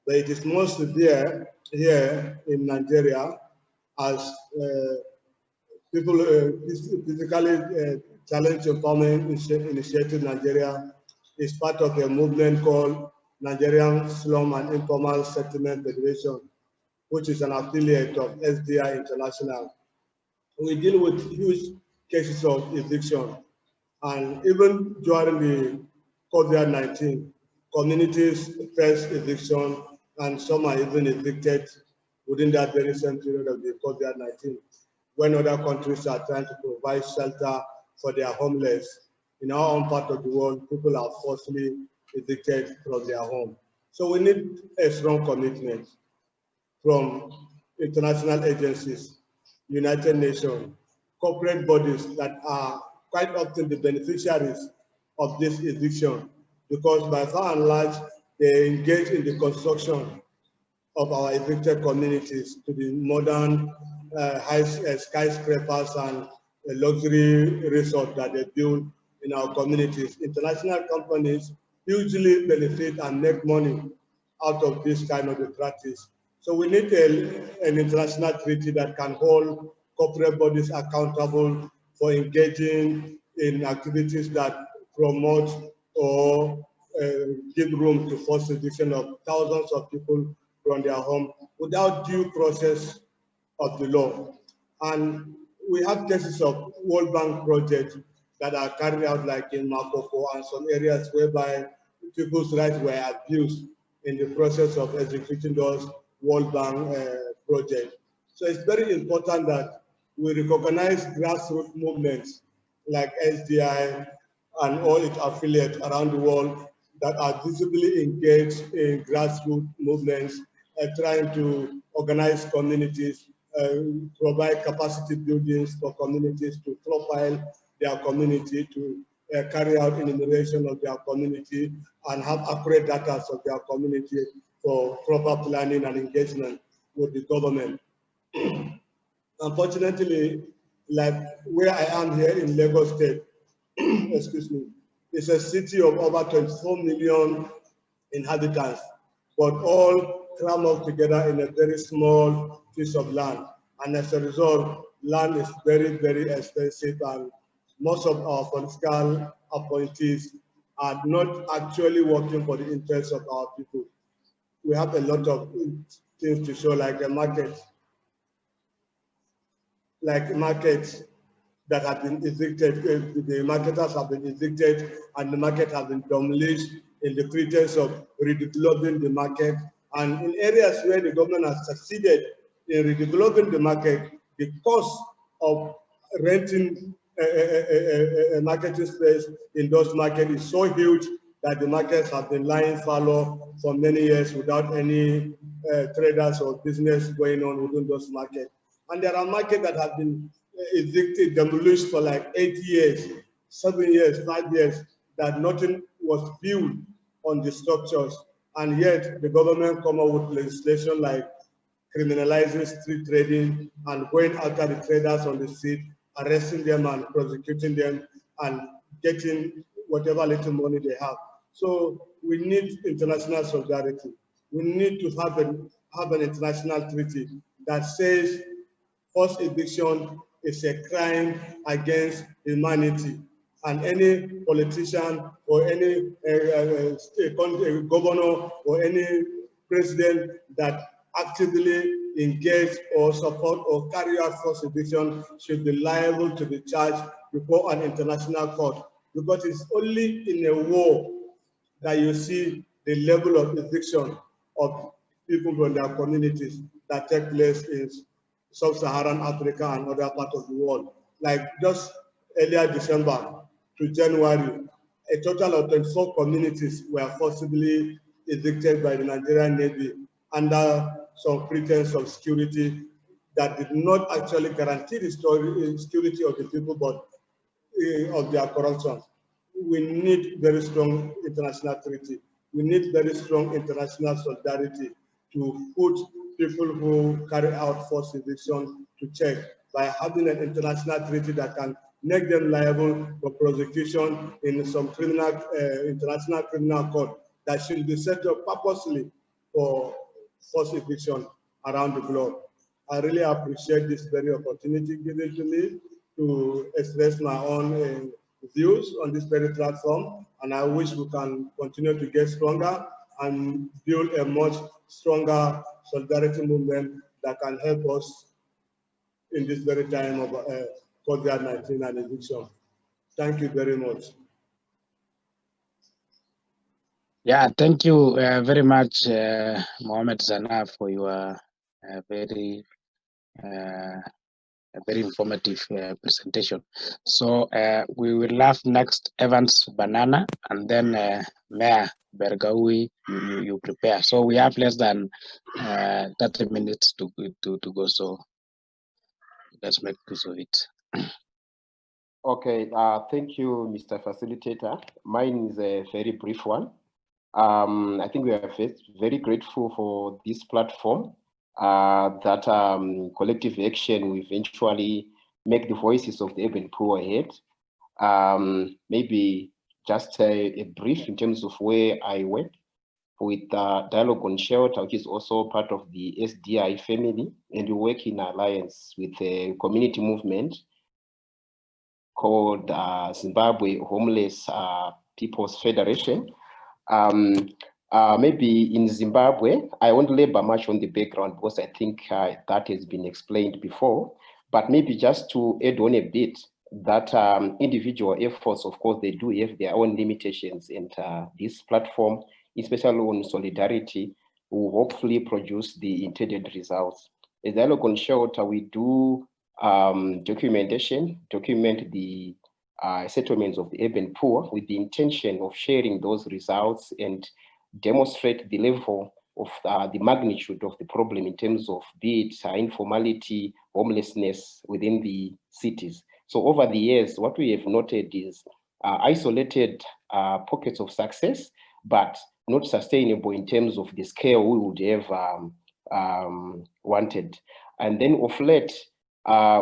Speaker 15: But it is most severe here in Nigeria as people, physically challenged empowerment initiative Nigeria is part of a movement called Nigerian Slum and Informal Settlement Federation, which is an affiliate of SDI International. We deal with huge cases of eviction, and even during the COVID-19, communities face eviction, and some are even evicted within that very same period of the COVID-19, when other countries are trying to provide shelter for their homeless. In our own part of the world, people are forcibly evicted from their home. So we need a strong commitment from international agencies, United Nations, corporate bodies that are quite often the beneficiaries of this eviction, because by far and large, they engage in the construction of our evicted communities to the modern high skyscrapers and luxury resorts that they build in our communities. International companies hugely benefit and make money out of this kind of a practice. So we need an international treaty that can hold corporate bodies accountable for engaging in activities that promote or give room to forced eviction of thousands of people from their home without due process of the law. And we have cases of World Bank projects that are carried out like in Makoko and some areas whereby people's rights were abused in the process of executing those World Bank projects. So it's very important that we recognize grassroots movements like SDI and all its affiliates around the world that are visibly engaged in grassroots movements, trying to organize communities, provide capacity buildings for communities to profile their community, to carry out enumeration of their community, and have accurate data of their community for proper planning and engagement with the government. Unfortunately, like where I am here in Lagos State, excuse me, it's a city of over 24 million inhabitants, but all crammed up together in a very small piece of land. And as a result, land is very, very expensive, and most of our political appointees are not actually working for the interests of our people. We have a lot of things to show, like the market, markets that have been evicted, the marketers have been evicted, and the market has been demolished in the pretense of redeveloping the market. And in areas where the government has succeeded in redeveloping the market, the cost of renting a marketing space in those markets is so huge that the markets have been lying fallow for many years without any traders or business going on within those markets. And there are markets that have been evicted, demolished for like 8 years, 7 years, 5 years, that nothing was built on the structures. And yet the government come up with legislation like criminalizing street trading and going after the traders on the street, arresting them and prosecuting them and getting whatever little money they have. So we need international solidarity. We need to have an international treaty that says forced eviction is a crime against humanity, and any politician or any governor or any president that actively engage or support or carry out forced eviction should be liable to be charged before an international court, because it's only in a war that you see the level of eviction of people from their communities that take place in sub-Saharan Africa and other parts of the world. Like just earlier December to January, a total of 24 communities were forcibly evicted by the Nigerian Navy under some pretense of security that did not actually guarantee the security of the people, but of their corruption. We need very strong international treaty. We need very strong international solidarity to put people who carry out forced eviction to check by having an international treaty that can make them liable for prosecution in some international criminal court that should be set up purposely for forced eviction around the globe. I really appreciate this very opportunity given to me to express my own views on this very platform, and I wish we can continue to get stronger and build a much stronger solidarity movement that can help us in this very time of COVID-19 and eviction. Thank you very much.
Speaker 2: Yeah, thank you very much, Mohamed Zana, for your very informative presentation. So we will have next Evans Banana, and then Mayor Bergawi, you prepare. So we have less than 30 minutes to go. So let's make use of it.
Speaker 18: Okay, thank you, Mr. Facilitator. Mine is a very brief one. I think we are very grateful for this platform that collective action will eventually make the voices of the urban poor ahead. Maybe just a brief in terms of where I work with Dialogue on Shelter, which is also part of the SDI family, and we work in alliance with a community movement called Zimbabwe Homeless People's Federation. Maybe in Zimbabwe, I won't labor much on the background because I think that has been explained before, but maybe just to add on a bit that individual efforts, of course, they do have their own limitations, and this platform, especially on solidarity, will hopefully produce the intended results. As Dialogue on Shelter, we do documentation, document the settlements of the urban poor with the intention of sharing those results and demonstrate the level of the magnitude of the problem in terms of be it informality, homelessness within the cities. So over the years, what we have noted is isolated pockets of success, but not sustainable in terms of the scale we would have wanted. And then of late,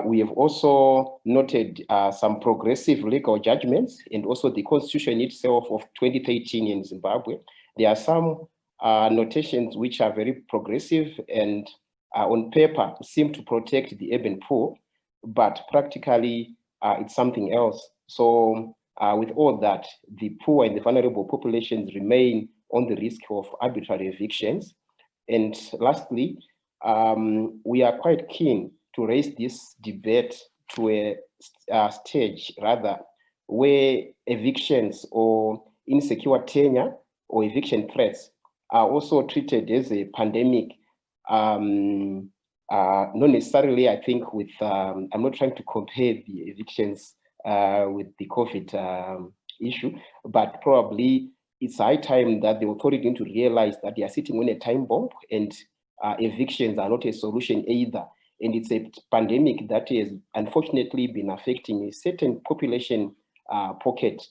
Speaker 18: we have also noted some progressive legal judgments and also the constitution itself of 2013 in Zimbabwe. There are some notations which are very progressive and on paper seem to protect the urban poor, but practically it's something else. So with all that, the poor and the vulnerable populations remain on the risk of arbitrary evictions. And lastly, we are quite keen to raise this debate to a stage rather where evictions or insecure tenure or eviction threats are also treated as a pandemic. Not necessarily, I think, with, I'm not trying to compare the evictions with the COVID issue, but probably it's high time that the authority need to realize that they are sitting on a time bomb, and evictions are not a solution either. And it's a pandemic that has unfortunately been affecting a certain population pocket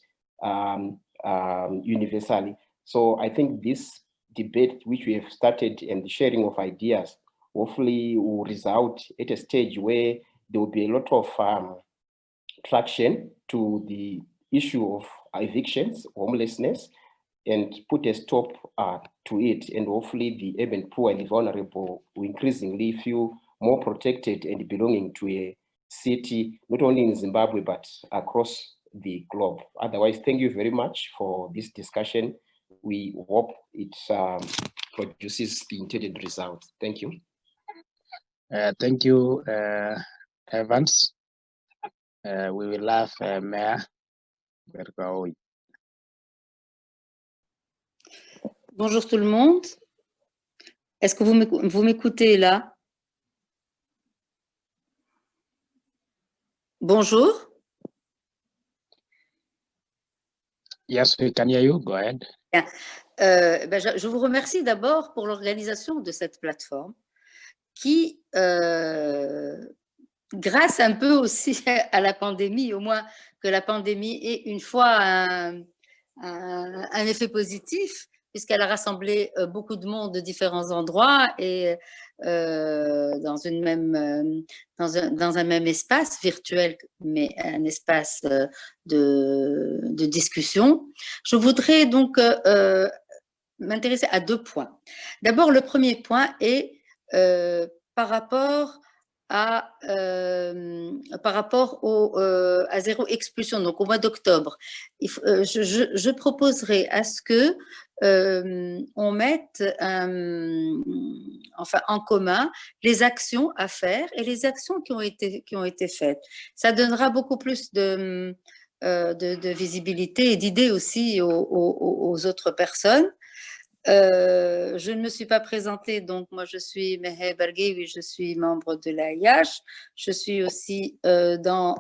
Speaker 18: universally. So I think this debate which we have started and the sharing of ideas hopefully will result at a stage where there will be a lot of traction to the issue of evictions, homelessness, and put a stop to it. And hopefully the urban poor and the vulnerable will increasingly feel more protected and belonging to a city, not only in Zimbabwe, but across the globe. Otherwise, thank you very much for this discussion. We hope it produces the intended results. Thank you.
Speaker 2: Thank you, Evans. We will have Mayor Bergawi.
Speaker 19: Bonjour tout le monde. Est-ce que vous m'écoutez là? Bonjour.
Speaker 2: Yes, we can hear you. Go ahead.
Speaker 19: Bien. Je vous remercie d'abord pour l'organisation de cette plateforme qui, grâce un peu aussi à la pandémie, au moins que la pandémie ait une fois un effet positif, puisqu'elle a rassemblé beaucoup de monde de différents endroits et dans un même espace virtuel, mais un espace de discussion. Je voudrais donc m'intéresser à 2 points. D'abord, le premier point est par rapport à zéro expulsion, donc au mois d'octobre. Je proposerai à ce que on mette en commun les actions à faire et les actions qui ont été faites. Ça donnera beaucoup plus de visibilité et d'idées aussi aux autres personnes. Je ne me suis pas présentée, donc moi je suis Mehe Barguewi, je suis membre de l'AIH. Je suis aussi dans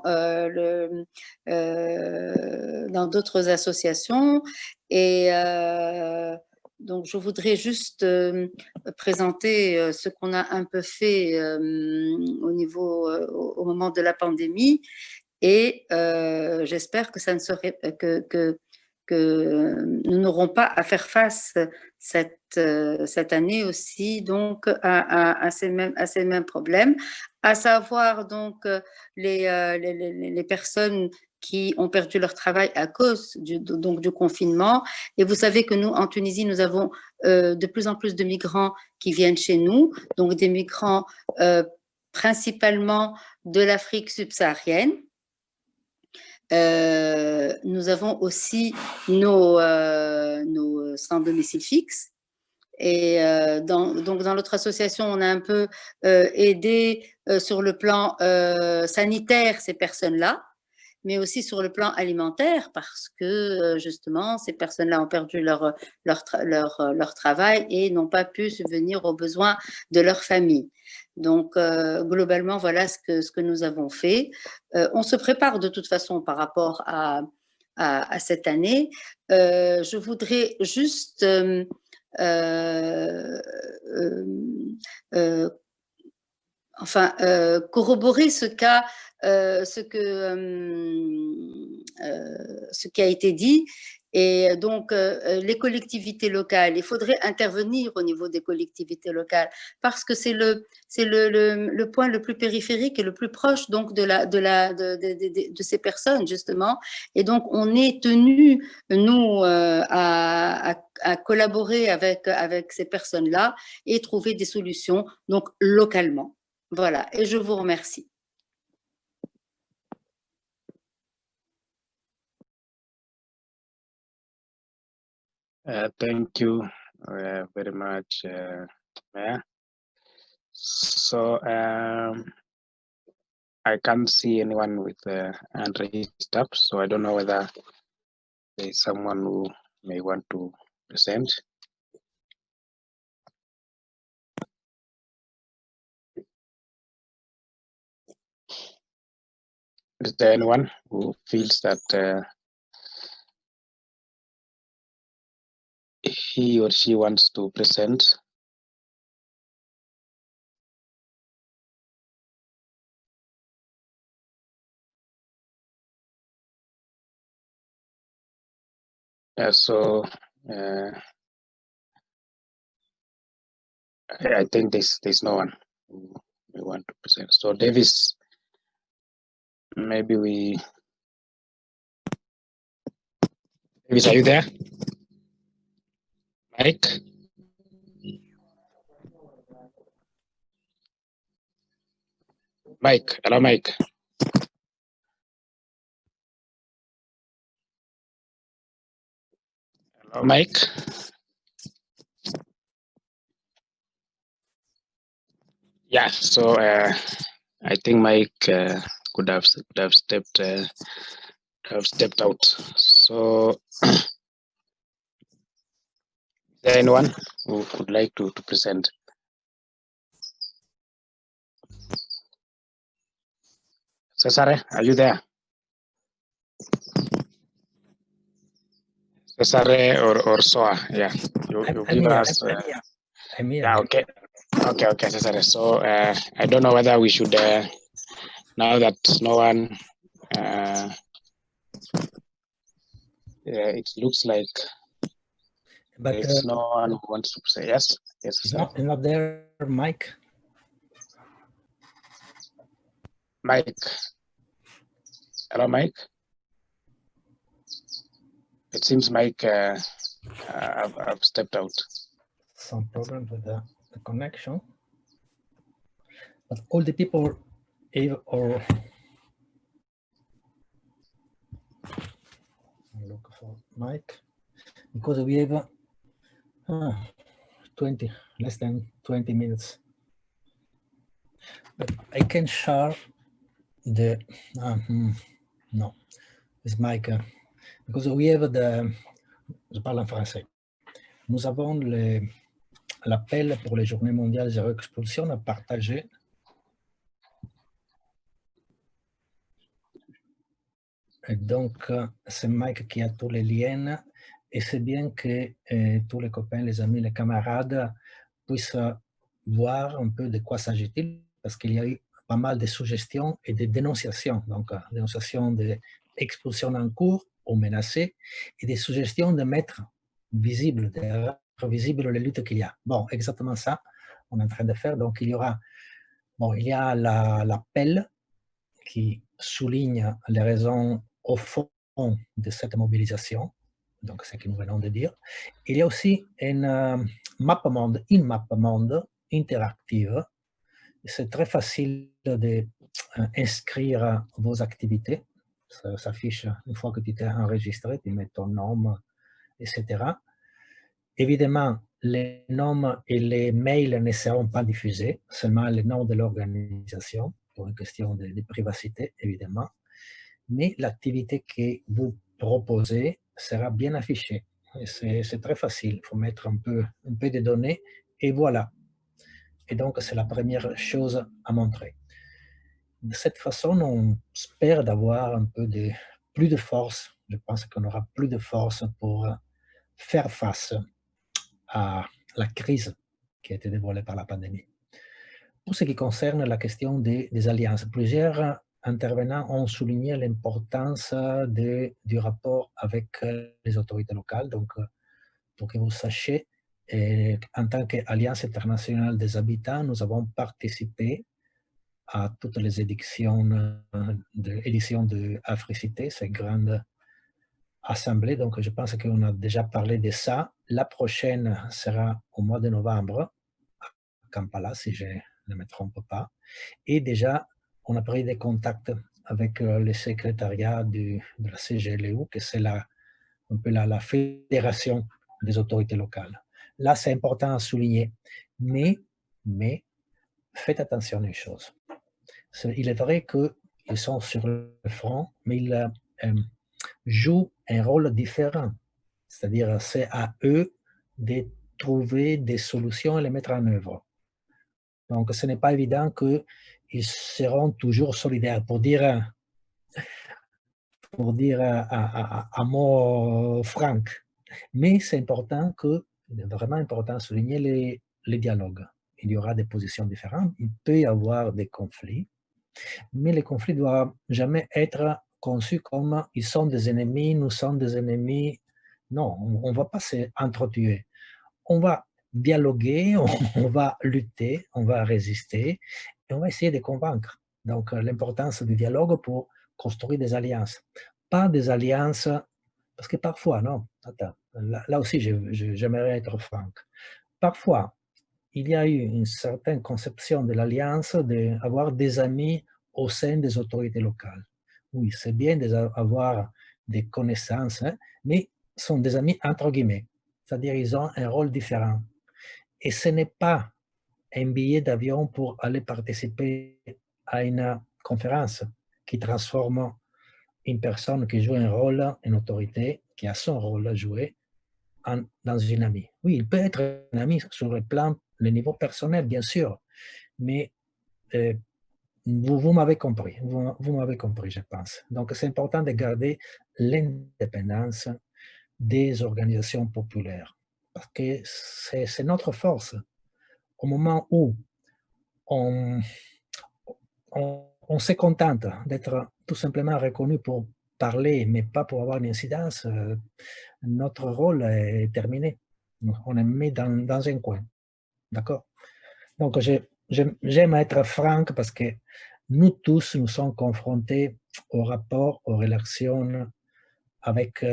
Speaker 19: d'autres associations et donc je voudrais juste présenter ce qu'on a un peu fait au moment de la pandémie et j'espère que ça ne serait que nous n'aurons pas à faire face cette année aussi donc à ces mêmes problèmes, à savoir donc les personnes qui ont perdu leur travail à cause du confinement. Et vous savez que nous, en Tunisie, nous avons de plus en plus de migrants qui viennent chez nous, donc des migrants principalement de l'Afrique subsaharienne. Nous avons aussi nos sans domicile fixe. Et donc dans notre association, on a un peu aidé sur le plan sanitaire ces personnes-là, mais aussi sur le plan alimentaire parce que justement ces personnes-là ont perdu leur travail et n'ont pas pu subvenir aux besoins de leur famille. Donc globalement, voilà ce que nous avons fait. On se prépare de toute façon par rapport à cette année. Je voudrais juste corroborer ce qui a été dit. Et donc, les collectivités locales, il faudrait intervenir au niveau des collectivités locales parce que c'est le point le plus périphérique et le plus proche donc de ces personnes justement. Et donc, on est tenu, nous, à collaborer avec ces personnes-là et trouver des solutions donc localement. Voilà, et je vous remercie.
Speaker 2: Thank you very much, Maya. So I can't see anyone with hand raised up, so I don't know whether there's someone who may want to present. Is there anyone who feels that he or she wants to present? So I think there's no one who may want to present. So Davis, maybe Davis, are you there? Mike? Mike, hello, Mike. Hello, Mike. Yeah, so I think Mike could have stepped out. So is there anyone who would like to present? Cesare, are you there? Cesare or Soa, yeah. You give us.
Speaker 3: I'm here.
Speaker 2: Yeah, okay. Okay, Cesare. So I don't know whether we should, now that no one, it looks like
Speaker 3: but
Speaker 2: there's no one who wants to say yes. Yes,
Speaker 3: it's
Speaker 2: Cesare.
Speaker 3: not there, Mike.
Speaker 2: Mike. Hello, Mike. It seems Mike I've stepped out.
Speaker 3: Some problem with the connection. But all the people, or look for Mike, because we have less than 20 minutes. But I can share the, no, it's Mike, because we have je parle en français. Nous avons l'appel pour les Journées mondiales zéro expulsion à partager. Et donc, c'est Mike qui a tous les liens. Et c'est bien que tous les copains, les amis, les camarades puissent voir un peu de quoi s'agit-il, parce qu'il y a eu pas mal de suggestions et de dénonciations. Donc, dénonciations d'expulsion en cours ou menacées, et des suggestions de mettre visible, de rendre visible les luttes qu'il y a. Bon, exactement ça, on est en train de faire. Donc, il y aura, il y a l'appel qui souligne les raisons au fond de cette mobilisation, donc ce que nous venons de dire. Il y a aussi une map monde interactive. C'est très facile d'inscrire vos activités. Ça s'affiche une fois que tu t'es enregistré, tu mets ton nom, etc. Évidemment, les noms et les mails ne seront pas diffusés, seulement le nom de l'organisation, pour une question de privacité, évidemment. Mais l'activité que vous proposez sera bien affichée. C'est très facile, il faut mettre un peu de données, et voilà. Et donc, c'est la première chose à montrer. De cette façon, on espère d'avoir un peu plus de force. Je pense qu'on aura plus de force pour faire face à la crise qui a été dévoilée par la pandémie. Pour ce qui concerne la question des alliances, plusieurs intervenants ont souligné l'importance du rapport avec les autorités locales. Donc, pour que vous sachiez, en tant qu'Alliance internationale des habitants, nous avons participé à toutes les éditions de Africité, ces grandes assemblée. Donc, je pense qu'on a déjà parlé de ça. La prochaine sera au mois de novembre, à Kampala, si je ne me trompe pas. Et déjà, on a pris des contacts avec le secrétariat de la CGLU, que c'est un peu la fédération des autorités locales. Là, c'est important à souligner. Mais faites attention à une chose. Il est vrai qu'ils sont sur le front, mais ils jouent un rôle différent. C'est-à-dire, c'est à eux de trouver des solutions et les mettre en œuvre. Donc, ce n'est pas évident qu'ils seront toujours solidaires. Pour dire à mot franc. Mais c'est important il est vraiment important de souligner les dialogues. Il y aura des positions différentes, il peut y avoir des conflits, mais les conflits ne doivent jamais être conçus comme ils sont des ennemis, nous sommes des ennemis. Non, on ne va pas s'entretuer. On va dialoguer, on va lutter, on va résister, et on va essayer de convaincre. Donc, l'importance du dialogue pour construire des alliances. Pas des alliances, parce que parfois, non, attends, là aussi, j'aimerais être franc. Parfois, il y a eu une certaine conception de l'alliance d'avoir des amis au sein des autorités locales. Oui, c'est bien d'avoir des connaissances, mais ce sont des amis entre guillemets, c'est-à-dire ils ont un rôle différent. Et ce n'est pas un billet d'avion pour aller participer à une conférence qui transforme une personne qui joue un rôle, une autorité, qui a son rôle à jouer, dans une amie. Oui, il peut être un ami sur le niveau personnel, bien sûr, mais vous m'avez compris, vous m'avez compris, je pense. Donc, c'est important de garder l'indépendance des organisations populaires. Parce que c'est notre force. Au moment où on se contente d'être tout simplement reconnu pour parler, mais pas pour avoir une incidence, notre rôle est terminé. On est mis dans un coin. D'accord? Donc, j'aime être franc parce que nous tous, nous sommes confrontés au rapport, aux relations avec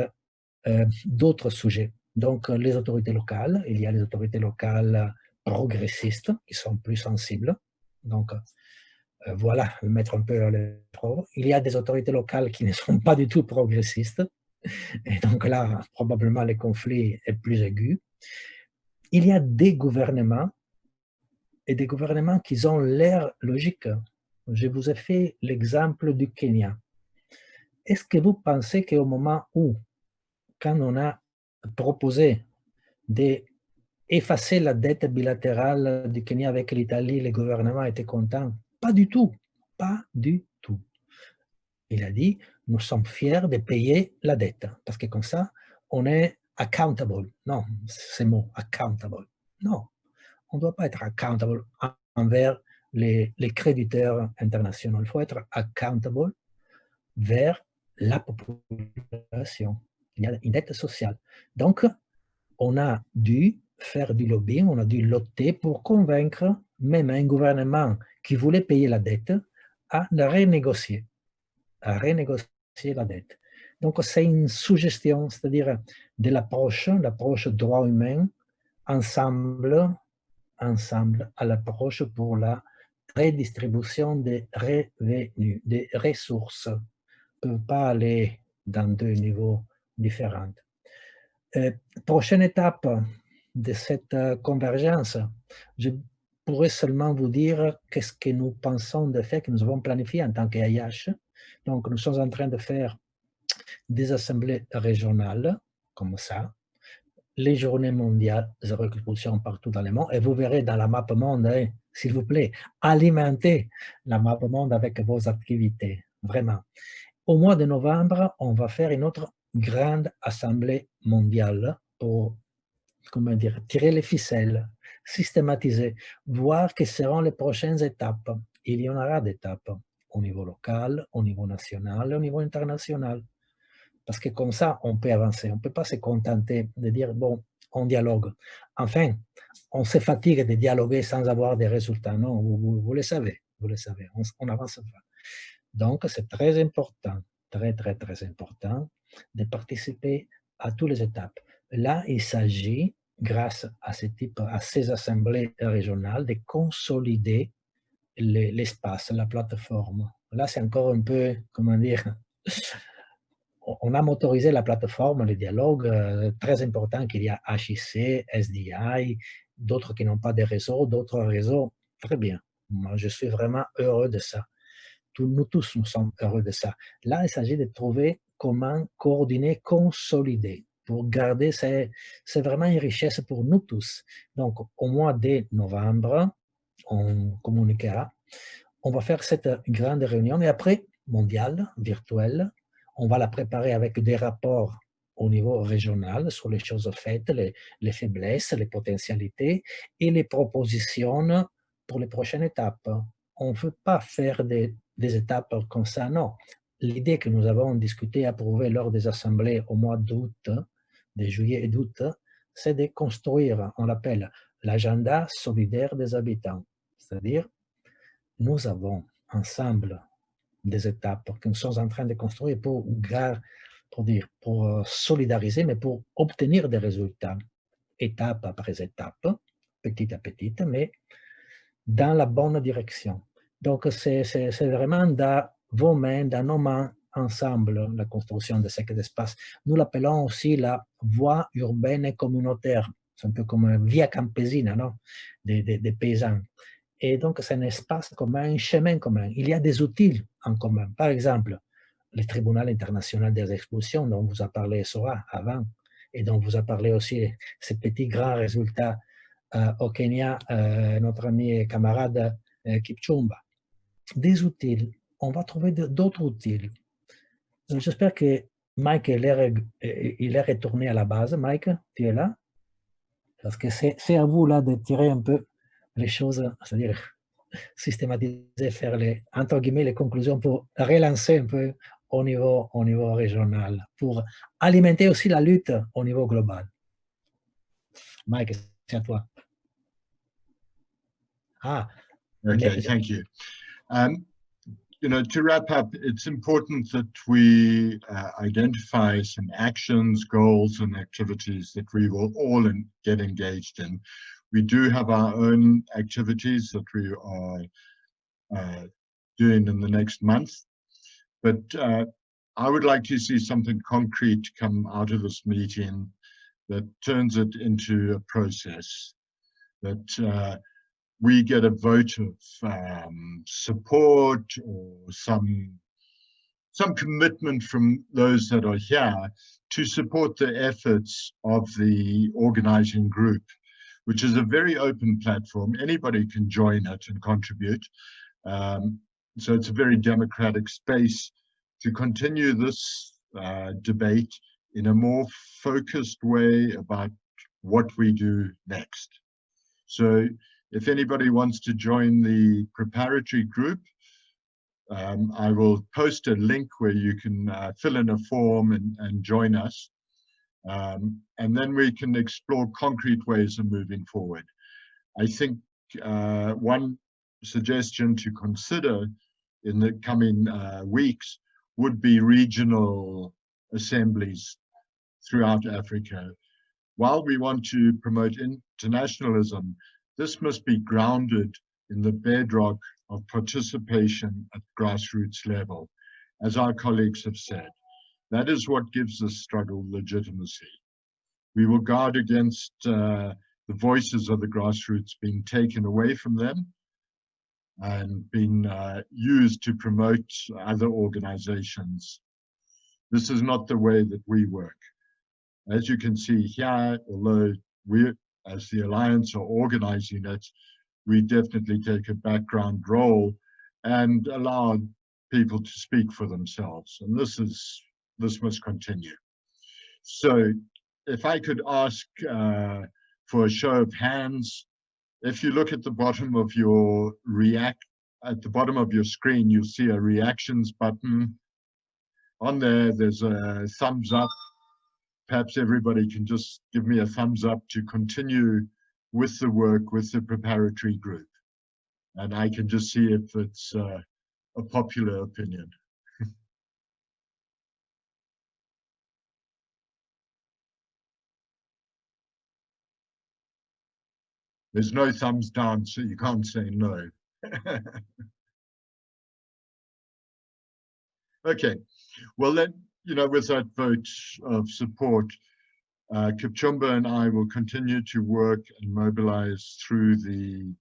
Speaker 3: d'autres sujets. Donc, les autorités locales, il y a les autorités locales progressistes qui sont plus sensibles. Donc, voilà, mettre un peu à l'épreuve. Il y a des autorités locales qui ne sont pas du tout progressistes. Et donc là, probablement, le conflit est plus aigu. Il y a des gouvernements et des gouvernements qui ont l'air logiques. Je vous ai fait l'exemple du Kenya. Est-ce que vous pensez qu'au moment où, quand on a proposé d'effacer la dette bilatérale du Kenya avec l'Italie, le gouvernement était content? Pas du tout. Pas du tout. Il a dit, nous sommes fiers de payer la dette, parce que comme ça, on est accountable. Non, c'est mot, accountable. Non, on ne doit pas être accountable envers les créditeurs internationaux. Il faut être accountable vers la population. Il y a une dette sociale. Donc, on a dû faire du lobbying, on a dû lotter pour convaincre même un gouvernement qui voulait payer la dette à renégocier la dette. Donc, c'est une suggestion, c'est-à-dire de l'approche droit humain, ensemble à l'approche pour la redistribution des revenus, des ressources. On ne peut pas aller dans deux niveaux différents. Prochaine étape de cette convergence, je pourrais seulement vous dire qu'est-ce que nous pensons de faire, que nous avons planifié en tant qu'AIH. Donc, nous sommes en train de faire des assemblées régionales, comme ça, les journées mondiales de reconstruction partout dans le monde, et vous verrez dans la map monde, hein, s'il vous plaît, alimentez la map monde avec vos activités, vraiment. Au mois de novembre, on va faire une autre grande assemblée mondiale pour, comment dire, tirer les ficelles, systématiser, voir quelles seront les prochaines étapes. Il y en aura d'étapes au niveau local, au niveau national, au niveau international. Parce que comme ça, on peut avancer. On ne peut pas se contenter de dire, bon, on dialogue. Enfin, on se fatigue de dialoguer sans avoir des résultats. Non, vous le savez, on avance pas. Donc, c'est très important, très, très, très important de participer à toutes les étapes. Là, il s'agit, grâce à ces assemblées régionales, de consolider l'espace, la plateforme. Là, c'est encore un peu, comment dire, on a motorisé la plateforme, le dialogue, très important qu'il y a HIC, SDI, d'autres qui n'ont pas de réseau, d'autres réseaux. Très bien. Moi, je suis vraiment heureux de ça. Nous tous, nous sommes heureux de ça. Là, il s'agit de trouver comment coordonner, consolider pour garder, c'est vraiment une richesse pour nous tous. Donc, au mois de novembre, on communiquera. On va faire cette grande réunion et après, mondiale, virtuelle, on va la préparer avec des rapports au niveau régional sur les choses faites, les faiblesses, les potentialités et les propositions pour les prochaines étapes. On ne veut pas faire des étapes comme ça, non. L'idée que nous avons discutée et approuvée lors des assemblées au mois d'août, de juillet et d'août, c'est de construire, on l'appelle l'agenda solidaire des habitants. C'est-à-dire, nous avons ensemble des étapes que nous sommes en train de construire pour solidariser, mais pour obtenir des résultats, étape après étape, petit à petit, mais dans la bonne direction. Donc, c'est vraiment dans vos mains, dans nos mains, ensemble, la construction de cet espace. Nous l'appelons aussi la voie urbaine et communautaire. C'est un peu comme une via campesina, non? Des paysans. Et donc, c'est un espace commun, un chemin commun. Il y a des outils en commun. Par exemple, le tribunal international des expulsions dont vous a parlé Sora avant, et dont vous a parlé aussi ces petits grands résultats au Kenya, notre ami et camarade Kipchumba. Des outils. On va trouver d'autres outils. J'espère que Mike, il est retourné à la base. Mike, tu es là? Parce que c'est à vous là de tirer un peu les choses, c'est-à-dire systématiser, faire les, entre guillemets, les conclusions pour relancer un peu au niveau régional, pour alimenter aussi la lutte au niveau global. Mike, c'est à toi. Ah.
Speaker 1: Okay, thank you. You know, to wrap up, it's important that we identify some actions, goals, and activities that we will all get engaged in. We do have our own activities that we are doing in the next month, but I would like to see something concrete come out of this meeting that turns it into a process, that we get a vote of support or some commitment from those that are here to support the efforts of the organizing group, which is a very open platform. Anybody can join it and contribute. So it's a very democratic space to continue this debate in a more focused way about what we do next. So if anybody wants to join the preparatory group, I will post a link where you can fill in a form and join us. And then we can explore concrete ways of moving forward. I think one suggestion to consider in the coming weeks would be regional assemblies throughout Africa. While we want to promote internationalism, this must be grounded in the bedrock of participation at grassroots level. As our colleagues have said, that is what gives this struggle legitimacy. We will guard against the voices of the grassroots being taken away from them and being used to promote other organizations. This is not the way that we work. As you can see here, although we, as the Alliance, are organizing it, we definitely take a background role and allow people to speak for themselves. And this must continue. So if I could ask for a show of hands, if you look at the bottom of your screen, you'll see a reactions button. On there, there's a thumbs up. Perhaps everybody can just give me a thumbs up to continue with the work with the preparatory group. And I can just see if it's a popular opinion. There's no thumbs down, so you can't say no. Okay, well then, you know, with that vote of support, Kipchumba and I will continue to work and mobilize through the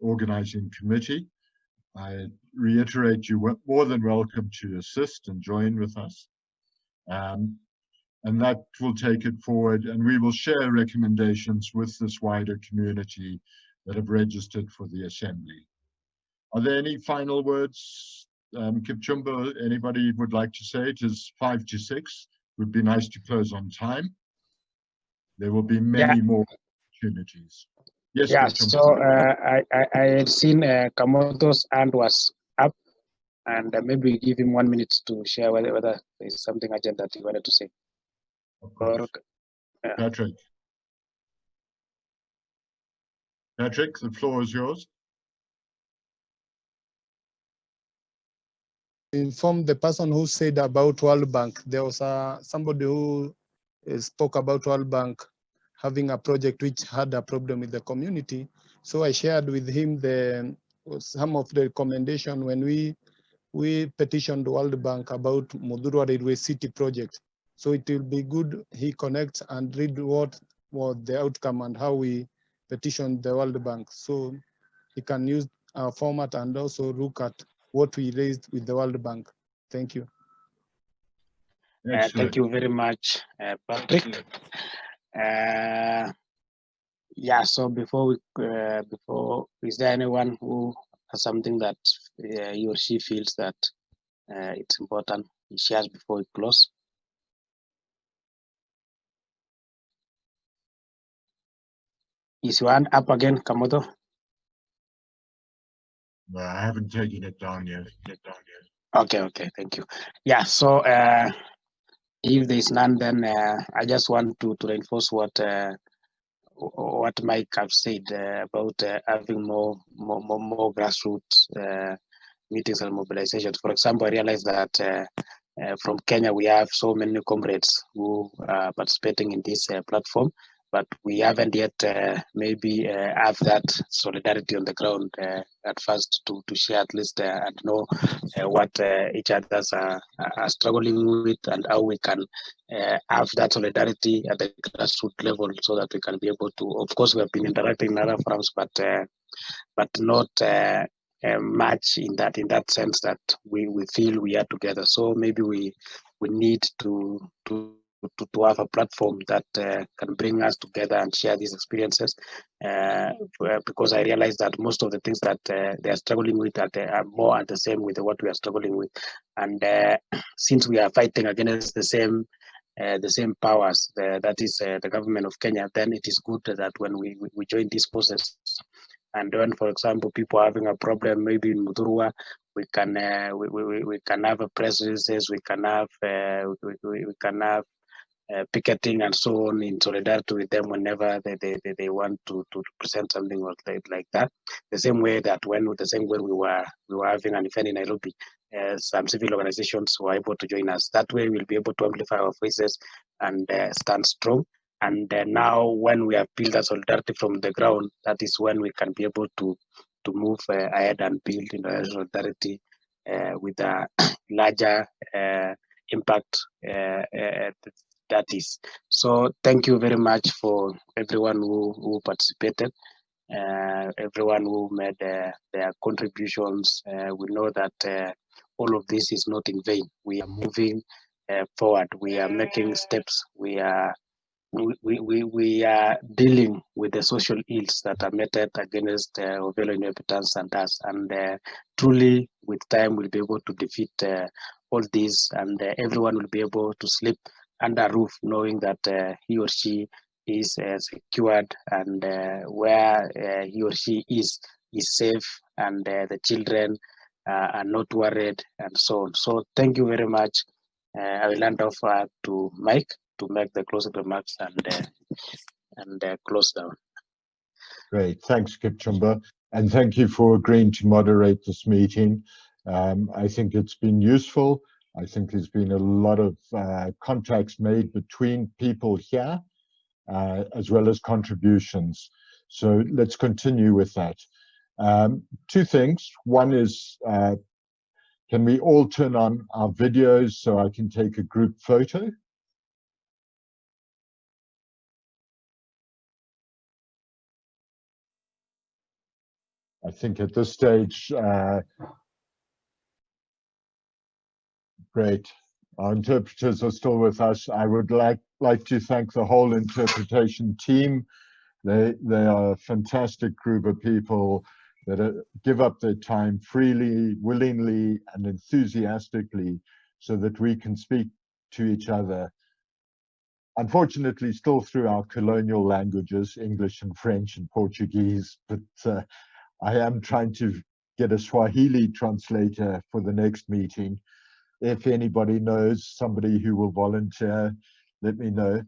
Speaker 1: organizing committee. I reiterate, you are more than welcome to assist and join with us. And that will take it forward, and we will share recommendations with this wider community that have registered for the assembly. Are there any final words? Kipchumba, anybody would like to say? It is 5 to 6. Would be nice to close on time. There will be many more opportunities. Yes,
Speaker 2: yeah,
Speaker 1: Kipchumba.
Speaker 2: so I had seen Kamoto's hand was up, and maybe give him 1 minute to share whether there's something urgent that he wanted to say. Or, yeah.
Speaker 1: Patrick, the floor is yours.
Speaker 16: Inform the person who said about World Bank. There was somebody who spoke about World Bank having a project which had a problem with the community. So I shared with him some of the recommendation when we petitioned the World Bank about Mudurwa Railway City project. So it will be good he connects and read what was the outcome and how we petitioned the World Bank. So he can use our format and also look at what we raised with the World Bank. Thank you.
Speaker 2: Thank you very much, Patrick. Yeah, so before is there anyone who has something that he or she feels that it's important he shares before we close? Is your hand up again, Kamoto?
Speaker 1: No, I haven't taken it down yet.
Speaker 2: Okay, thank you. Yeah, so if there's none, then I just want to reinforce what Mike have said about having more grassroots meetings and mobilizations. For example, I realized that from Kenya we have so many comrades who are participating in this platform, but we haven't yet maybe have that solidarity on the ground at first to share at least and know what each others are struggling with and how we can have that solidarity at the grassroots level so that we can be able to, of course, we have been interacting in other forums, but not much in that sense that we feel we are together. So maybe we need to have a platform that can bring us together and share these experiences, because I realize that most of the things that they are struggling with are more at the same with what we are struggling with, and since we are fighting against the same powers, that is the government of Kenya, then it is good that when we join this process, and when, for example, people are having a problem, maybe in Muturwa, we can have a press releases, we can have picketing and so on in solidarity with them whenever they want to present something like that. The same way we were having an event in Nairobi, some civil organizations were able to join us. That way we'll be able to amplify our voices and stand strong. And now when we have built a solidarity from the ground, that is when we can be able to move ahead and build solidarity with a larger impact that is. So thank you very much for everyone who participated, everyone who made their contributions. We know that all of this is not in vain. We are moving forward. We are making steps. We are dealing with the social ills that are meted against Ovelo inhabitants and us. And truly, with time, we'll be able to defeat all this, and everyone will be able to sleep under a roof knowing that he or she is secured, and where he or she is safe, and the children are not worried, and so on. So thank you very much. I will hand off to Mike to make the closing remarks and close down.
Speaker 5: Great, thanks, Kipchumba, and thank you for agreeing to moderate this meeting. I think it's been useful. I think there's been a lot of contacts made between people here, as well as contributions. So let's continue with that. Two things. One is, can we all turn on our videos so I can take a group photo? I think at this stage, great. Our interpreters are still with us. I would like to thank the whole interpretation team. They are a fantastic group of people that give up their time freely, willingly, and enthusiastically so that we can speak to each other. Unfortunately, still through our colonial languages, English and French and Portuguese, but I am trying to get a Swahili translator for the next meeting. If anybody knows somebody who will volunteer, let me know.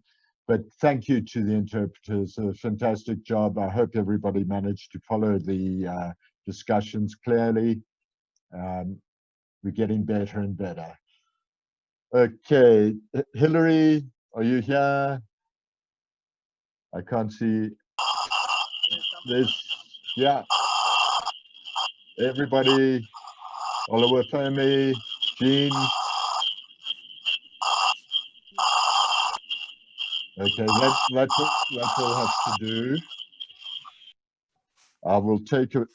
Speaker 5: But thank you to the interpreters, a fantastic job. I hope everybody managed to follow the discussions clearly. We're getting better and better. Okay, Hillary, are you here? I can't see. Yeah. Everybody, Olawafemi, Jean. Okay, that's all I have to do. I will take a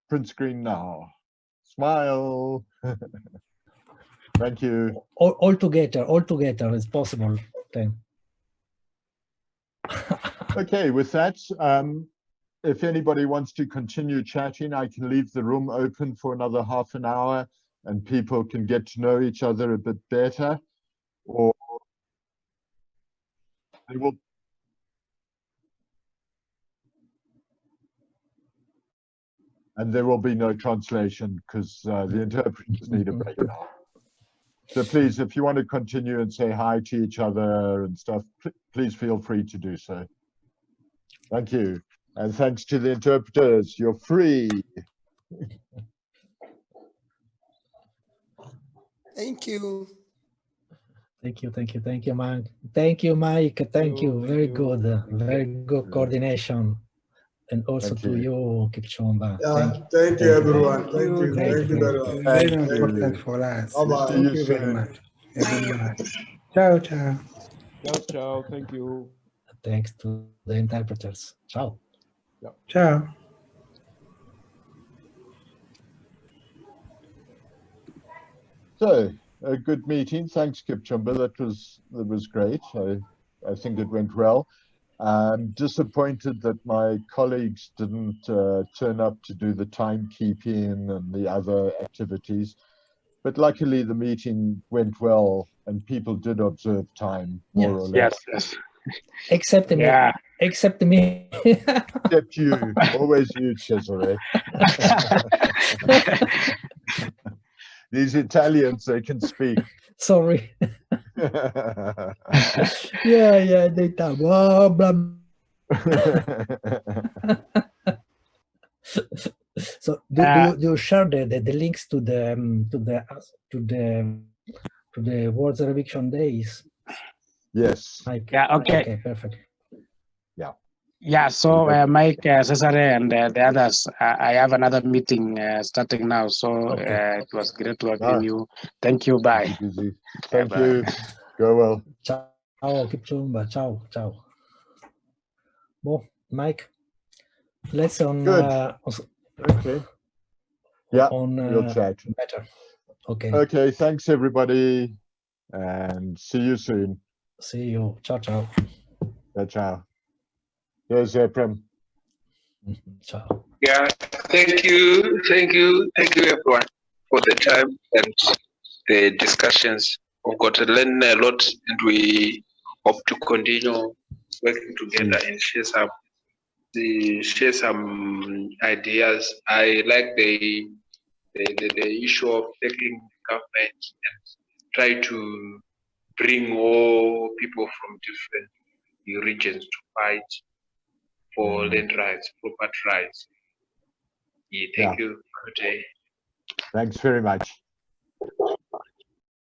Speaker 5: print screen now. Smile. Thank you.
Speaker 3: All together is possible then.
Speaker 5: Okay, with that, if anybody wants to continue chatting, I can leave the room open for another half an hour and people can get to know each other a bit better, or they will. And there will be no translation because the interpreters need a break now. So please, if you want to continue and say hi to each other and stuff, please feel free to do so. Thank you. And thanks to the interpreters, you're free.
Speaker 20: Thank you.
Speaker 3: Thank you, thank you, thank you, Mike. Thank you, Mike. Thank you. Very good. Very good coordination. And also to you, Kipchumba.
Speaker 15: Yeah, thank you, everyone. Thank you. Thank you very much.
Speaker 20: Very important for us.
Speaker 15: Bye-bye.
Speaker 20: Thank you very much. Everyone. Ciao, ciao.
Speaker 21: Ciao, ciao. Thank you.
Speaker 3: Thanks to the interpreters. Ciao.
Speaker 20: Ciao.
Speaker 5: So a good meeting. Thanks, Kipchumba. That was great. I think it went well. I'm disappointed that my colleagues didn't turn up to do the timekeeping and the other activities. But luckily the meeting went well and people did observe time more or less.
Speaker 2: Yes.
Speaker 3: Except me. Except me.
Speaker 5: Except you. Always you, Cesare. These Italians, they can speak.
Speaker 3: Sorry. yeah, they talk. Blah, blah. So do you share the links to the World Eviction Days?
Speaker 5: Yes.
Speaker 3: Mike.
Speaker 2: Yeah. Okay.
Speaker 3: Okay. Perfect.
Speaker 5: Yeah.
Speaker 2: Yeah. So Mike, Cesare, and the others, I have another meeting starting now. So it was great to have you. Thank you. Bye.
Speaker 5: Thank you. Go well.
Speaker 3: Ciao, Kipchumba. Ciao, ciao. Well, Mike, let's on.
Speaker 5: Okay. Yeah,
Speaker 3: on
Speaker 5: we'll chat.
Speaker 3: Better. Okay.
Speaker 5: Okay. Thanks, everybody, and see you soon.
Speaker 3: See you. Ciao, ciao.
Speaker 5: Ciao, ciao. Here's Prem.
Speaker 3: Ciao.
Speaker 11: Yeah, thank you, everyone, for the time and the discussions. We've got to learn a lot, and we hope to continue working together and share some ideas. I like the issue of taking government and try to bring all people from different regions to fight for land rights, property rights. Yeah, thank you. Good day.
Speaker 5: Thanks very much.